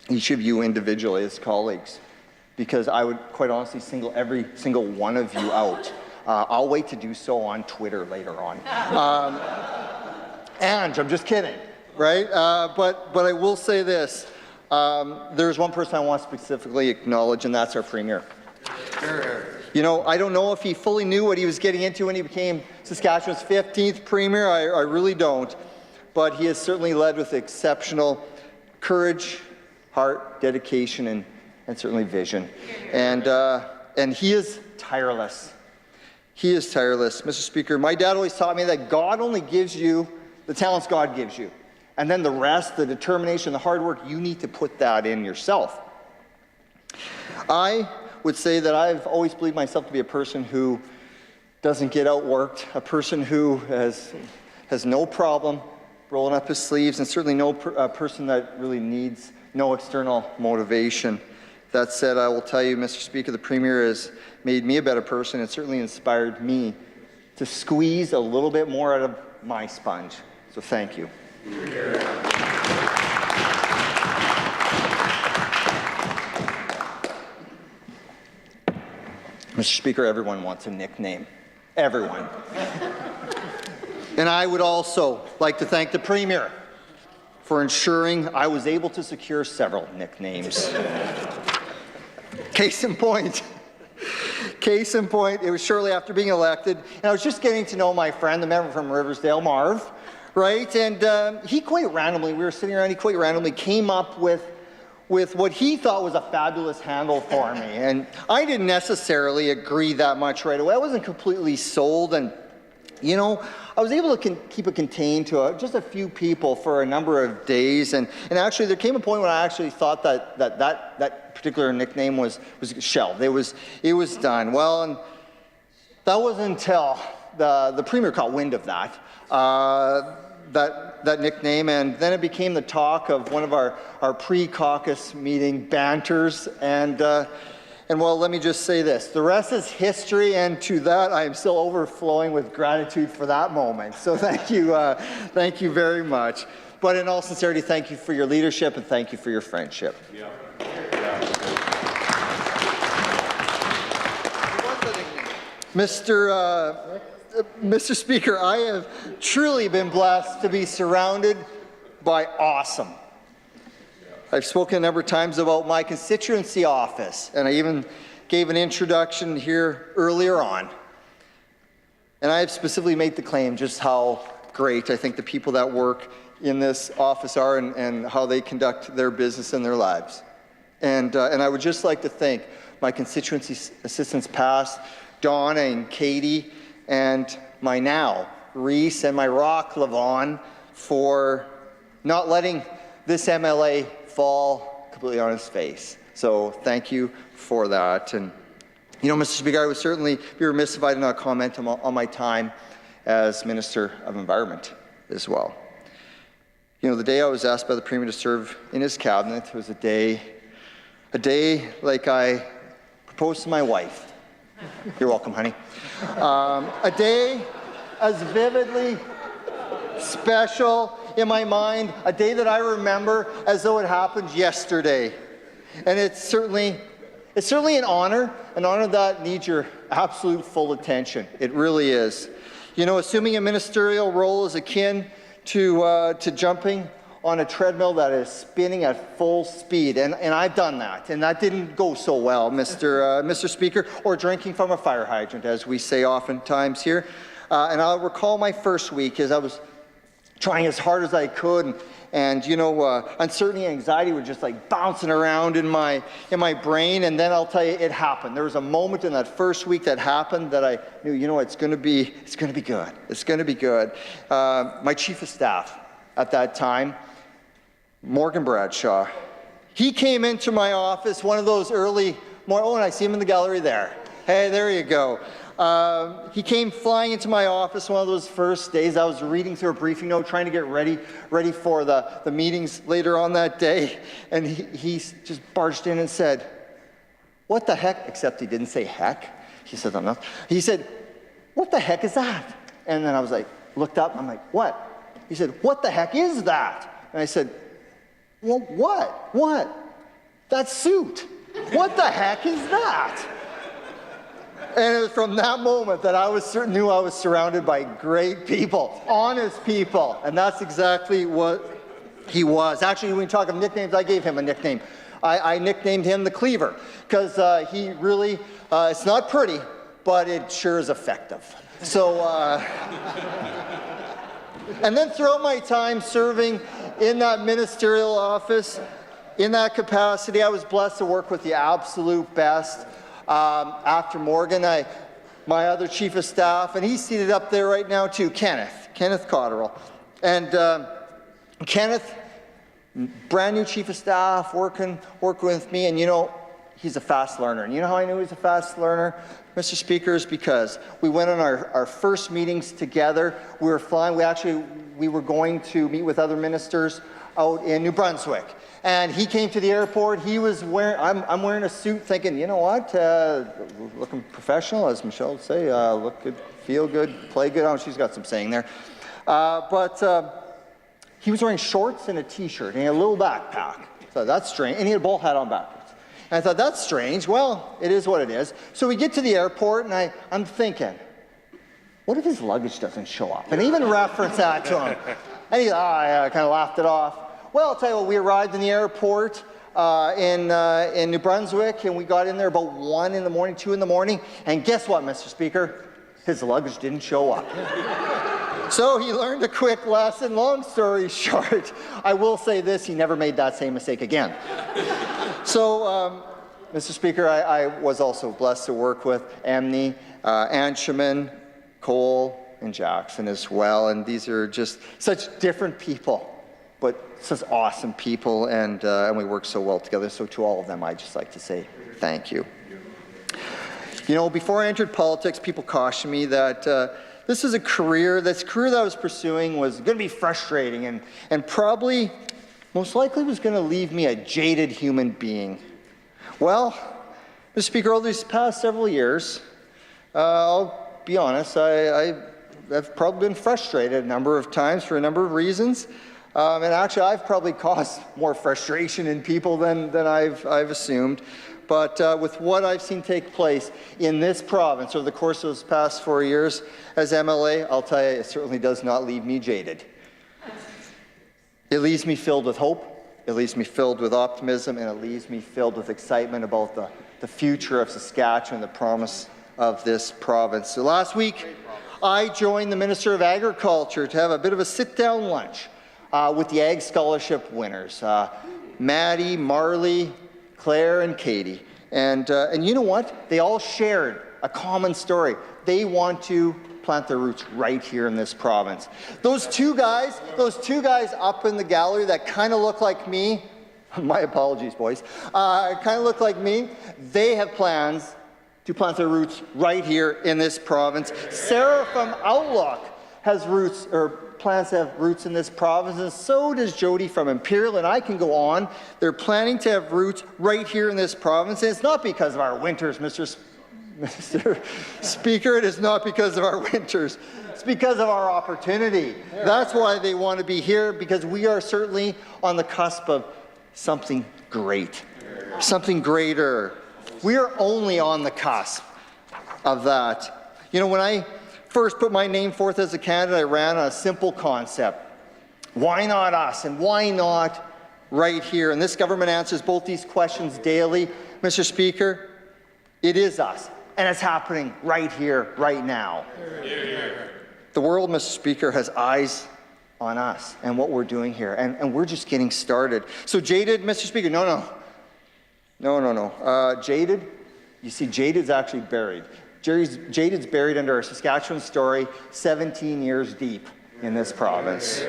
each of you individually as colleagues, because I would quite honestly single every single one of you out. I'll wait to do so on Twitter later on. And I'm just kidding, right? But I will say this. There's one person I want to specifically acknowledge, and that's our Premier. I don't know if he fully knew what he was getting into when he became Saskatchewan's 15th Premier. I really don't. But he has certainly led with exceptional courage, heart, dedication, and certainly vision. And he is tireless. He is tireless. Mr. Speaker, my dad always taught me that God only gives you the talents God gives you. And then the rest, the determination, the hard work, you need to put that in yourself. I would say that I've always believed myself to be a person who doesn't get outworked, a person who has no problem rolling up his sleeves, and certainly no person that really needs no external motivation. That said, I will tell you, Mr. Speaker, the Premier has made me a better person. It certainly inspired me to squeeze a little bit more out of my sponge. So thank you. Mr. Speaker, everyone wants a nickname. Everyone. And I would also like to thank the Premier for ensuring I was able to secure several nicknames. Case in point, it was shortly after being elected, and I was just getting to know my friend, the member from Riversdale, Marv, right? And he quite randomly, we were sitting around, he quite randomly came up with what he thought was a fabulous handle for me. And I didn't necessarily agree that much right away. I wasn't completely sold, and I was able to keep it contained to just a few people for a number of days. And actually, there came a point when I actually thought that particular nickname was shelved. It was done. Well, and that wasn't until the Premier caught wind of that nickname, and then it became the talk of one of our pre-caucus meeting banters. And well, let me just say this. The rest is history, and to that, I am still overflowing with gratitude for that moment. So thank you very much. But in all sincerity, thank you for your leadership, and thank you for your friendship. Yeah. Mr. Speaker, I have truly been blessed to be surrounded by awesome. I've spoken a number of times about my constituency office, and I even gave an introduction here earlier on. And I have specifically made the claim just how great I think the people that work in this office are, and how they conduct their business and their lives. And I would just like to thank my constituency assistants past, Donna and Katie, and my now, Reese, and my rock, Levon, for not letting this MLA fall completely on his face. So thank you for that. And You know, Mr. Speaker, I would certainly be remiss if I did not comment on my time as Minister of Environment as well. You know, the day I was asked by the Premier to serve in his cabinet was a day like I proposed to my wife. You're welcome, honey. A day as vividly special in my mind, a day that I remember as though it happened yesterday. And it's certainly an honor that needs your absolute full attention. It really is. You know, assuming a ministerial role is akin to jumping on a treadmill that is spinning at full speed, and I've done that, and that didn't go so well, Mr. Speaker, or drinking from a fire hydrant, as we say oftentimes here. And I'll recall my first week as I was trying as hard as I could, and you know, uncertainty and anxiety were just like bouncing around in my brain. And then I'll tell you, it happened. There was a moment in that first week that happened that I knew, you know, it's going to be good. It's going to be good. My chief of staff at that time, Morgan Bradshaw, he came into my office one of those early morning. Oh, and I see him in the gallery there. Hey, there you go. He came flying into my office one of those first days. I was reading through a briefing note, trying to get ready for the meetings later on that day. And he just barged in and said, "What the heck?" Except he didn't say heck. He said something else. He said, "What the heck is that?" And then I was like, looked up. I'm like, "What?" He said, "What the heck is that?" And I said, "Well, what? That suit. What the heck is that?" And it was from that moment that I knew I was surrounded by great people, honest people, and that's exactly what he was. Actually, when we talk of nicknames, I gave him a nickname. I nicknamed him the Cleaver, because he really, it's not pretty, but it sure is effective. So, and then throughout my time serving in that ministerial office, in that capacity, I was blessed to work with the absolute best. After Morgan, my other chief of staff, and he's seated up there right now too, Kenneth Cotterill. And Kenneth, brand new chief of staff, working with me, and you know, he's a fast learner. And you know how I knew he was a fast learner, Mr. Speaker, is because we went on our first meetings together. We were flying. We were going to meet with other ministers out in New Brunswick. And he came to the airport. He was wearing, I'm wearing a suit thinking, you know what, looking professional, as Michelle would say, look good, feel good, play good. Oh, she's got some saying there. But he was wearing shorts and a t-shirt and a little backpack. So that's strange. And he had a ball hat on backwards. And I thought, that's strange. Well, it is what it is. So we get to the airport, and I'm thinking, what if his luggage doesn't show up? And I even reference that to him. And I kind of laughed it off. Well, I'll tell you what, we arrived in the airport in New Brunswick, and we got in there about 1 in the morning, 2 in the morning, and guess what, Mr. Speaker? His luggage didn't show up. So he learned a quick lesson. Long story short, I will say this, he never made that same mistake again. So, Mr. Speaker, I was also blessed to work with Amni, Anshuman, Cole, and Jackson as well, and these are just such different people, but such awesome people, and we work so well together. So to all of them, I'd just like to say thank you. You know, before I entered politics, people cautioned me that this career that I was pursuing was going to be frustrating and probably, most likely, was going to leave me a jaded human being. Well, Mr. Speaker, over these past several years, I'll be honest, I've probably been frustrated a number of times for a number of reasons. And actually, I've probably caused more frustration in people than I've assumed. But with what I've seen take place in this province over the course of those past 4 years as MLA, I'll tell you, it certainly does not leave me jaded. It leaves me filled with hope, it leaves me filled with optimism, and it leaves me filled with excitement about the future of Saskatchewan, the promise of this province. So last week, I joined the Minister of Agriculture to have a bit of a sit-down lunch with the Ag Scholarship winners, Maddie, Marley, Claire, and Katie. And you know what? They all shared a common story. They want to plant their roots right here in this province. Those two guys up in the gallery that kind of look like me, my apologies, boys, kind of look like me, they have plans to plant their roots right here in this province. Sarah from Outlook has roots, or plans to have roots in this province, and so does Jody from Imperial, and I can go on. They're planning to have roots right here in this province, and it's not because of our winters, Mr. Speaker. It is not because of our winters. It's because of our opportunity. That's why they want to be here, because we are certainly on the cusp of something great, something greater. We are only on the cusp of that. You know, when I first put my name forth as a candidate, I ran on a simple concept. Why not us? And why not right here? And this government answers both these questions daily. Mr. Speaker, it is us. And it's happening right here, right now. The world, Mr. Speaker, has eyes on us and what we're doing here. And we're just getting started. So jaded, Mr. Speaker, no. Jaded, you see, Jaded's actually buried. Jaded's buried under our Saskatchewan story, 17 years deep in this province.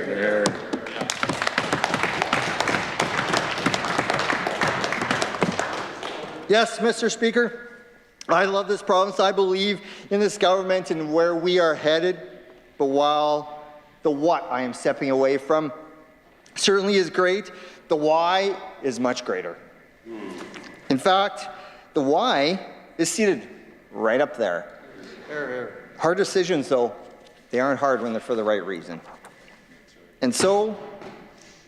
Yes, Mr. Speaker, I love this province. I believe in this government and where we are headed. But while the what I am stepping away from certainly is great, the why is much greater. In fact, the why is seated right up there. Hard decisions, though, they aren't hard when they're for the right reason. And so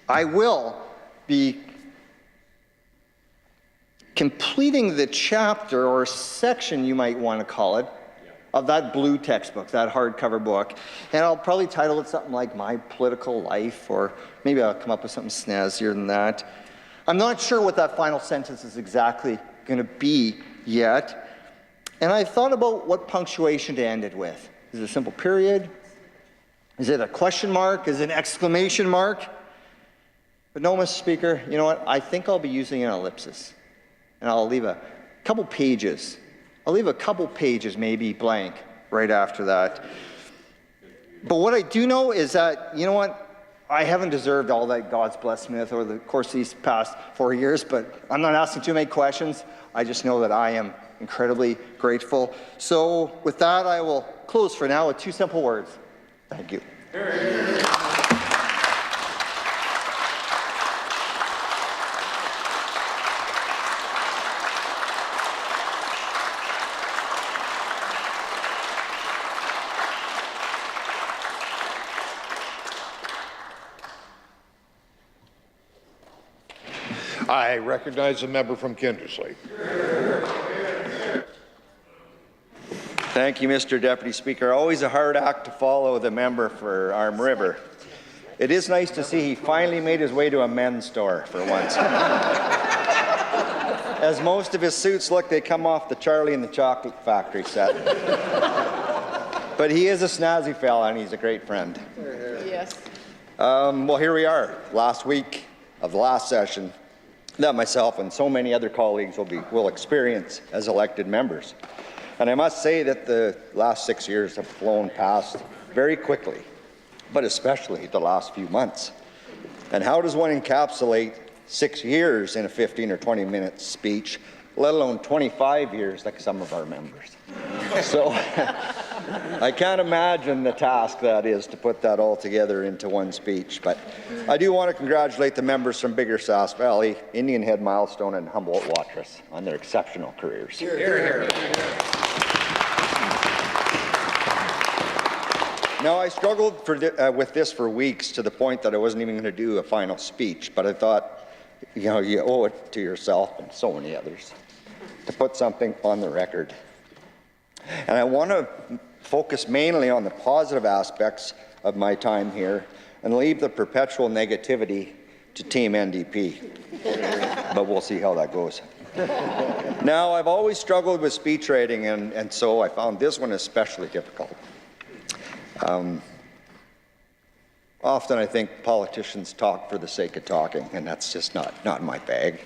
I will be completing the chapter or section, you might want to call it, of that blue textbook, that hardcover book. And I'll probably title it something like My Political Life, or maybe I'll come up with something snazzier than that. I'm not sure what that final sentence is exactly going to be yet. And I thought about what punctuation to end it with. Is it a simple period? Is it a question mark? Is it an exclamation mark? But no, Mr. Speaker, you know what? I think I'll be using an ellipsis. And I'll leave a couple pages. I'll leave a couple pages maybe blank right after that. But what I do know is that, you know what? I haven't deserved all that God's blessed me with over the course of these past 4 years, but I'm not asking too many questions. I just know that I am incredibly grateful. So with that, I will close for now with two simple words. Thank you. I recognize the member from Kindersley. Thank you, Mr. Deputy Speaker. Always a hard act to follow, the member for Arm River. It is nice to see he finally made his way to a men's store for once. As most of his suits look, they come off the Charlie and the Chocolate Factory set. But he is a snazzy fella and he's a great friend. Yes. Well, here we are, last week of the last session that myself and so many other colleagues will experience as elected members. And I must say that the last 6 years have flown past very quickly, but especially the last few months. And how does one encapsulate 6 years in a 15 or 20-minute speech, let alone 25 years like some of our members? So I can't imagine the task that is to put that all together into one speech. But I do want to congratulate the members from Bigger Sask Valley, Indian Head, Milestone, and Humboldt-Watrous on their exceptional careers. Hear, hear. Now, I struggled with this for weeks to the point that I wasn't even going to do a final speech, but I thought, you know, you owe it to yourself and so many others to put something on the record. And I want to focus mainly on the positive aspects of my time here and leave the perpetual negativity to Team NDP. But we'll see how that goes. Now, I've always struggled with speech writing, and so I found this one especially difficult. Often I think politicians talk for the sake of talking, and that's just not my bag.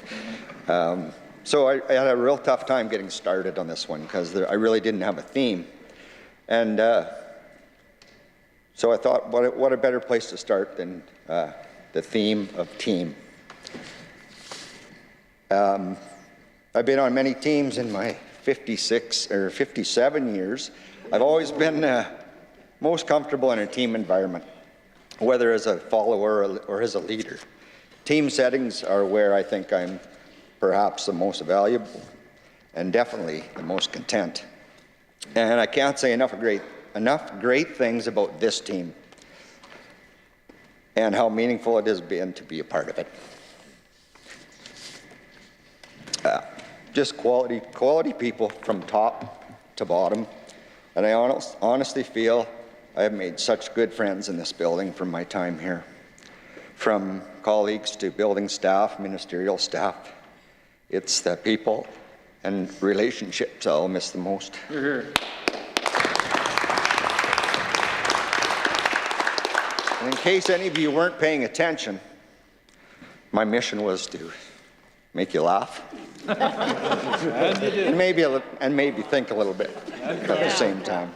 So I had a real tough time getting started on this one because I really didn't have a theme. And so I thought, what a better place to start than the theme of team. I've been on many teams in my 56 or 57 years, I've always been most comfortable in a team environment, whether as a follower or as a leader. Team settings are where I think I'm perhaps the most valuable and definitely the most content. And I can't say enough great things about this team and how meaningful it has been to be a part of it. Just quality people from top to bottom. And I honestly feel I have made such good friends in this building from my time here. From colleagues to building staff, ministerial staff. It's the people and relationships I'll miss the most. And in case any of you weren't paying attention, my mission was to make you laugh. and maybe think a little bit at the same time.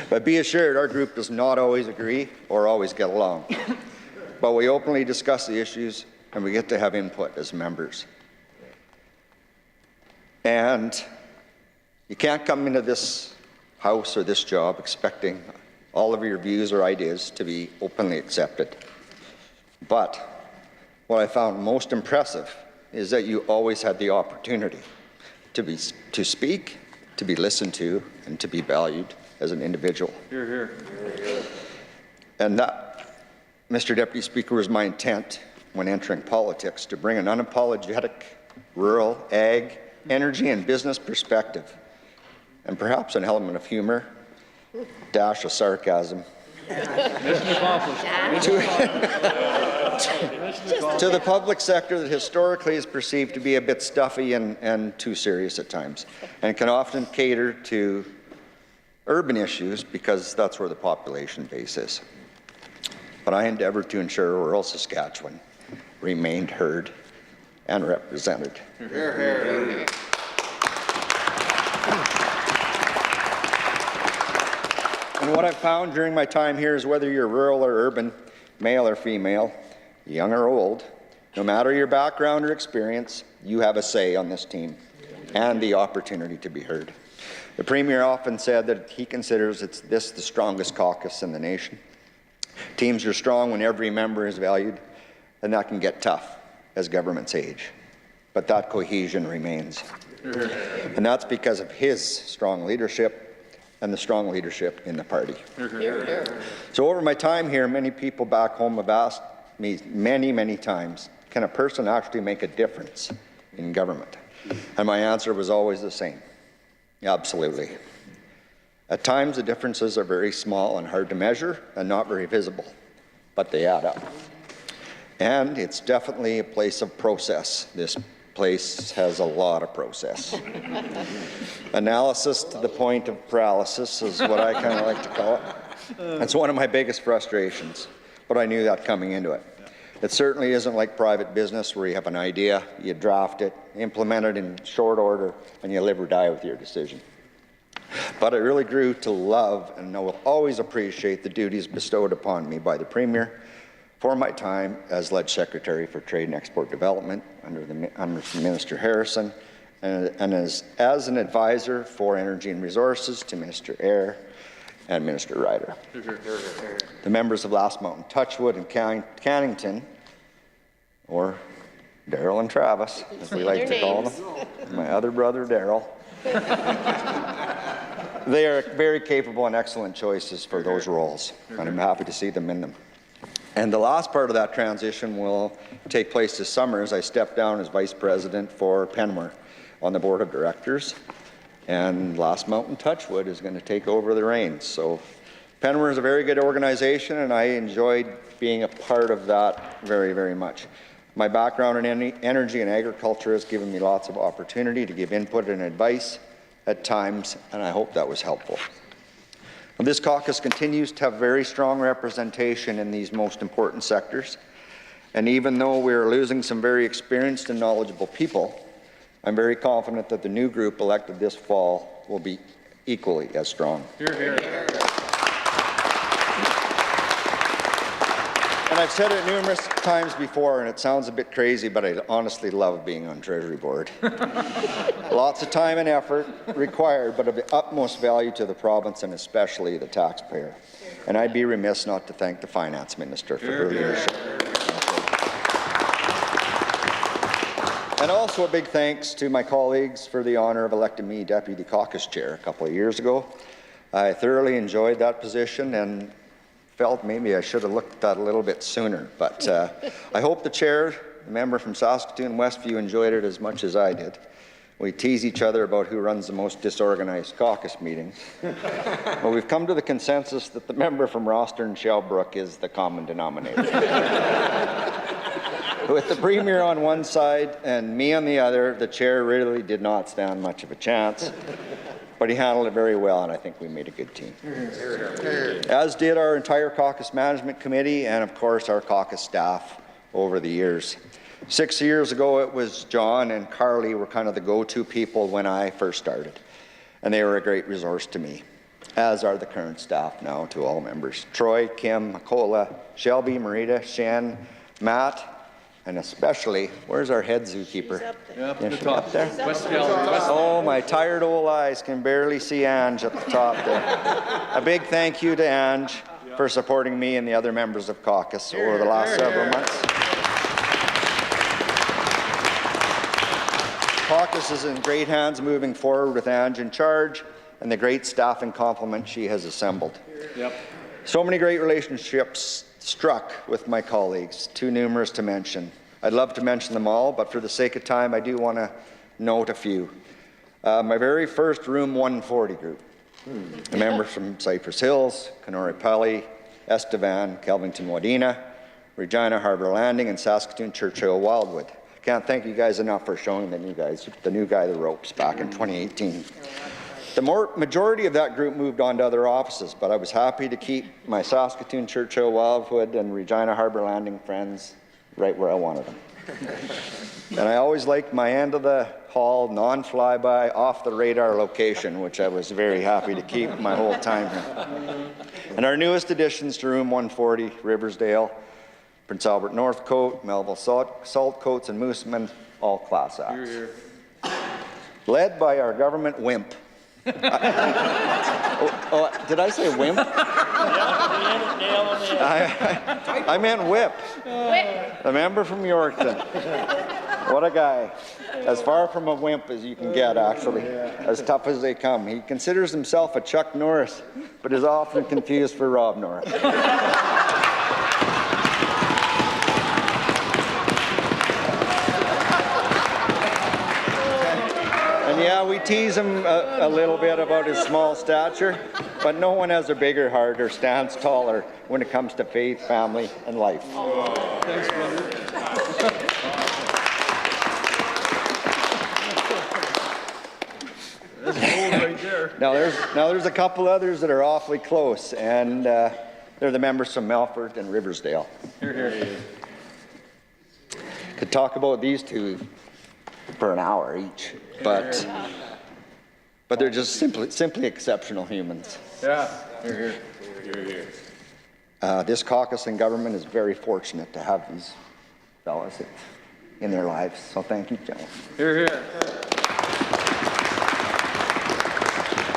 But be assured, our group does not always agree or always get along. But we openly discuss the issues and we get to have input as members. And you can't come into this house or this job expecting all of your views or ideas to be openly accepted. But what I found most impressive is that you always had the opportunity to speak, to be listened to, and to be valued as an individual. And that, Mr. Deputy Speaker, was my intent when entering politics, to bring an unapologetic rural, ag, energy, and business perspective, and perhaps an element of humor, dash of sarcasm, to the public sector that historically is perceived to be a bit stuffy and too serious at times, and can often cater to urban issues because that's where the population base is. But I endeavored to ensure rural Saskatchewan remained heard and represented. And what I've found during my time here is whether you're rural or urban, male or female, young or old, no matter your background or experience, you have a say on this team and the opportunity to be heard. The Premier often said that he considers this the strongest caucus in the nation. Teams are strong when every member is valued, and that can get tough as governments age. But that cohesion remains. And that's because of his strong leadership and the strong leadership in the party. So over my time here, many people back home have asked me many times, can a person actually make a difference in government? And my answer was always the same. Absolutely. At times, the differences are very small and hard to measure and not very visible, but they add up. And it's definitely a place of process. This place has a lot of process. Analysis to the point of paralysis is what I kind of like to call it. It's one of my biggest frustrations, but I knew that coming into it. It certainly isn't like private business where you have an idea, you draft it, implement it in short order, and you live or die with your decision. But I really grew to love and I will always appreciate the duties bestowed upon me by the Premier for my time as Ledge Secretary for Trade and Export Development under Minister Harrison, and as an advisor for Energy and Resources to Minister Eyre and Minister Ryder. The members of Last Mountain, Touchwood, and Cannington, or Daryl and Travis, as we like to call them, my other brother Daryl. They are very capable and excellent choices for those roles, and I'm happy to see them in them. And the last part of that transition will take place this summer as I step down as Vice President for Penmore on the Board of Directors, and Last Mountain Touchwood is going to take over the reins. So Penmore is a very good organization, and I enjoyed being a part of that very much. My background in energy and agriculture has given me lots of opportunity to give input and advice at times, and I hope that was helpful. This caucus continues to have very strong representation in these most important sectors, and even though we are losing some very experienced and knowledgeable people, I'm very confident that the new group elected this fall will be equally as strong. And And I've said it numerous times before, and it sounds a bit crazy, but I honestly love being on Treasury Board. Lots of time and effort required, but of the utmost value to the province and especially the taxpayer. And I'd be remiss not to thank the Finance Minister for her leadership. And also a big thanks to my colleagues for the honour of electing me Deputy Caucus Chair a couple of years ago. I thoroughly enjoyed that position and felt maybe I should have looked at that a little bit sooner. But I hope the chair, the member from Saskatoon Westview, enjoyed it as much as I did. We tease each other about who runs the most disorganized caucus meetings. But we've come to the consensus that the member from Roster and Shellbrook is the common denominator. With the Premier on one side and me on the other, the chair really did not stand much of a chance. But he handled it very well, and I think we made a good team. As did our entire caucus management committee and, of course, our caucus staff over the years. 6 years ago, it was John and Carly were kind of the go-to people when I first started, and they were a great resource to me, as are the current staff now to all members. Troy, Kim, Makola, Shelby, Marita, Shan, Matt, and especially, where's our head zookeeper? Up there? Oh, my tired old eyes can barely see Ange at the top there. A big thank you to Ange for supporting me and the other members of caucus over the last several months. Caucus is in great hands moving forward with Ange in charge and the great staffing complement she has assembled. So many great relationships struck with my colleagues, too numerous to mention. I'd love to mention them all, but for the sake of time, I do want to note a few. My very first Room 140 group, the members from Cypress Hills, Kenora Pelly, Estevan, Kelvington Wadena, Regina Harbour Landing, and Saskatoon Churchill Wildwood. Can't thank you guys enough for showing the new guy the ropes back in 2018. The majority of that group moved on to other offices, but I was happy to keep my Saskatoon, Churchill, Wildwood, and Regina Harbour Landing friends right where I wanted them. And I always liked my end of the hall, non-flyby, off-the-radar location, which I was very happy to keep my whole time here. And our newest additions to Room 140, Riversdale, Prince Albert Northcote, Melville Saltcoats, and Mooseman, all class acts. Led by our government wimp. Did I say wimp? I meant whip. The member from Yorkton. What a guy. As far from a wimp as you can get, actually. As tough as they come. He considers himself a Chuck Norris, but is often confused for Rob Norris. Yeah, we tease him a little bit about his small stature, but no one has a bigger heart or stands taller when it comes to faith, family, and life. Thanks, brother. That's gold right there. Now there's a couple others that are awfully close, and they're the members from Melfort and Riversdale. Here. Could talk about these two for an hour each, but they're just simply exceptional humans. Yeah. Here. This caucus and government is very fortunate to have these fellas in their lives. So thank you, gentlemen. Here.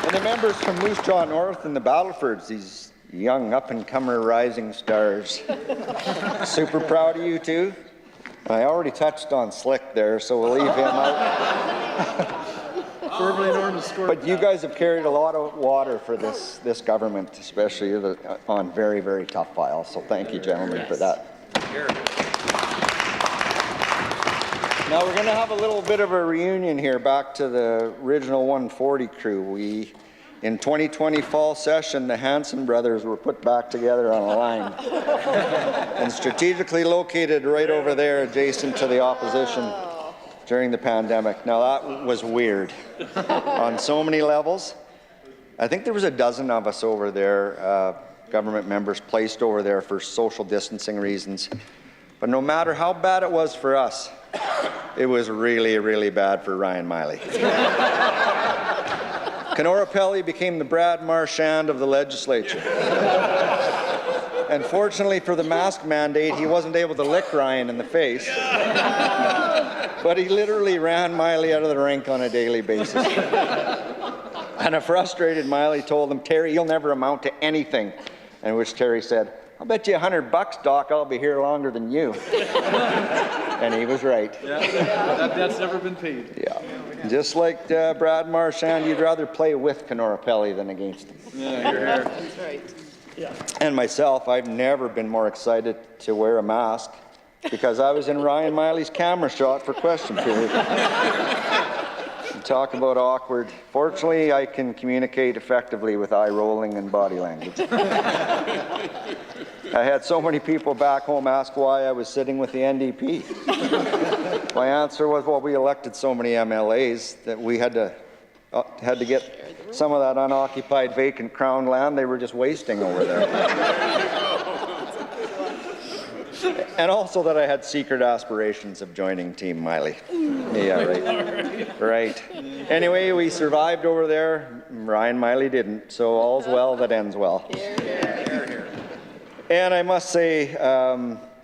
And the members from Moose Jaw North and the Battlefords, these young up-and-comer rising stars. Super proud of you too. I already touched on Slick there, so we'll leave him out. But you guys have carried a lot of water for this government, especially on very, very tough files. So thank you, gentlemen, for that. Now we're going to have a little bit of a reunion here, back to the original 140 crew. In 2020 fall session, the Hanson brothers were put back together on a line and strategically located right over there adjacent to the opposition during the pandemic. Now that was weird on so many levels. I think there was a dozen of us over there, government members placed over there for social distancing reasons. But no matter how bad it was for us, it was really, really bad for Ryan Miley. Kenora Pelly became the Brad Marchand of the legislature. Unfortunately for the mask mandate, he wasn't able to lick Ryan in the face. But he literally ran Miley out of the rink on a daily basis. And a frustrated Miley told him, "Terry, you'll never amount to anything." And which Terry said, "I'll bet you $100, Doc, I'll be here longer than you." And he was right. Yeah, that debt's never been paid. Yeah. Just like Brad Marchand, you'd rather play with Kenora Pelly than against him. Yeah, you're here. That's right. Yeah. And myself, I've never been more excited to wear a mask because I was in Ryan Miley's camera shot for question period. Talk about awkward. Fortunately, I can communicate effectively with eye rolling and body language. I had so many people back home ask why I was sitting with the NDP. My answer was, well, we elected so many MLAs that we had to get some of that unoccupied vacant Crown land they were just wasting over there. And also that I had secret aspirations of joining Team Miley. Yeah, right. Right. Anyway, we survived over there. Ryan Miley didn't, so all's well that ends well. And I must say,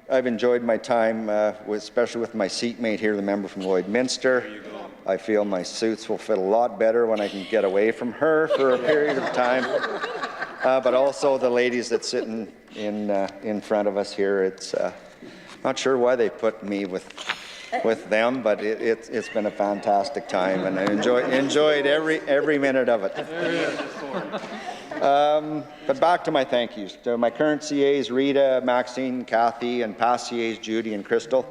I've enjoyed my time, especially with my seatmate here, the member from Lloydminster. I feel my suits will fit a lot better when I can get away from her for a period of time. But also the ladies that sit in front of us here. It's not sure why they put me with them, but it's been a fantastic time, and I enjoyed every minute of it. But back to my thank yous. To my current CAs, Rita, Maxine, Kathy, and past CAs, Judy and Crystal,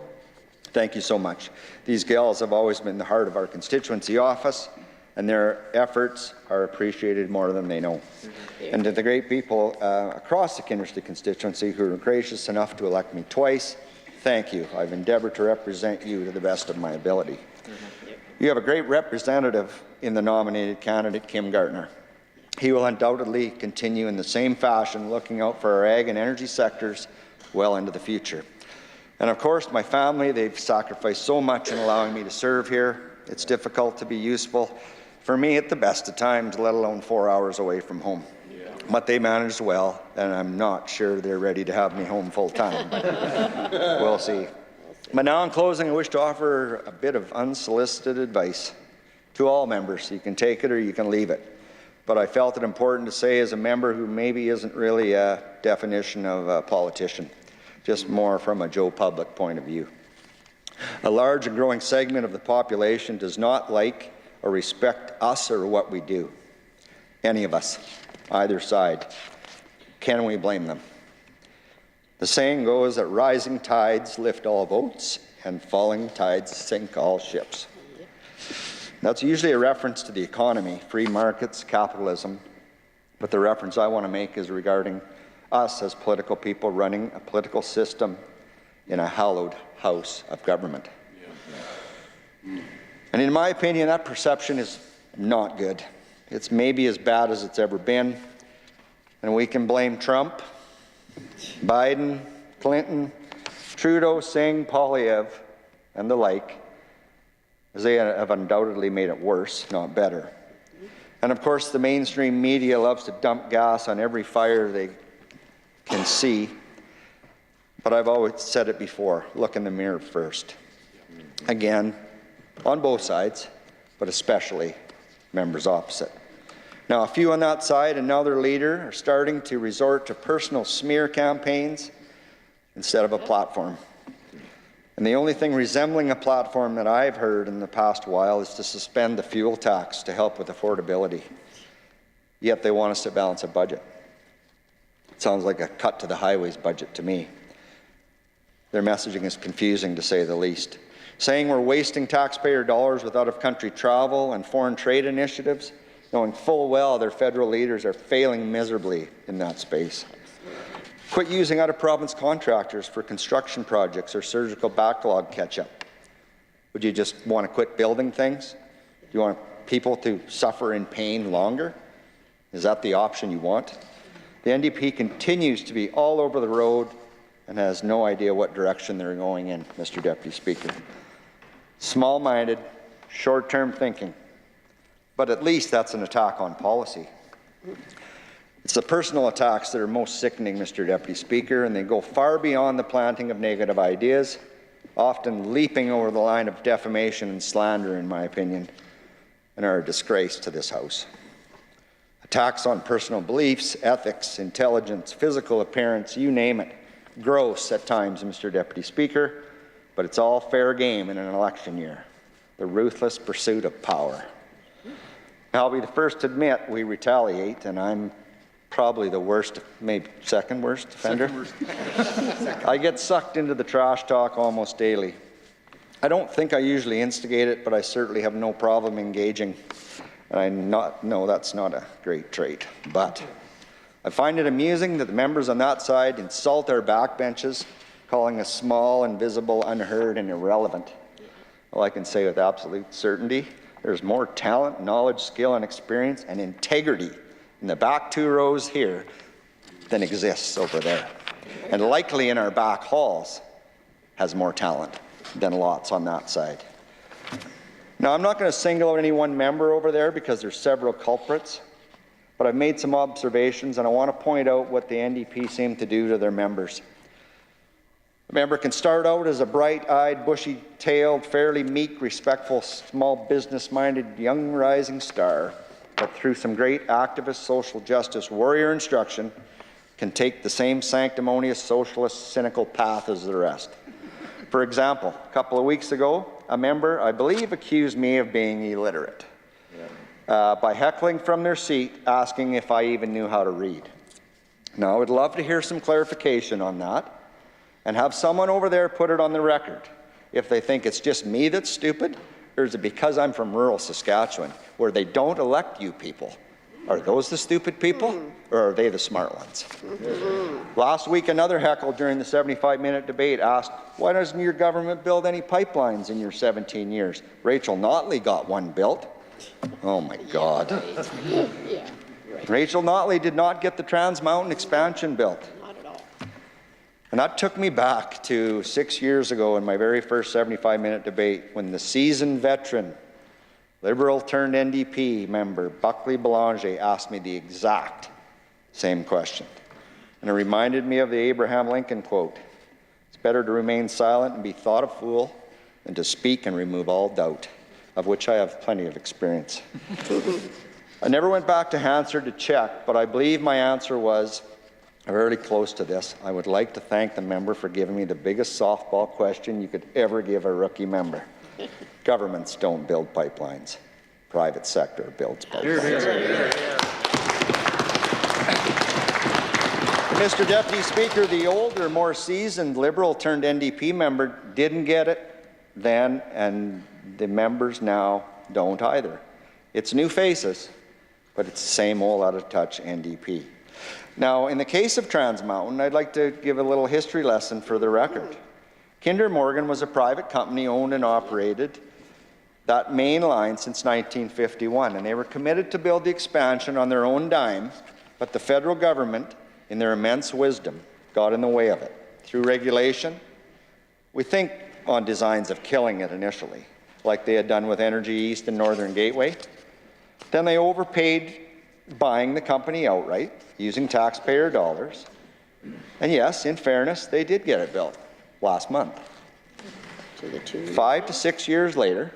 thank you so much. These gals have always been the heart of our constituency office, and their efforts are appreciated more than they know. And to the great people across the Kindersley constituency who were gracious enough to elect me twice, thank you. I've endeavored to represent you to the best of my ability. You have a great representative in the nominated candidate, Kim Gartner. He will undoubtedly continue in the same fashion, looking out for our ag and energy sectors well into the future. And of course, my family, they've sacrificed so much in allowing me to serve here. It's difficult to be useful for me at the best of times, let alone 4 hours away from home. But they managed well, and I'm not sure they're ready to have me home full time. We'll see. But now in closing, I wish to offer a bit of unsolicited advice to all members. You can take it or you can leave it. But I felt it important to say as a member who maybe isn't really a definition of a politician, just more from a Joe Public point of view. A large and growing segment of the population does not like or respect us or what we do. Any of us, either side. Can we blame them? The saying goes that rising tides lift all boats and falling tides sink all ships. That's usually a reference to the economy, free markets, capitalism, but the reference I want to make is regarding us as political people running a political system in a hallowed house of government. And in my opinion, that perception is not good. It's maybe as bad as it's ever been. And we can blame Trump, Biden, Clinton, Trudeau, Singh, Poilievre, and the like, as they have undoubtedly made it worse, not better. And of course, the mainstream media loves to dump gas on every fire they can see. But I've always said it before, look in the mirror first. Again, on both sides, but especially members opposite. Now, a few on that side and now their leader are starting to resort to personal smear campaigns instead of a platform. And the only thing resembling a platform that I've heard in the past while is to suspend the fuel tax to help with affordability. Yet they want us to balance a budget. It sounds like a cut to the highways budget to me. Their messaging is confusing, to say the least. Saying we're wasting taxpayer dollars with out-of-country travel and foreign trade initiatives, knowing full well their federal leaders are failing miserably in that space. Quit using out-of-province contractors for construction projects or surgical backlog catch-up. Would you just want to quit building things? Do you want people to suffer in pain longer? Is that the option you want? The NDP continues to be all over the road and has no idea what direction they're going in, Mr. Deputy Speaker. Small-minded, short-term thinking, but at least that's an attack on policy. It's the personal attacks that are most sickening, Mr. Deputy Speaker, and they go far beyond the planting of negative ideas, often leaping over the line of defamation and slander, in my opinion, and are a disgrace to this House. Attacks on personal beliefs, ethics, intelligence, physical appearance, you name it. Gross at times, Mr. Deputy Speaker, but it's all fair game in an election year. The ruthless pursuit of power. I'll be the first to admit we retaliate, and I'm probably the worst, maybe second worst offender. I get sucked into the trash talk almost daily. I don't think I usually instigate it, but I certainly have no problem engaging. And I know that's not a great trait, but I find it amusing that the members on that side insult our backbenches, calling us small, invisible, unheard, and irrelevant. Well, I can say with absolute certainty, there's more talent, knowledge, skill, and experience and integrity in the back 2 rows here than exists over there. And likely in our back halls has more talent than lots on that side. Now, I'm not going to single out any one member over there because there's several culprits, but I've made some observations and I want to point out what the NDP seem to do to their members. A member can start out as a bright-eyed, bushy-tailed, fairly meek, respectful, small business-minded, young rising star, but through some great activist social justice warrior instruction can take the same sanctimonious, socialist, cynical path as the rest. For example, a couple of weeks ago, a member, I believe, accused me of being illiterate by heckling from their seat, asking if I even knew how to read. Now, I would love to hear some clarification on that and have someone over there put it on the record if they think it's just me that's stupid, or is it because I'm from rural Saskatchewan, where they don't elect you people? Are those the stupid people, or are they the smart ones? Last week, another heckle during the 75-minute debate asked, why doesn't your government build any pipelines in your 17 years? Rachel Notley got one built. Oh my God. Rachel Notley did not get the Trans Mountain expansion built. And that took me back to 6 years ago in my very first 75-minute debate when the seasoned veteran, Liberal turned NDP member Buckley Belanger asked me the exact same question. And it reminded me of the Abraham Lincoln quote, "It's better to remain silent and be thought a fool than to speak and remove all doubt," of which I have plenty of experience. I never went back to Hansard to check, but I believe my answer was very close to this. I would like to thank the member for giving me the biggest softball question you could ever give a rookie member. Governments don't build pipelines. Private sector builds pipelines. Mr. Deputy Speaker, the older, more seasoned Liberal turned NDP member didn't get it then, and the members now don't either. It's new faces, but it's the same old out-of-touch NDP. Now, in the case of Trans Mountain, I'd like to give a little history lesson for the record. Kinder Morgan was a private company owned and operated that main line since 1951, and they were committed to build the expansion on their own dime, but the federal government, in their immense wisdom, got in the way of it. Through regulation, we think on designs of killing it initially, like they had done with Energy East and Northern Gateway. Then they overpaid buying the company outright, using taxpayer dollars. And yes, in fairness, they did get it built last month. 5 to 6 years later,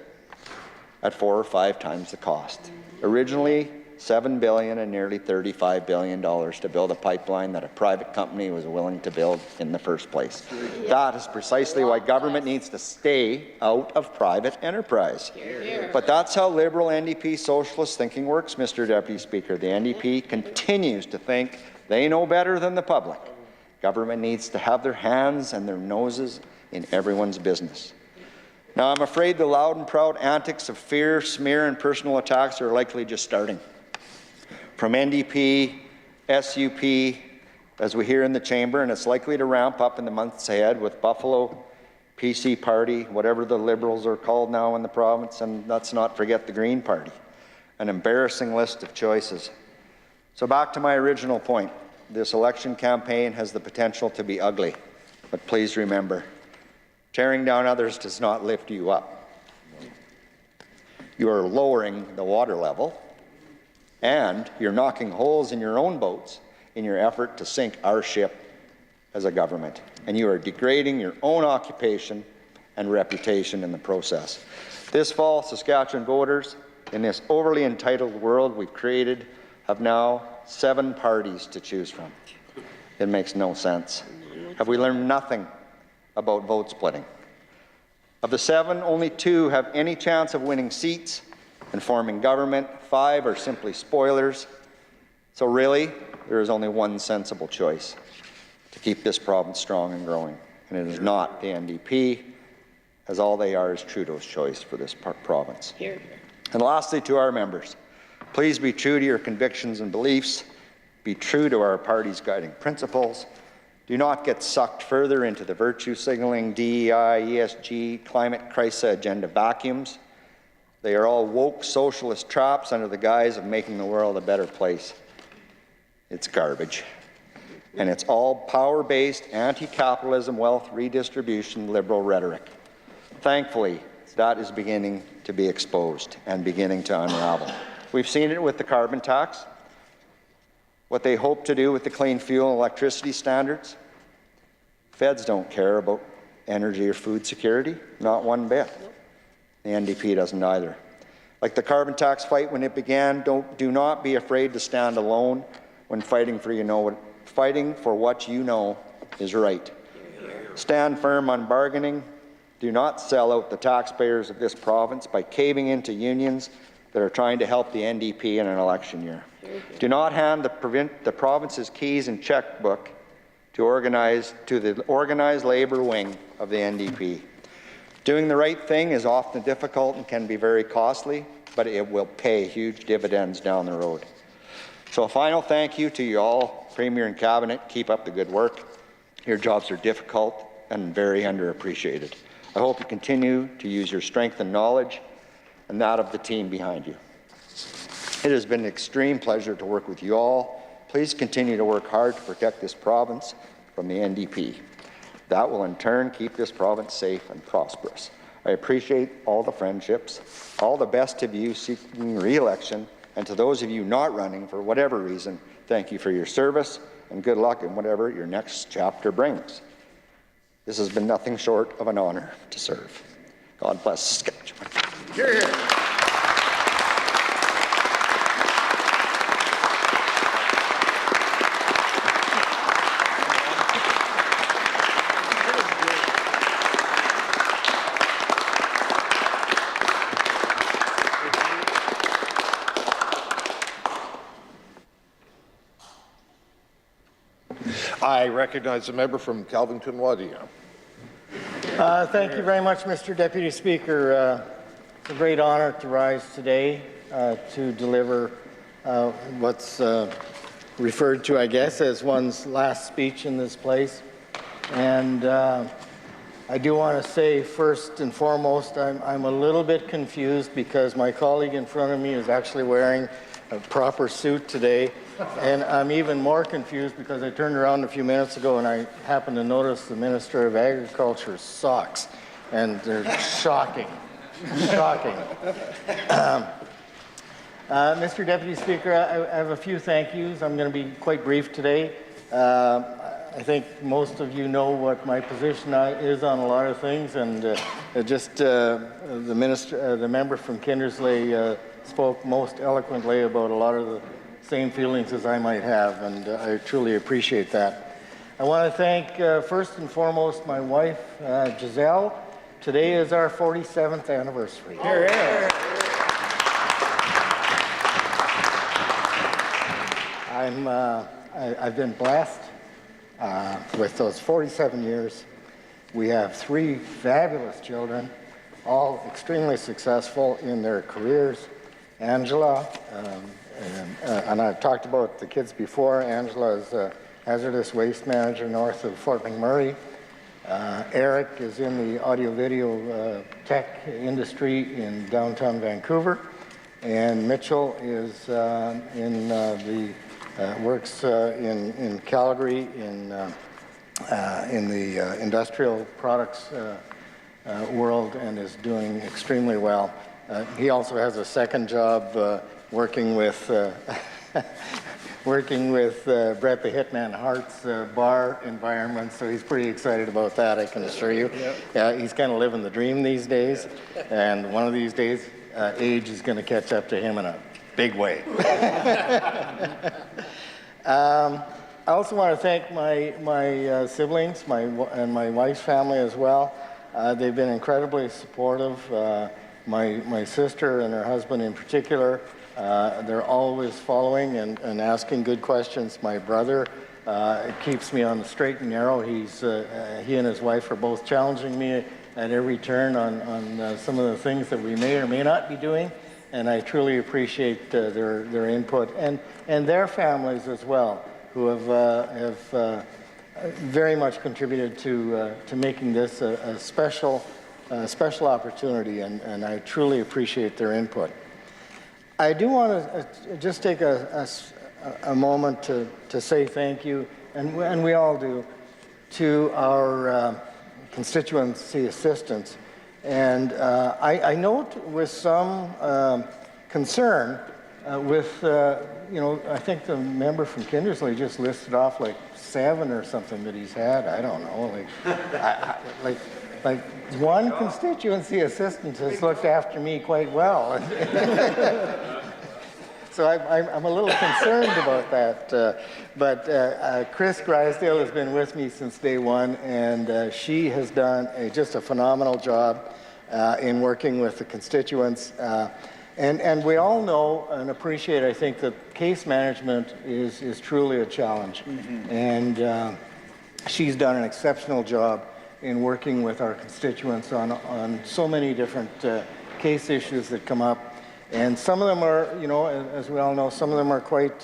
at 4 or 5 times the cost. Originally, $7 billion and nearly $35 billion to build a pipeline that a private company was willing to build in the first place. That is precisely why government needs to stay out of private enterprise. But that's how Liberal NDP socialist thinking works, Mr. Deputy Speaker. The NDP continues to think they know better than the public. Government needs to have their hands and their noses in everyone's business. Now, I'm afraid the loud and proud antics of fear, smear, and personal attacks are likely just starting. From NDP, SUP, as we hear in the chamber, and it's likely to ramp up in the months ahead with Buffalo, PC Party, whatever the Liberals are called now in the province, and let's not forget the Green Party. An embarrassing list of choices. So back to my original point. This election campaign has the potential to be ugly, but please remember, tearing down others does not lift you up. You are lowering the water level And you're knocking holes in your own boats in your effort to sink our ship as a government. And you are degrading your own occupation and reputation in the process. This fall, Saskatchewan voters, in this overly entitled world we've created, have now 7 parties to choose from. It makes no sense. Have we learned nothing about vote splitting? Of the 7, only 2 have any chance of winning seats and forming government. 5 are simply spoilers. So really, there is only one sensible choice: to keep this province strong and growing. And it is not the NDP, as all they are is Trudeau's choice for this province. And lastly, to our members, please be true to your convictions and beliefs. Be true to our party's guiding principles. Do not get sucked further into the virtue signaling, DEI, ESG, climate crisis agenda vacuums. They are all woke socialist traps under the guise of making the world a better place. It's garbage. And it's all power-based, anti-capitalism, wealth redistribution, liberal rhetoric. Thankfully, that is beginning to be exposed and beginning to unravel. We've seen it with the carbon tax, what they hope to do with the clean fuel and electricity standards. Feds don't care about energy or food security, not one bit. The NDP doesn't either. Like the carbon tax fight when it began, do not be afraid to stand alone when fighting for what you know is right. Stand firm on bargaining. Do not sell out the taxpayers of this province by caving into unions that are trying to help the NDP in an election year. Do not hand the province's keys and checkbook to the organized labour wing of the NDP. Doing the right thing is often difficult and can be very costly, but it will pay huge dividends down the road. So a final thank you to you all, Premier and Cabinet. Keep up the good work. Your jobs are difficult and very underappreciated. I hope you continue to use your strength and knowledge and that of the team behind you. It has been an extreme pleasure to work with you all. Please continue to work hard to protect this province from the NDP. That will in turn keep this province safe and prosperous. I appreciate all the friendships, all the best of you seeking re-election, and to those of you not running for whatever reason, thank you for your service and good luck in whatever your next chapter brings. This has been nothing short of an honor to serve. God bless Saskatchewan. Hear, hear. I recognize the member from Calvington-Wadena. Thank you very much, Mr. Deputy Speaker. It's a great honor to rise today to deliver what's referred to, I guess, as one's last speech in this place. And I do want to say, first and foremost, I'm a little bit confused because my colleague in front of me is actually wearing a proper suit today. And I'm even more confused because I turned around a few minutes ago and I happened to notice the Minister of Agriculture's socks, and they're shocking, shocking. Mr. Deputy Speaker, I have a few thank yous. I'm going to be quite brief today. I think most of you know what my position is on a lot of things, and the member from Kindersley spoke most eloquently about a lot of the same feelings as I might have, and I truly appreciate that. I want to thank first and foremost my wife, Giselle. Today is our 47th anniversary. Here, here. I've been blessed with those 47 years. We have 3 fabulous children, all extremely successful in their careers. Angela, and I've talked about the kids before. Angela is a hazardous waste manager north of Fort McMurray. Eric is in the audio-video tech industry in downtown Vancouver. And Mitchell is works in Calgary in the industrial products world and is doing extremely well. He also has a second job working with working with Brett the Hitman Hart's bar environment, so he's pretty excited about that, I can assure you. Yeah, he's kind of living the dream these days, and one of these days, age is going to catch up to him in a big way. I also want to thank my siblings and my wife's family as well. They've been incredibly supportive. My sister and her husband in particular, they're always following and asking good questions. My brother keeps me on the straight and narrow. He and his wife are both challenging me at every turn on some of the things that we may or may not be doing, and I truly appreciate their input and their families as well, who have very much contributed to making this a special opportunity, and I truly appreciate their input. I do want to just take a moment to say thank you, and we all do, to our constituency assistants. And I note with some concern I think the member from Kindersley just listed off like 7 or something that he's had. I don't know, like one constituency assistant has looked after me quite well. So I'm a little concerned about that. But Chris Grisdale has been with me since day one, and she has done just a phenomenal job in working with the constituents. And we all know and appreciate, I think, that case management is truly a challenge. Mm-hmm. And she's done an exceptional job in working with our constituents on so many different case issues that come up. And some of them are, as we all know, some of them are quite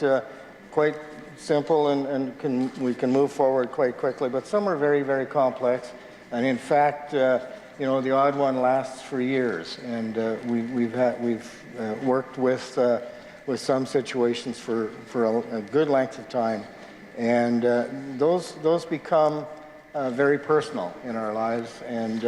simple and we can move forward quite quickly, but some are very, very complex. And in fact, the odd one lasts for years, and we've worked with some situations for a good length of time, and those become very personal in our lives, and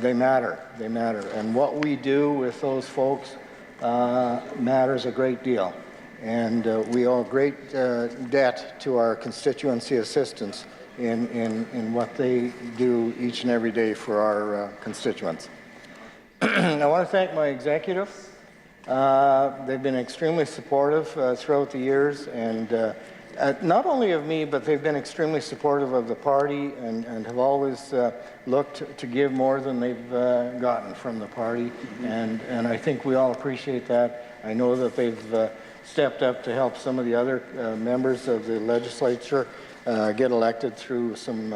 they matter. They matter, and what we do with those folks matters a great deal, and we owe great debt to our constituency assistants in what they do each and every day for our constituents. I want to thank my executive. They've been extremely supportive throughout the years, and not only of me, but they've been extremely supportive of the party and have always looked to give more than they've gotten from the party, and I think we all appreciate that. I know that they've stepped up to help some of the other members of the legislature get elected through some,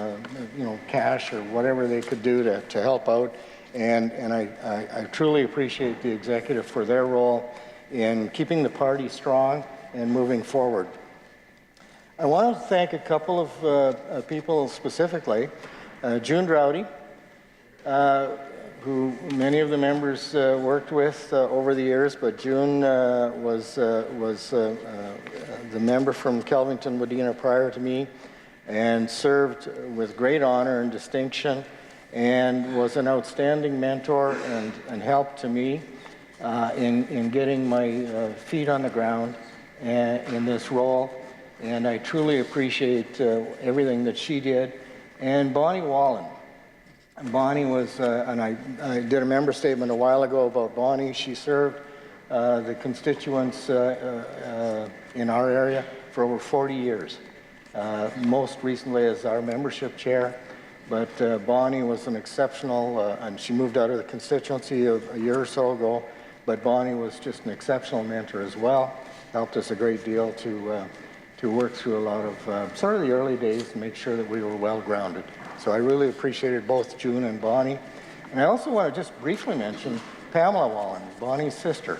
cash or whatever they could do to help out. And I truly appreciate the executive for their role in keeping the party strong and moving forward. I want to thank a couple of people specifically. June Drowdy, who many of the members worked with over the years, but June was the member from Kelvington-Wadena prior to me, and served with great honor and distinction, and was an outstanding mentor and help to me in getting my feet on the ground in this role. And I truly appreciate everything that she did. And Bonnie Wallen. Bonnie was, and I did a member statement a while ago about Bonnie. She served the constituents in our area for over 40 years, most recently as our membership chair. But Bonnie was an exceptional, and she moved out of the constituency a year or so ago, but Bonnie was just an exceptional mentor as well, helped us a great deal to work through a lot of sort of the early days and make sure that we were well grounded. So I really appreciated both June and Bonnie. And I also want to just briefly mention Pamela Wallen, Bonnie's sister.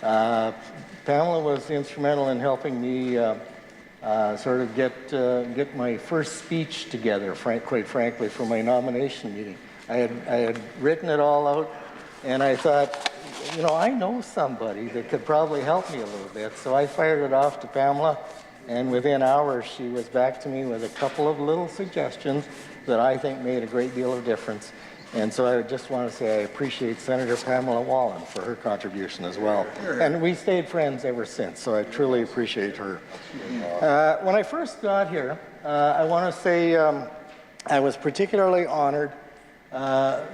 Pamela was instrumental in helping me sort of get my first speech together, quite frankly, for my nomination meeting. I had written it all out, and I thought, I know somebody that could probably help me a little bit. So I fired it off to Pamela, and within hours she was back to me with a couple of little suggestions that I think made a great deal of difference. And so I just want to say I appreciate Senator Pamela Wallen for her contribution as well. And we stayed friends ever since, so I truly appreciate her. When I first got here, I want to say I was particularly honored. The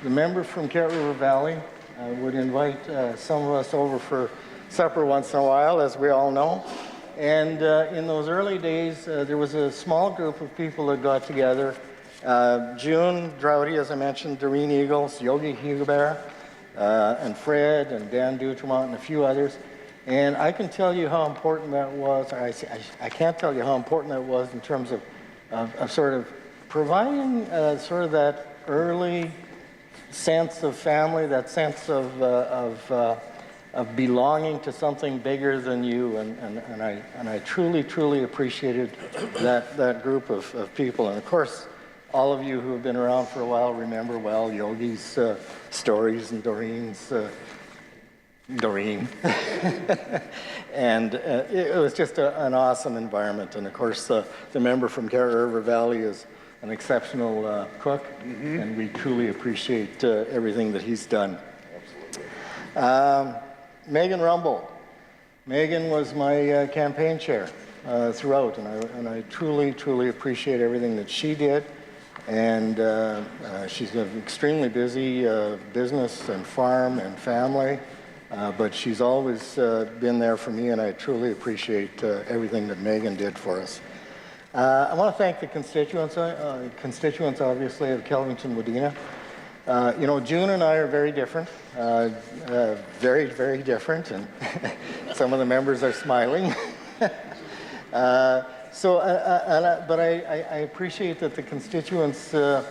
member from Carrot River Valley would invite some of us over for supper once in a while, as we all know. And in those early days, there was a small group of people that got together. June Droughty, as I mentioned, Doreen Eagles, Yogi Huber, and Fred and Dan Dutremont and a few others. And I can tell you how important that was. I can't tell you how important that was in terms of sort of providing sort of that early sense of family, that sense of belonging to something bigger than you, and I truly appreciated that group of people. And of course, all of you who have been around for a while remember well Yogi's stories and Doreen's Doreen. And it was just an awesome environment. And of course, the member from Carrot River Valley is an exceptional cook, and we truly appreciate everything that he's done. Megan Rumble. Megan was my campaign chair throughout, and I truly appreciate everything that she did. And she's an extremely busy business and farm and family, but she's always been there for me, and I truly appreciate everything that Megan did for us. I want to thank the constituents obviously of Kelvington-Wadena. You know, June and I are very different, very different, and some of the members are smiling. But I appreciate that the constituents were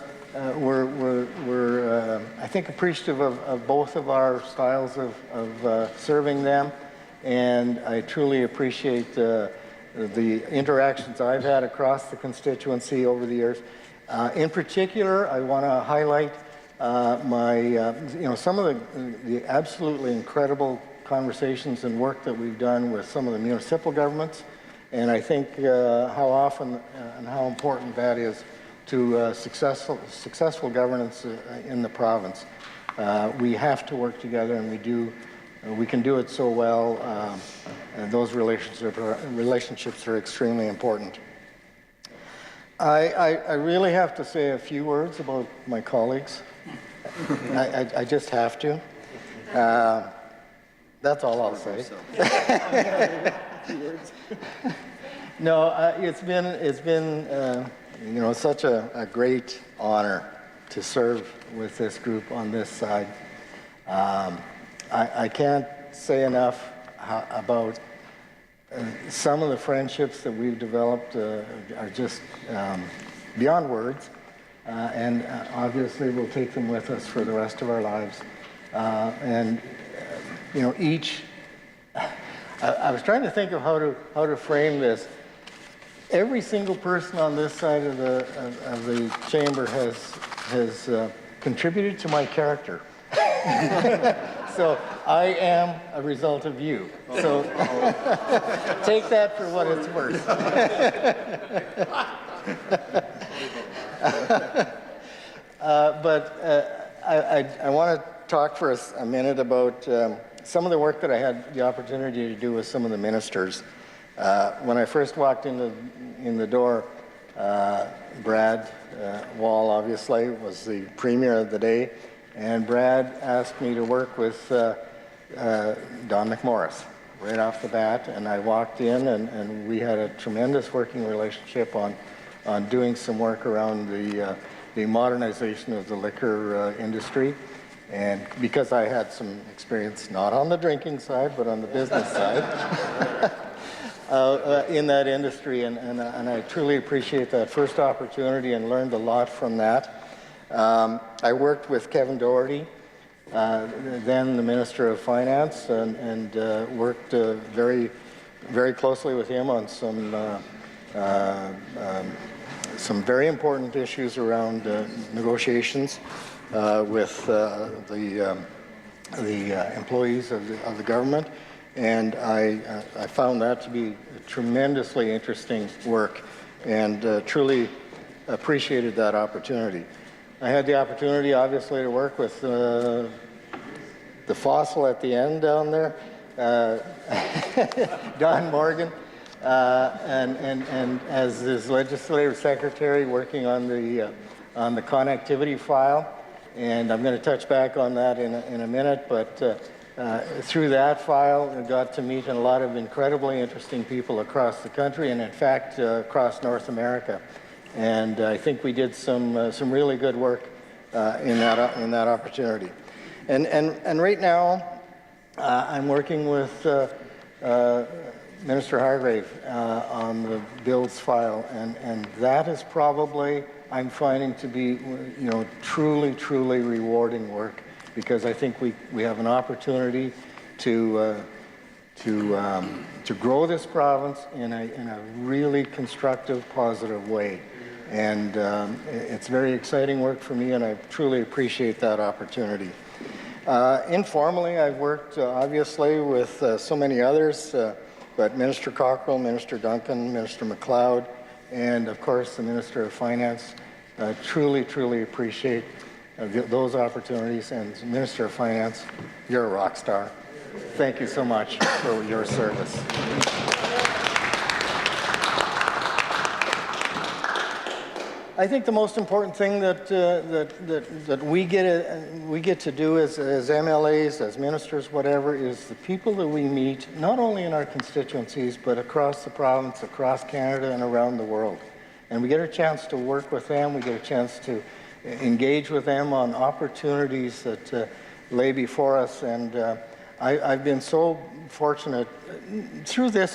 I think, appreciative of both of our styles of serving them, and I truly appreciate the interactions I've had across the constituency over the years. In particular, I want to highlight some of the absolutely incredible conversations and work that we've done with some of the municipal governments, and I think how often and how important that is to successful governance in the province. We have to work together, and we do. We can do it so well, and those relationships are extremely important. I really have to say a few words about my colleagues. I just have to. That's all I'll say. No, it's been you know, such a great honor to serve with this group on this side. I can't say enough about some of the friendships that we've developed are just beyond words, and obviously we'll take them with us for the rest of our lives. You know, each. I was trying to think of how to frame this. Every single person on this side of the chamber has contributed to my character. So I am a result of you. So take that for what it's worth. I want to talk for a minute about some of the work that I had the opportunity to do with some of the ministers. When I first walked in the door, Brad Wall, obviously, was the premier of the day, and Brad asked me to work with Don McMorris right off the bat, and I walked in, and we had a tremendous working relationship on doing some work around the modernization of the liquor industry. And because I had some experience, not on the drinking side, but on the business side, in that industry, and I truly appreciate that first opportunity and learned a lot from that. I worked with Kevin Doherty, then the Minister of Finance, and worked very closely with him on some very important issues around negotiations with the employees of the government, and I found that to be tremendously interesting work, and truly appreciated that opportunity. I had the opportunity, obviously, to work with the fossil at the end down there, Don Morgan, and as his legislative secretary working on the connectivity file. And I'm going to touch back on that in a minute, but through that file, I got to meet a lot of incredibly interesting people across the country, and in fact, across North America. And I think we did some really good work in that opportunity. And right now, I'm working with Minister Hargrave on the bills file, and that is probably, I'm finding to be, truly, truly rewarding work, because I think we have an opportunity to grow this province in a really constructive, positive way. And it's very exciting work for me, and I truly appreciate that opportunity. Informally, I've worked obviously with so many others, but Minister Cockrell, Minister Duncan, Minister MacLeod, and of course the Minister of Finance. Truly, truly appreciate those opportunities. And Minister of Finance, you're a rock star. Thank you so much for your service. I think the most important thing that we get to do as MLAs, as ministers, whatever, is the people that we meet, not only in our constituencies, but across the province, across Canada, and around the world. And we get a chance to work with them. We get a chance to engage with them on opportunities that lay before us. And I've been so fortunate through this,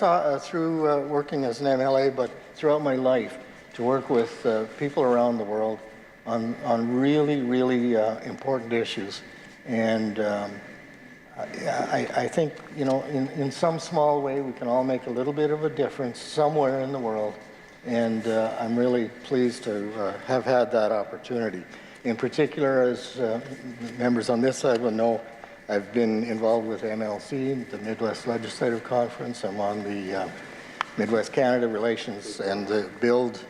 through working as an MLA, but throughout my life, to work with people around the world on really, really important issues. And I think, in some small way, we can all make a little bit of a difference somewhere in the world. And I'm really pleased to have had that opportunity. In particular, as members on this side will know, I've been involved with MLC, the Midwest Legislative Conference. I'm on the Midwest Canada Relations and the Build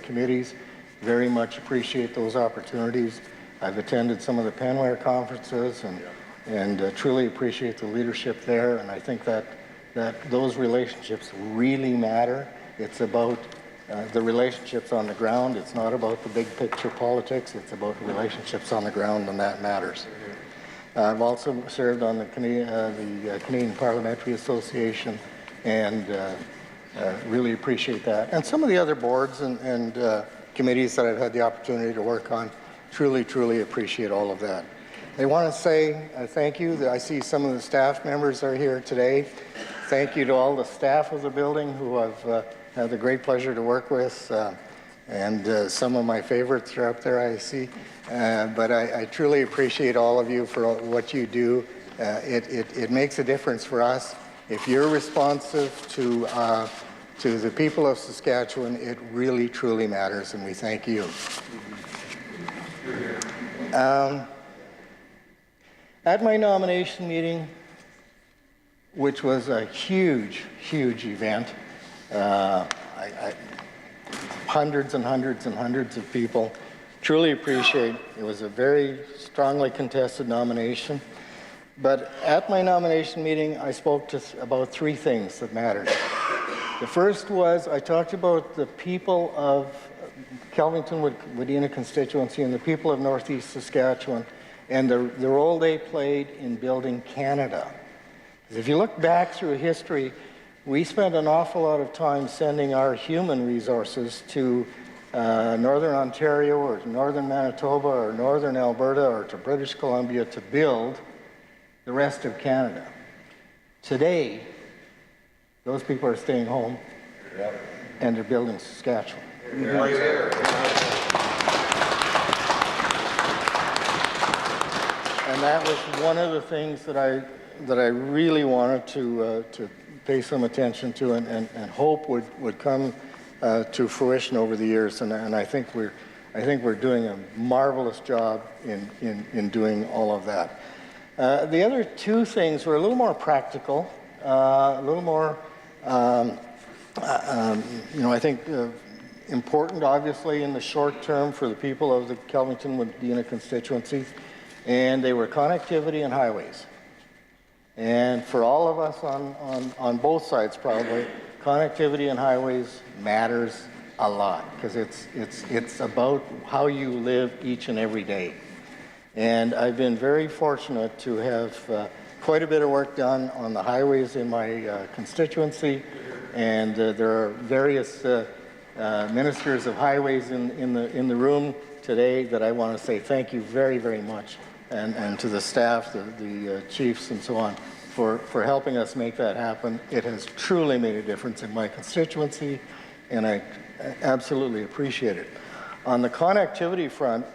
committees. Very much appreciate those opportunities. I've attended some of the Panware conferences and truly appreciate the leadership there. And I think that those relationships really matter. It's about the relationships on the ground. It's not about the big picture politics. It's about the relationships on the ground, and that matters. I've also served on the Canadian Parliamentary Association, and really appreciate that. And some of the other boards and committees that I've had the opportunity to work on, truly, truly appreciate all of that. I want to say thank you. I see some of the staff members are here today. Thank you to all the staff of the building who I've had the great pleasure to work with. And some of my favorites are up there, I see. But I truly appreciate all of you for what you do. It makes a difference for us. If you're responsive to the people of Saskatchewan, it really, truly matters, and we thank you. At my nomination meeting, which was a huge, huge event, hundreds and hundreds and hundreds of people, truly appreciate. It was a very strongly contested nomination. But at my nomination meeting, I spoke about three things that mattered. The first was I talked about the people of Kelvington-Wadena constituency and the people of Northeast Saskatchewan and the role they played in building Canada. Because if you look back through history, we spent an awful lot of time sending our human resources to Northern Ontario or to Northern Manitoba or Northern Alberta or to British Columbia to build the rest of Canada. Today, those people are staying home and they're building Saskatchewan. Right here. And that was one of the things that I really wanted to pay some attention to and hope would come to fruition over the years. And I think we're doing a marvelous job in doing all of that. The other two things were a little more practical, a little more, I think important, obviously, in the short term for the people of the Kelvington-Wadena constituencies, and they were connectivity and highways. And for all of us on both sides, probably, connectivity and highways matters a lot because it's about how you live each and every day. And I've been very fortunate to have quite a bit of work done on the highways in my constituency, and there are various ministers of highways in the room today that I want to say thank you very, very much, and to the staff, the chiefs and so on, for helping us make that happen. It has truly made a difference in my constituency, and I absolutely appreciate it. On the connectivity front,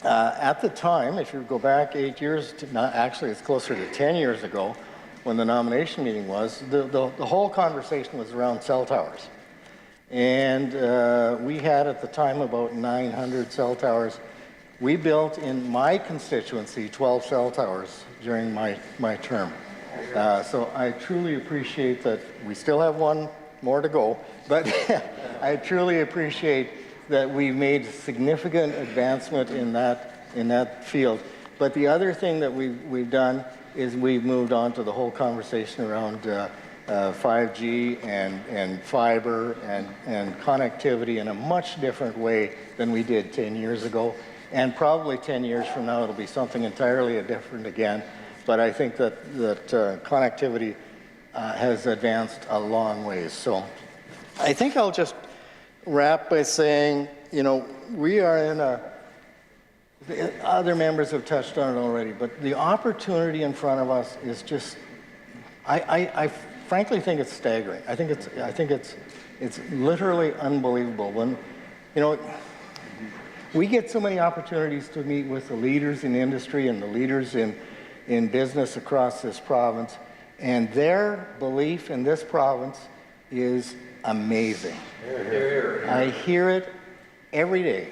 at the time, if you go back 8 years, actually it's closer to 10 years ago, when the nomination meeting was, the whole conversation was around cell towers. And we had at the time about 900 cell towers. We built in my constituency 12 cell towers during my term. So I truly appreciate that. We still have one more to go, but I truly appreciate that we made significant advancement in that field. But the other thing that we've done is we've moved on to the whole conversation around 5G and fiber and connectivity in a much different way than we did 10 years ago. And probably 10 years from now, it'll be something entirely different again. But I think that connectivity has advanced a long ways. So I think I'll just wrap by saying, you know, we are in other members have touched on it already, but the opportunity in front of us is just, I frankly think it's staggering. I think it's literally unbelievable. When, you know, we get so many opportunities to meet with the leaders in industry and the leaders in business across this province, and their belief in this province is amazing. I hear it every day,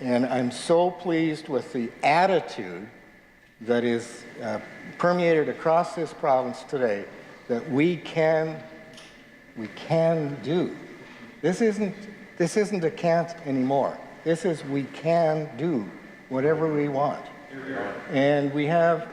and I'm so pleased with the attitude that is permeated across this province today that we can do. This isn't a can't anymore. This is we can do whatever we want. And we have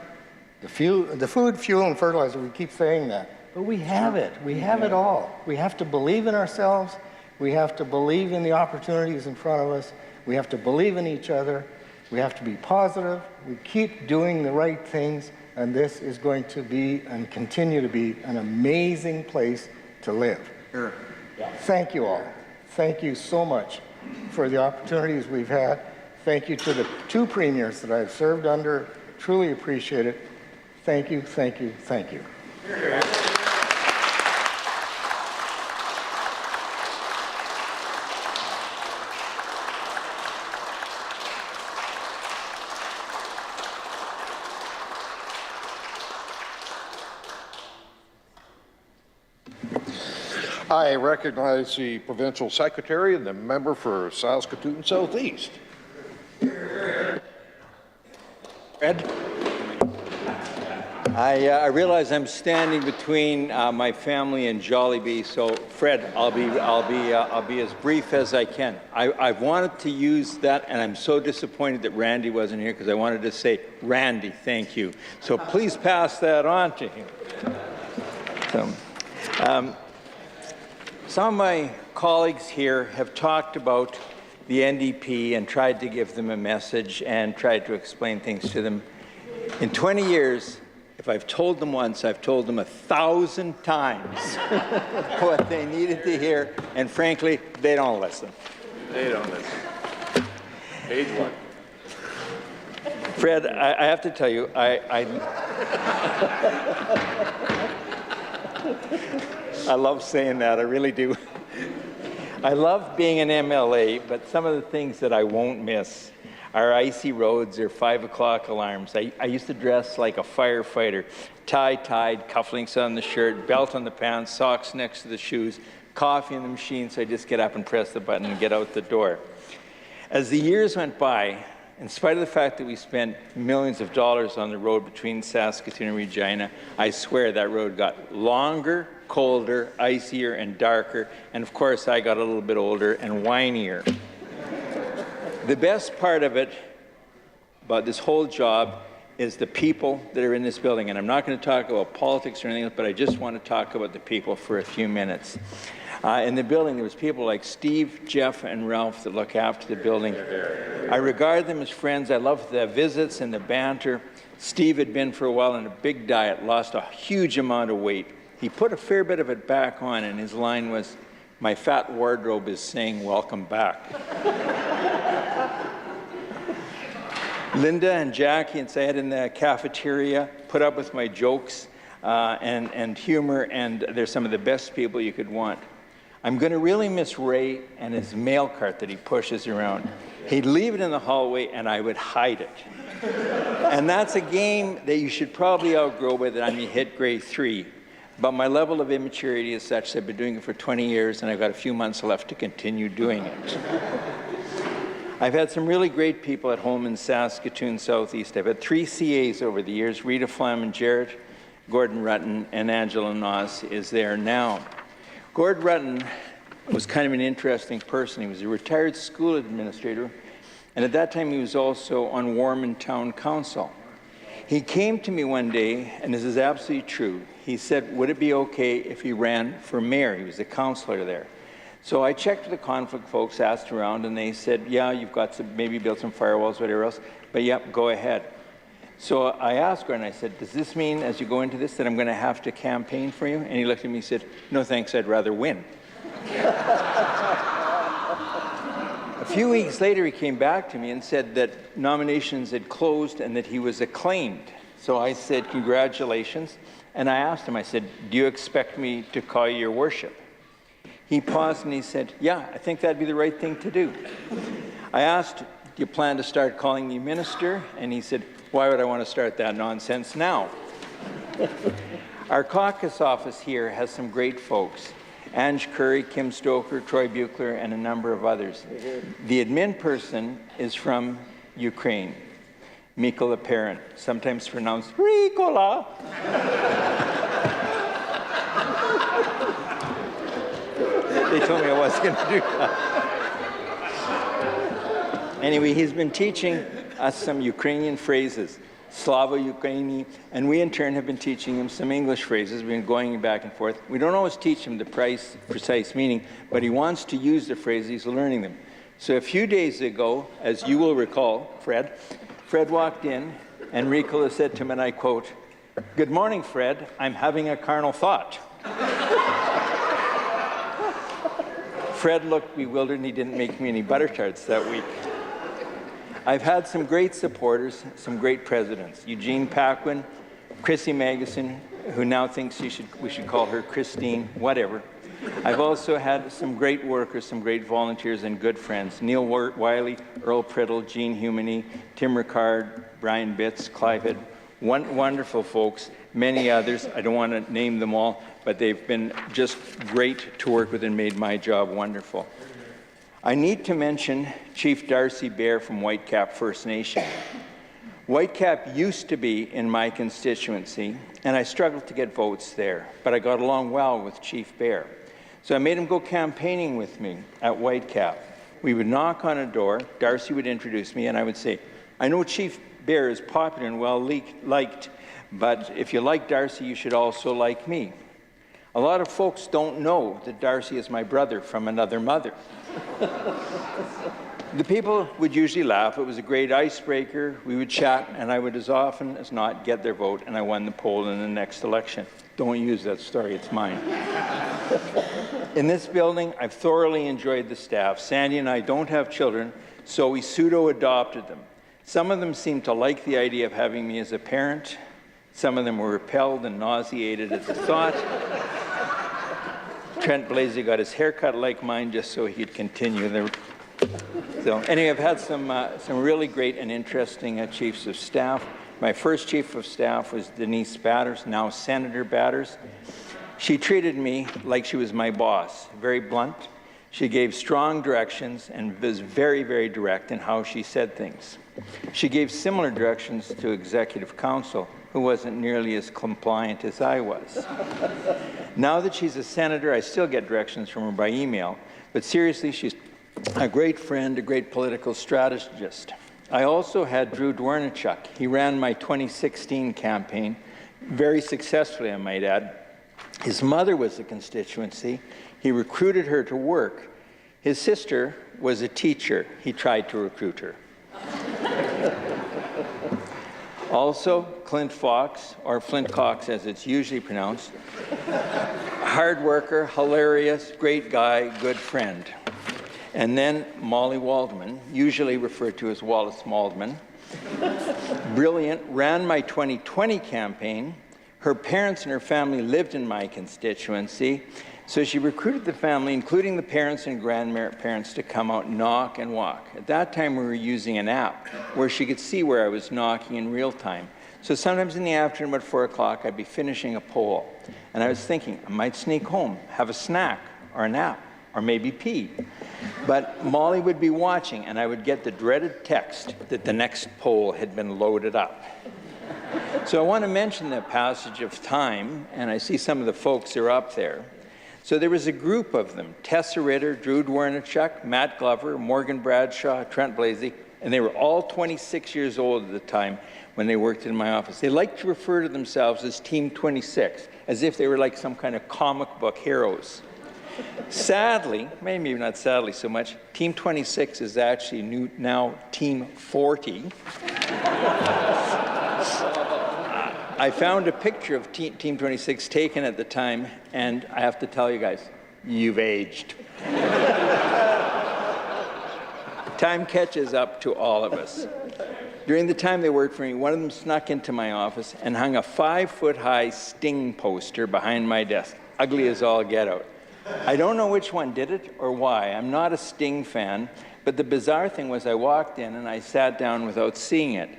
the food, fuel, and fertilizer. We keep saying that. But we have it. We have it all. We have to believe in ourselves. We have to believe in the opportunities in front of us. We have to believe in each other. We have to be positive. We keep doing the right things, and this is going to be and continue to be an amazing place to live. Sure. Thank you all. Thank you so much for the opportunities we've had. Thank you to the two premiers that I've served under. Truly appreciate it. Thank you, thank you, thank you. I recognize the provincial secretary and the member for Saskatoon Southeast. Fred? I realize I'm standing between my family and Jollibee, so Fred, I'll be as brief as I can. I've wanted to use that, and I'm so disappointed that Randy wasn't here because I wanted to say, Randy, thank you. So please pass that on to him. So, some of my colleagues here have talked about the NDP and tried to give them a message and tried to explain things to them. In 20 years, if I've told them once, I've told them 1,000 times what they needed to hear, and frankly, they don't listen. They don't listen. Page one. Fred, I have to tell you, I love saying that, I really do. I love being an MLA, but some of the things that I won't miss are icy roads or 5 o'clock alarms. I used to dress like a firefighter, tie tied, cufflinks on the shirt, belt on the pants, socks next to the shoes, coffee in the machine, so I just get up and press the button and get out the door. As the years went by, in spite of the fact that we spent millions of dollars on the road between Saskatoon and Regina, I swear that road got longer, colder, icier, and darker. And of course, I got a little bit older and whinier. The best part of it, about this whole job, is the people that are in this building. And I'm not going to talk about politics or anything else, but I just want to talk about the people for a few minutes. In the building, there was people like Steve, Jeff, and Ralph that look after the building. I regard them as friends. I love the visits and the banter. Steve had been for a while on a big diet, lost a huge amount of weight. He put a fair bit of it back on, and his line was, "My fat wardrobe is saying welcome back." Linda and Jackie and Syed in the cafeteria put up with my jokes and humor, and they're some of the best people you could want. I'm going to really miss Ray and his mail cart that he pushes around. He'd leave it in the hallway, and I would hide it. And that's a game that you should probably outgrow by the time you hit grade 3. But my level of immaturity is such that I've been doing it for 20 years, and I've got a few months left to continue doing it. I've had some really great people at home in Saskatoon Southeast. I've had 3 CAs over the years, Rita Flaman Jarrett, Gordon Rutten, and Angela Noss is there now. Gordon Rutten was kind of an interesting person. He was a retired school administrator, and at that time he was also on Warman Town Council. He came to me one day, and this is absolutely true. He said, would it be okay if he ran for mayor? He was a councillor there. So I checked with the conflict folks, asked around, and they said, yeah, you've got to maybe build some firewalls, whatever else, but yep, go ahead. So I asked her, and I said, does this mean, as you go into this, that I'm going to have to campaign for you? And he looked at me and said, no thanks, I'd rather win. A few weeks later, he came back to me and said that nominations had closed and that he was acclaimed. So I said, congratulations. And I asked him, I said, do you expect me to call you your worship? He paused and he said, yeah, I think that'd be the right thing to do. I asked, do you plan to start calling me minister? And he said, why would I want to start that nonsense now? Our caucus office here has some great folks. Ange Curry, Kim Stoker, Troy Buchler, and a number of others. The admin person is from Ukraine, Mikola Parent, sometimes pronounced Rikola. They told me I wasn't going to do that. Anyway, he's been teaching us some Ukrainian phrases, Slava Ukraini, and we in turn have been teaching him some English phrases. We've been going back and forth. We don't always teach him the precise meaning, but he wants to use the phrases, he's learning them. So a few days ago, as you will recall, Fred walked in, and Rikola said to him, and I quote, "Good morning, Fred, I'm having a carnal thought." Fred looked bewildered, and he didn't make me any butter tarts that week. I've had some great supporters, some great presidents. Eugene Paquin, Chrissy Magnuson, who now thinks we should call her Christine, whatever. I've also had some great workers, some great volunteers, and good friends. Neil Wiley, Earl Priddle, Gene Humany, Tim Ricard, Brian Bitts, Clive Head. Wonderful folks, many others. I don't want to name them all, but they've been just great to work with and made my job wonderful. I need to mention Chief Darcy Bear from Whitecap First Nation. Whitecap used to be in my constituency, and I struggled to get votes there, but I got along well with Chief Bear. So I made him go campaigning with me at Whitecap. We would knock on a door, Darcy would introduce me, and I would say, I know Chief Bear is popular and well liked, but if you like Darcy, you should also like me. A lot of folks don't know that Darcy is my brother from another mother. The people would usually laugh. It was a great icebreaker. We would chat, and I would as often as not get their vote, and I won the poll in the next election. Don't use that story, it's mine. In this building, I've thoroughly enjoyed the staff. Sandy and I don't have children, so we pseudo-adopted them. Some of them seemed to like the idea of having me as a parent. Some of them were repelled and nauseated at the thought. Trent Blasey got his hair cut like mine just so he could continue. So anyway, I've had some really great and interesting chiefs of staff. My first chief of staff was Denise Batters, now Senator Batters. She treated me like she was my boss, very blunt. She gave strong directions and was very, very direct in how she said things. She gave similar directions to Executive Council, who wasn't nearly as compliant as I was. Now that she's a senator, I still get directions from her by email. But seriously, she's a great friend, a great political strategist. I also had Drew Dwornichuk. He ran my 2016 campaign very successfully, I might add. His mother was a constituency. He recruited her to work. His sister was a teacher. He tried to recruit her. Also, Clint Fox, or Flint Cox as it's usually pronounced, hard worker, hilarious, great guy, good friend. And then Molly Waldman, usually referred to as Wallace Waldman, brilliant, ran my 2020 campaign. Her parents and her family lived in my constituency, so she recruited the family, including the parents and grandparents, to come out, knock, and walk. At that time, we were using an app where she could see where I was knocking in real time. So sometimes in the afternoon, about 4 o'clock, I'd be finishing a poll, and I was thinking, I might sneak home, have a snack, or a nap, or maybe pee. But Molly would be watching, and I would get the dreaded text that the next poll had been loaded up. So I want to mention the passage of time, and I see some of the folks are up there. So there was a group of them, Tessa Ritter, Drew Dwornichuk, Matt Glover, Morgan Bradshaw, Trent Blasey, and they were all 26 years old at the time when they worked in my office. They liked to refer to themselves as Team 26, as if they were like some kind of comic book heroes. Sadly, maybe not sadly so much, Team 26 is actually now Team 40. I found a picture of Team 26 taken at the time, and I have to tell you guys, you've aged. Time catches up to all of us. During the time they worked for me, one of them snuck into my office and hung a 5-foot-high Sting poster behind my desk, ugly as all get out. I don't know which one did it or why. I'm not a Sting fan, but the bizarre thing was I walked in and I sat down without seeing it.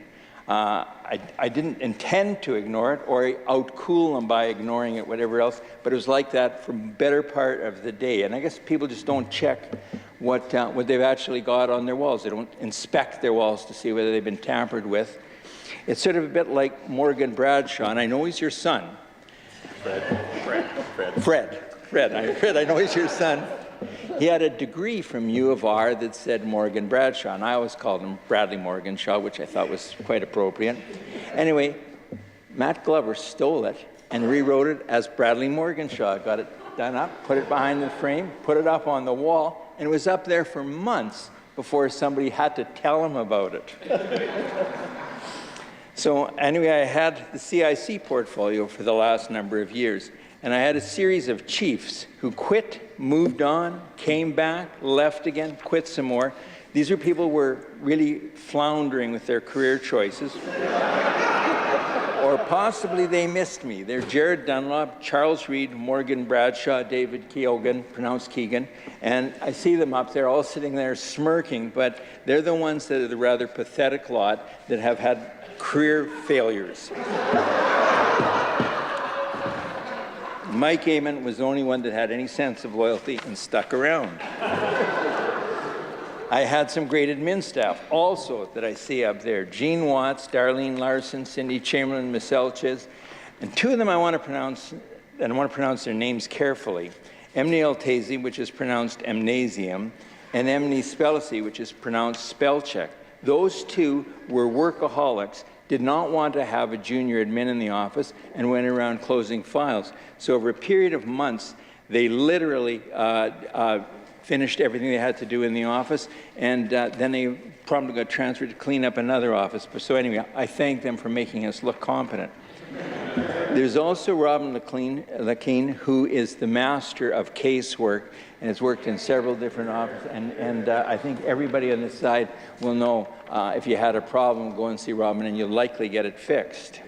I didn't intend to ignore it or outcool them by ignoring it, whatever else, but it was like that for the better part of the day. And I guess people just don't check what they've actually got on their walls. They don't inspect their walls to see whether they've been tampered with. It's sort of a bit like Morgan Bradshaw, and I know he's your son. Fred, I know he's your son. He had a degree from U of R that said Morgan Bradshaw, and I always called him Bradley Morgan Shaw, which I thought was quite appropriate. Anyway, Matt Glover stole it and rewrote it as Bradley Morgan Shaw. Got it done up, put it behind the frame, put it up on the wall, and it was up there for months before somebody had to tell him about it. So anyway, I had the CIC portfolio for the last number of years. And I had a series of chiefs who quit, moved on, came back, left again, quit some more. These are people who were really floundering with their career choices. Or possibly they missed me. They're Jared Dunlop, Charles Reed, Morgan Bradshaw, David Keoghan, pronounced Keegan. And I see them up there all sitting there smirking, but they're the ones that are the rather pathetic lot that have had career failures. Mike Amon was the only one that had any sense of loyalty and stuck around. I had some great admin staff also that I see up there. Jean Watts, Darlene Larson, Cindy Chamberlain, Miss Elches. And two of them I want to pronounce, and I want to pronounce their names carefully. Emily Eltazy, which is pronounced Amnasium, and Emily Spelacy, which is pronounced spell check. Those two were workaholics, did not want to have a junior admin in the office, and went around closing files. So over a period of months, they literally finished everything they had to do in the office, and then they probably got transferred to clean up another office. So anyway, I thank them for making us look competent. There's also Robin Lacine, who is the master of casework and has worked in several different offices. And I think everybody on this side will know if you had a problem, go and see Robin and you'll likely get it fixed.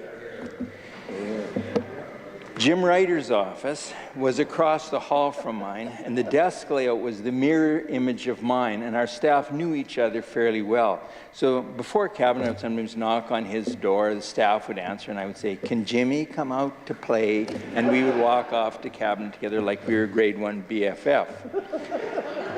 Jim Ryder's office was across the hall from mine, and the desk layout was the mirror image of mine, and our staff knew each other fairly well. So before cabinet, I would sometimes knock on his door, the staff would answer, and I would say, "Can Jimmy come out to play?" And we would walk off to cabinet together like we were grade 1 BFF.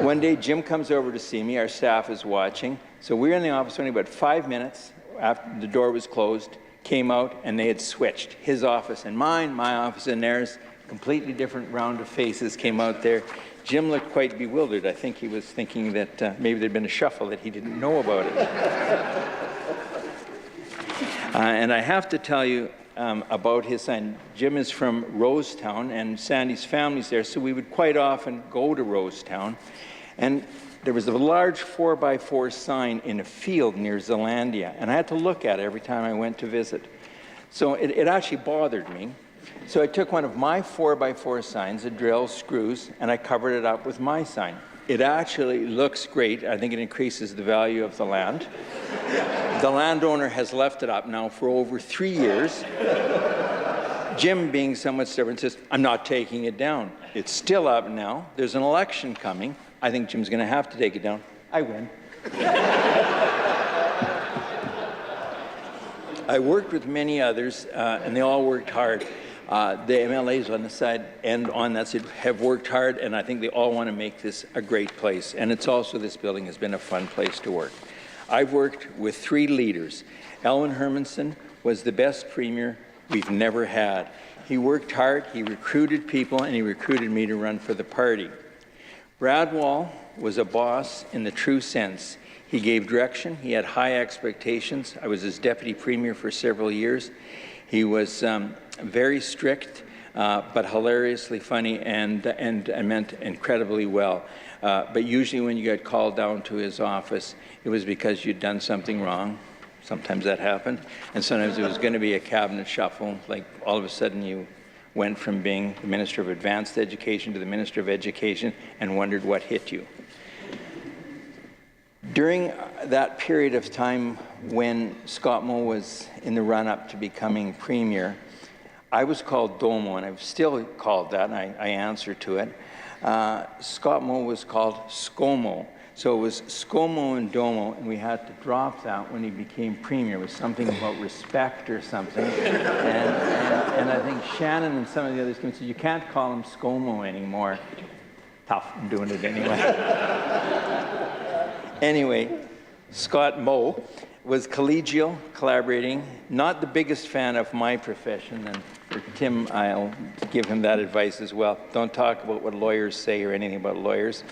One day, Jim comes over to see me. Our staff is watching. So we were in the office only about 5 minutes after the door was closed, came out, and they had switched his office and mine, my office and theirs, completely different round of faces came out there. Jim looked quite bewildered. I think he was thinking that maybe there'd been a shuffle that he didn't know about it. And I have to tell you about his son. Jim is from Rosetown, and Sandy's family's there, so we would quite often go to Rosetown. And there was a large 4x4 sign in a field near Zealandia, and I had to look at it every time I went to visit. So it actually bothered me. So I took one of my 4x4 signs, a drill, screws, and I covered it up with my sign. It actually looks great. I think it increases the value of the land. The landowner has left it up now for over 3 years. Jim, being somewhat stubborn, says, I'm not taking it down. It's still up now. There's an election coming. I think Jim's going to have to take it down. I win. I worked with many others, and they all worked hard. The MLAs on the side and on that side have worked hard, and I think they all want to make this a great place. And it's also, this building has been a fun place to work. I've worked with 3 leaders. Elwin Hermanson was the best premier we've never had. He worked hard, he recruited people, and he recruited me to run for the party. Brad Wall was a boss in the true sense. He gave direction, he had high expectations. I was his deputy premier for several years. He was very strict, but hilariously funny and meant incredibly well. But usually when you got called down to his office, it was because you'd done something wrong. Sometimes that happened. And sometimes it was going to be a cabinet shuffle, like all of a sudden you went from being the Minister of Advanced Education to the Minister of Education and wondered what hit you. During that period of time when Scott Moe was in the run-up to becoming Premier, I was called Domo, and I'm still called that, and I answer to it. Scott Moe was called ScoMo. So it was ScoMo and Domo, and we had to drop that when he became Premier. It was something about respect or something. And I think Shannon and some of the others came and said, you can't call him ScoMo anymore. Tough, I'm doing it anyway. Anyway, Scott Moe was collegial, collaborating, not the biggest fan of my profession, and for Tim, I'll give him that advice as well. Don't talk about what lawyers say or anything about lawyers.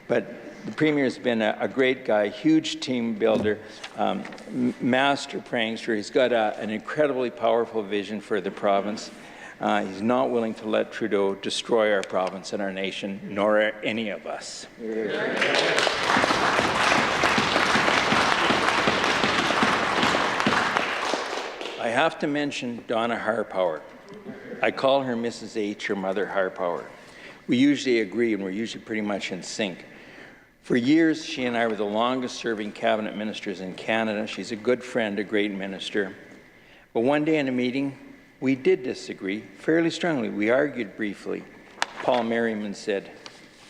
But the Premier's been a great guy, huge team builder, master prankster. He's got an incredibly powerful vision for the province. He's not willing to let Trudeau destroy our province and our nation, nor any of us. I have to mention Donna Harpower. I call her Mrs. H, her mother Harpower. We usually agree, and we're usually pretty much in sync. For years, she and I were the longest-serving cabinet ministers in Canada. She's a good friend, a great minister. But one day in a meeting, we did disagree fairly strongly. We argued briefly. Paul Merriman said,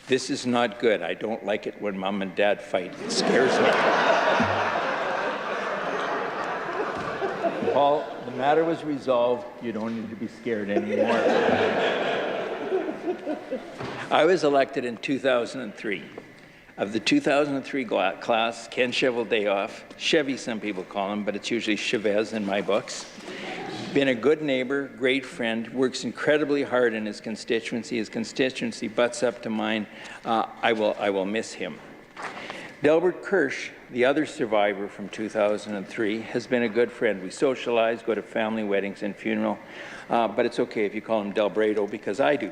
"This is not good. I don't like it when Mom and Dad fight. It scares me." Paul, the matter was resolved. You don't need to be scared anymore. I was elected in 2003. Of the 2003 class, Ken Cheveldayoff, Chevy some people call him, but it's usually Chavez in my books, been a good neighbor, great friend, works incredibly hard in his constituency. His constituency butts up to mine. I will miss him. Delbert Kirsch, the other survivor from 2003, has been a good friend. We socialize, go to family weddings and funeral, but it's okay if you call him Delbrado because I do.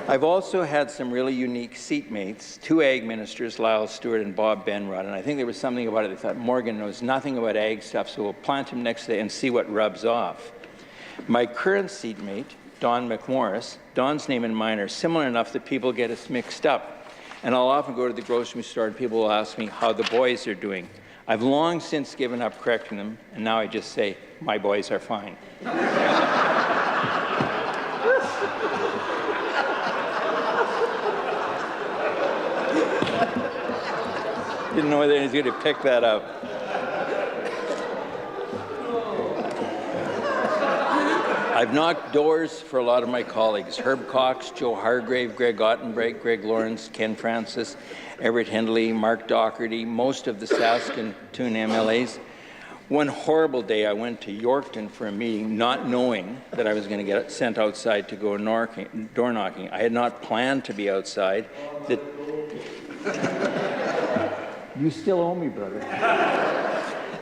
I've also had some really unique seatmates, 2 ag ministers, Lyle Stewart and Bob Benrod, and I think there was something about it. They thought, Morgan knows nothing about ag stuff, so we'll plant him next to it and see what rubs off. My current seatmate, Don McMorris, Don's name and mine are similar enough that people get us mixed up. And I'll often go to the grocery store and people will ask me how the boys are doing. I've long since given up correcting them, and now I just say, my boys are fine. Didn't know whether he was going to pick that up. I've knocked doors for a lot of my colleagues. Herb Cox, Joe Hargrave, Greg Ottenbreit, Greg Lawrence, Ken Francis, Everett Hindley, Mark Docherty, most of the Saskatoon MLAs. One horrible day, I went to Yorkton for a meeting, not knowing that I was going to get sent outside to go door knocking. I had not planned to be outside. You still owe me, brother.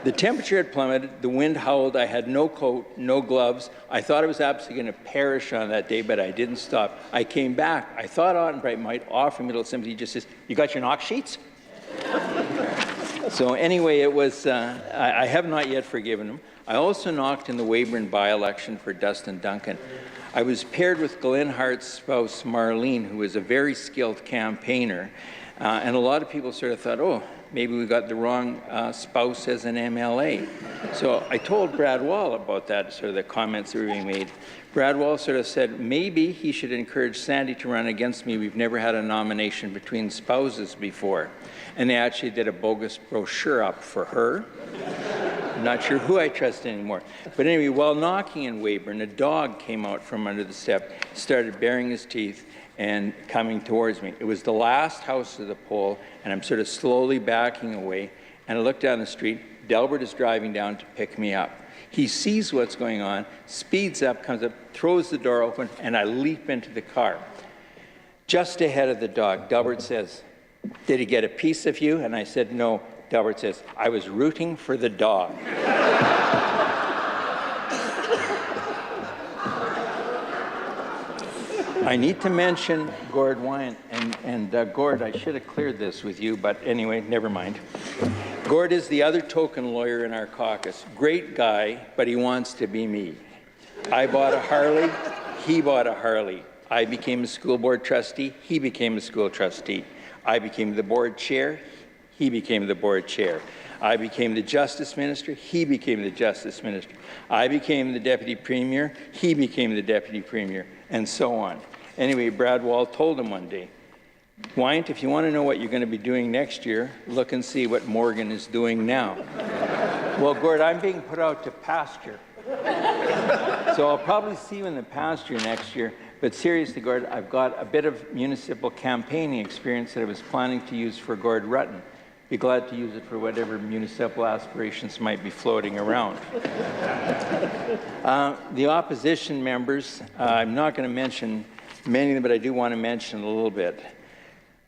The temperature had plummeted, the wind howled, I had no coat, no gloves. I thought I was absolutely going to perish on that day, but I didn't stop. I came back. I thought Ottenbright might offer me a little sympathy. He just says, "You got your knock sheets?" So anyway, it was, I have not yet forgiven him. I also knocked in the Weyburn by-election for Dustin Duncan. I was paired with Glenn Hart's spouse, Marlene, who was a very skilled campaigner. And a lot of people sort of thought, oh, maybe we got the wrong spouse as an MLA. So I told Brad Wall about that, sort of the comments that were being made. Brad Wall sort of said, maybe he should encourage Sandy to run against me. We've never had a nomination between spouses before. And they actually did a bogus brochure up for her. I'm not sure who I trust anymore. But anyway, while knocking in Weyburn, a dog came out from under the step, started baring his teeth, and coming towards me. It was the last house of the poll, and I'm sort of slowly backing away, and I look down the street. Delbert is driving down to pick me up. He sees what's going on, speeds up, comes up, throws the door open, and I leap into the car. Just ahead of the dog, Delbert says, "Did he get a piece of you?" And I said, "No." Delbert says, "I was rooting for the dog." I need to mention Gord Wyant, and Gord, I should have cleared this with you, but anyway, never mind. Gord is the other token lawyer in our caucus. Great guy, but he wants to be me. I bought a Harley, he bought a Harley. I became a school board trustee, he became a school trustee. I became the board chair, he became the board chair. I became the justice minister, he became the justice minister. I became the deputy premier, he became the deputy premier, and so on. Anyway, Brad Wall told him one day, "Wyant, if you want to know what you're going to be doing next year, look and see what Morgan is doing now." Well, Gord, I'm being put out to pasture. So I'll probably see you in the pasture next year. But seriously, Gord, I've got a bit of municipal campaigning experience that I was planning to use for Gord Rutten. Be glad to use it for whatever municipal aspirations might be floating around. The opposition members, I'm not going to mention many of them, but I do want to mention a little bit.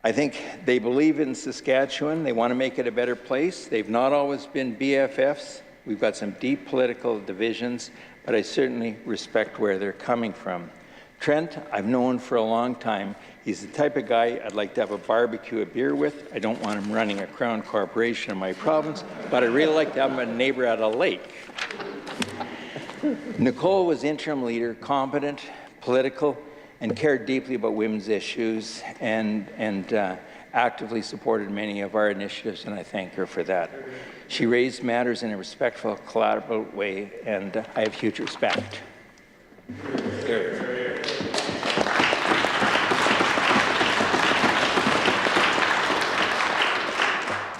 I think they believe in Saskatchewan. They want to make it a better place. They've not always been BFFs. We've got some deep political divisions, but I certainly respect where they're coming from. Trent, I've known for a long time. He's the type of guy I'd like to have a barbecue, a beer with. I don't want him running a Crown Corporation in my province, but I'd really like to have him a neighbor at a lake. Nicole was interim leader, competent, political, and cared deeply about women's issues and actively supported many of our initiatives, and I thank her for that. She raised matters in a respectful, collaborative way, and I have huge respect.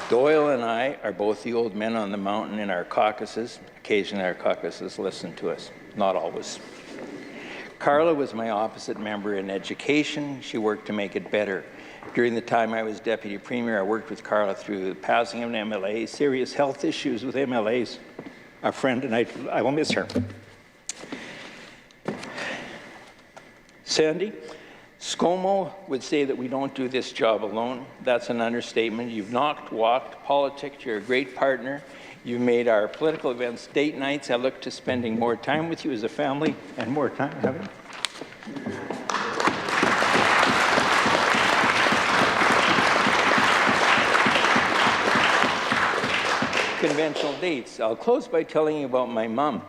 Doyle and I are both the old men on the mountain in our caucuses. Occasionally our caucuses listen to us, not always. Carla was my opposite member in education. She worked to make it better. During the time I was deputy premier, I worked with Carla through the passing of an MLA, serious health issues with MLAs. A friend, and I will miss her. Sandy, ScoMo would say that we don't do this job alone. That's an understatement. You've knocked, walked, politicked. You're a great partner. You've made our political events date nights. I look to spending more time with you as a family and more time having. Conventional dates. I'll close by telling you about my mom.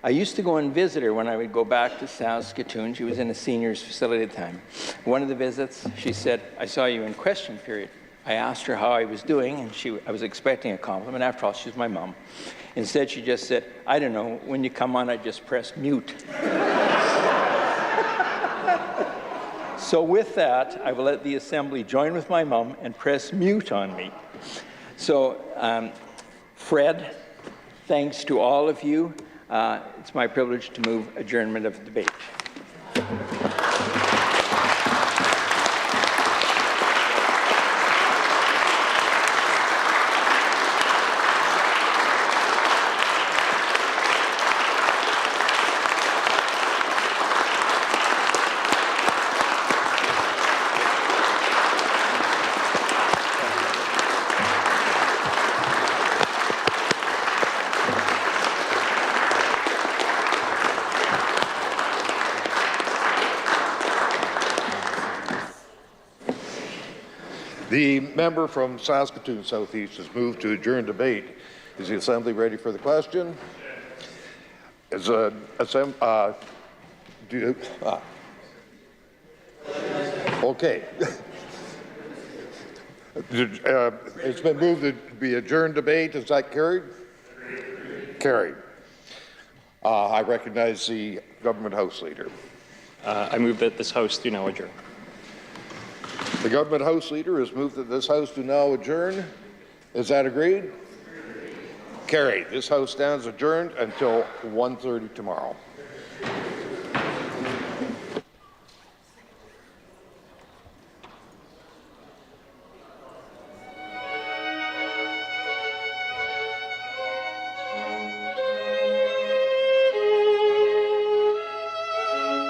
I used to go and visit her when I would go back to Saskatoon. She was in a seniors facility at the time. One of the visits, she said, "I saw you in question period." I asked her how I was doing, and I was expecting a compliment. After all, she's my mom. Instead, she just said, "I don't know, when you come on, I just press mute." So with that, I will let the Assembly join with my mom and press mute on me. So, Fred, thanks to all of you. It's my privilege to move adjournment of the debate. The member from Saskatoon Southeast has moved to adjourn debate. Is the Assembly ready for the question? Is okay. It's been moved to be adjourned debate. Is that carried? Carried. I recognize the Government House Leader. I move that this House do now adjourn. The Government House Leader has moved that this House do now adjourn. Is that agreed? Carried. This House stands adjourned until 1:30 tomorrow.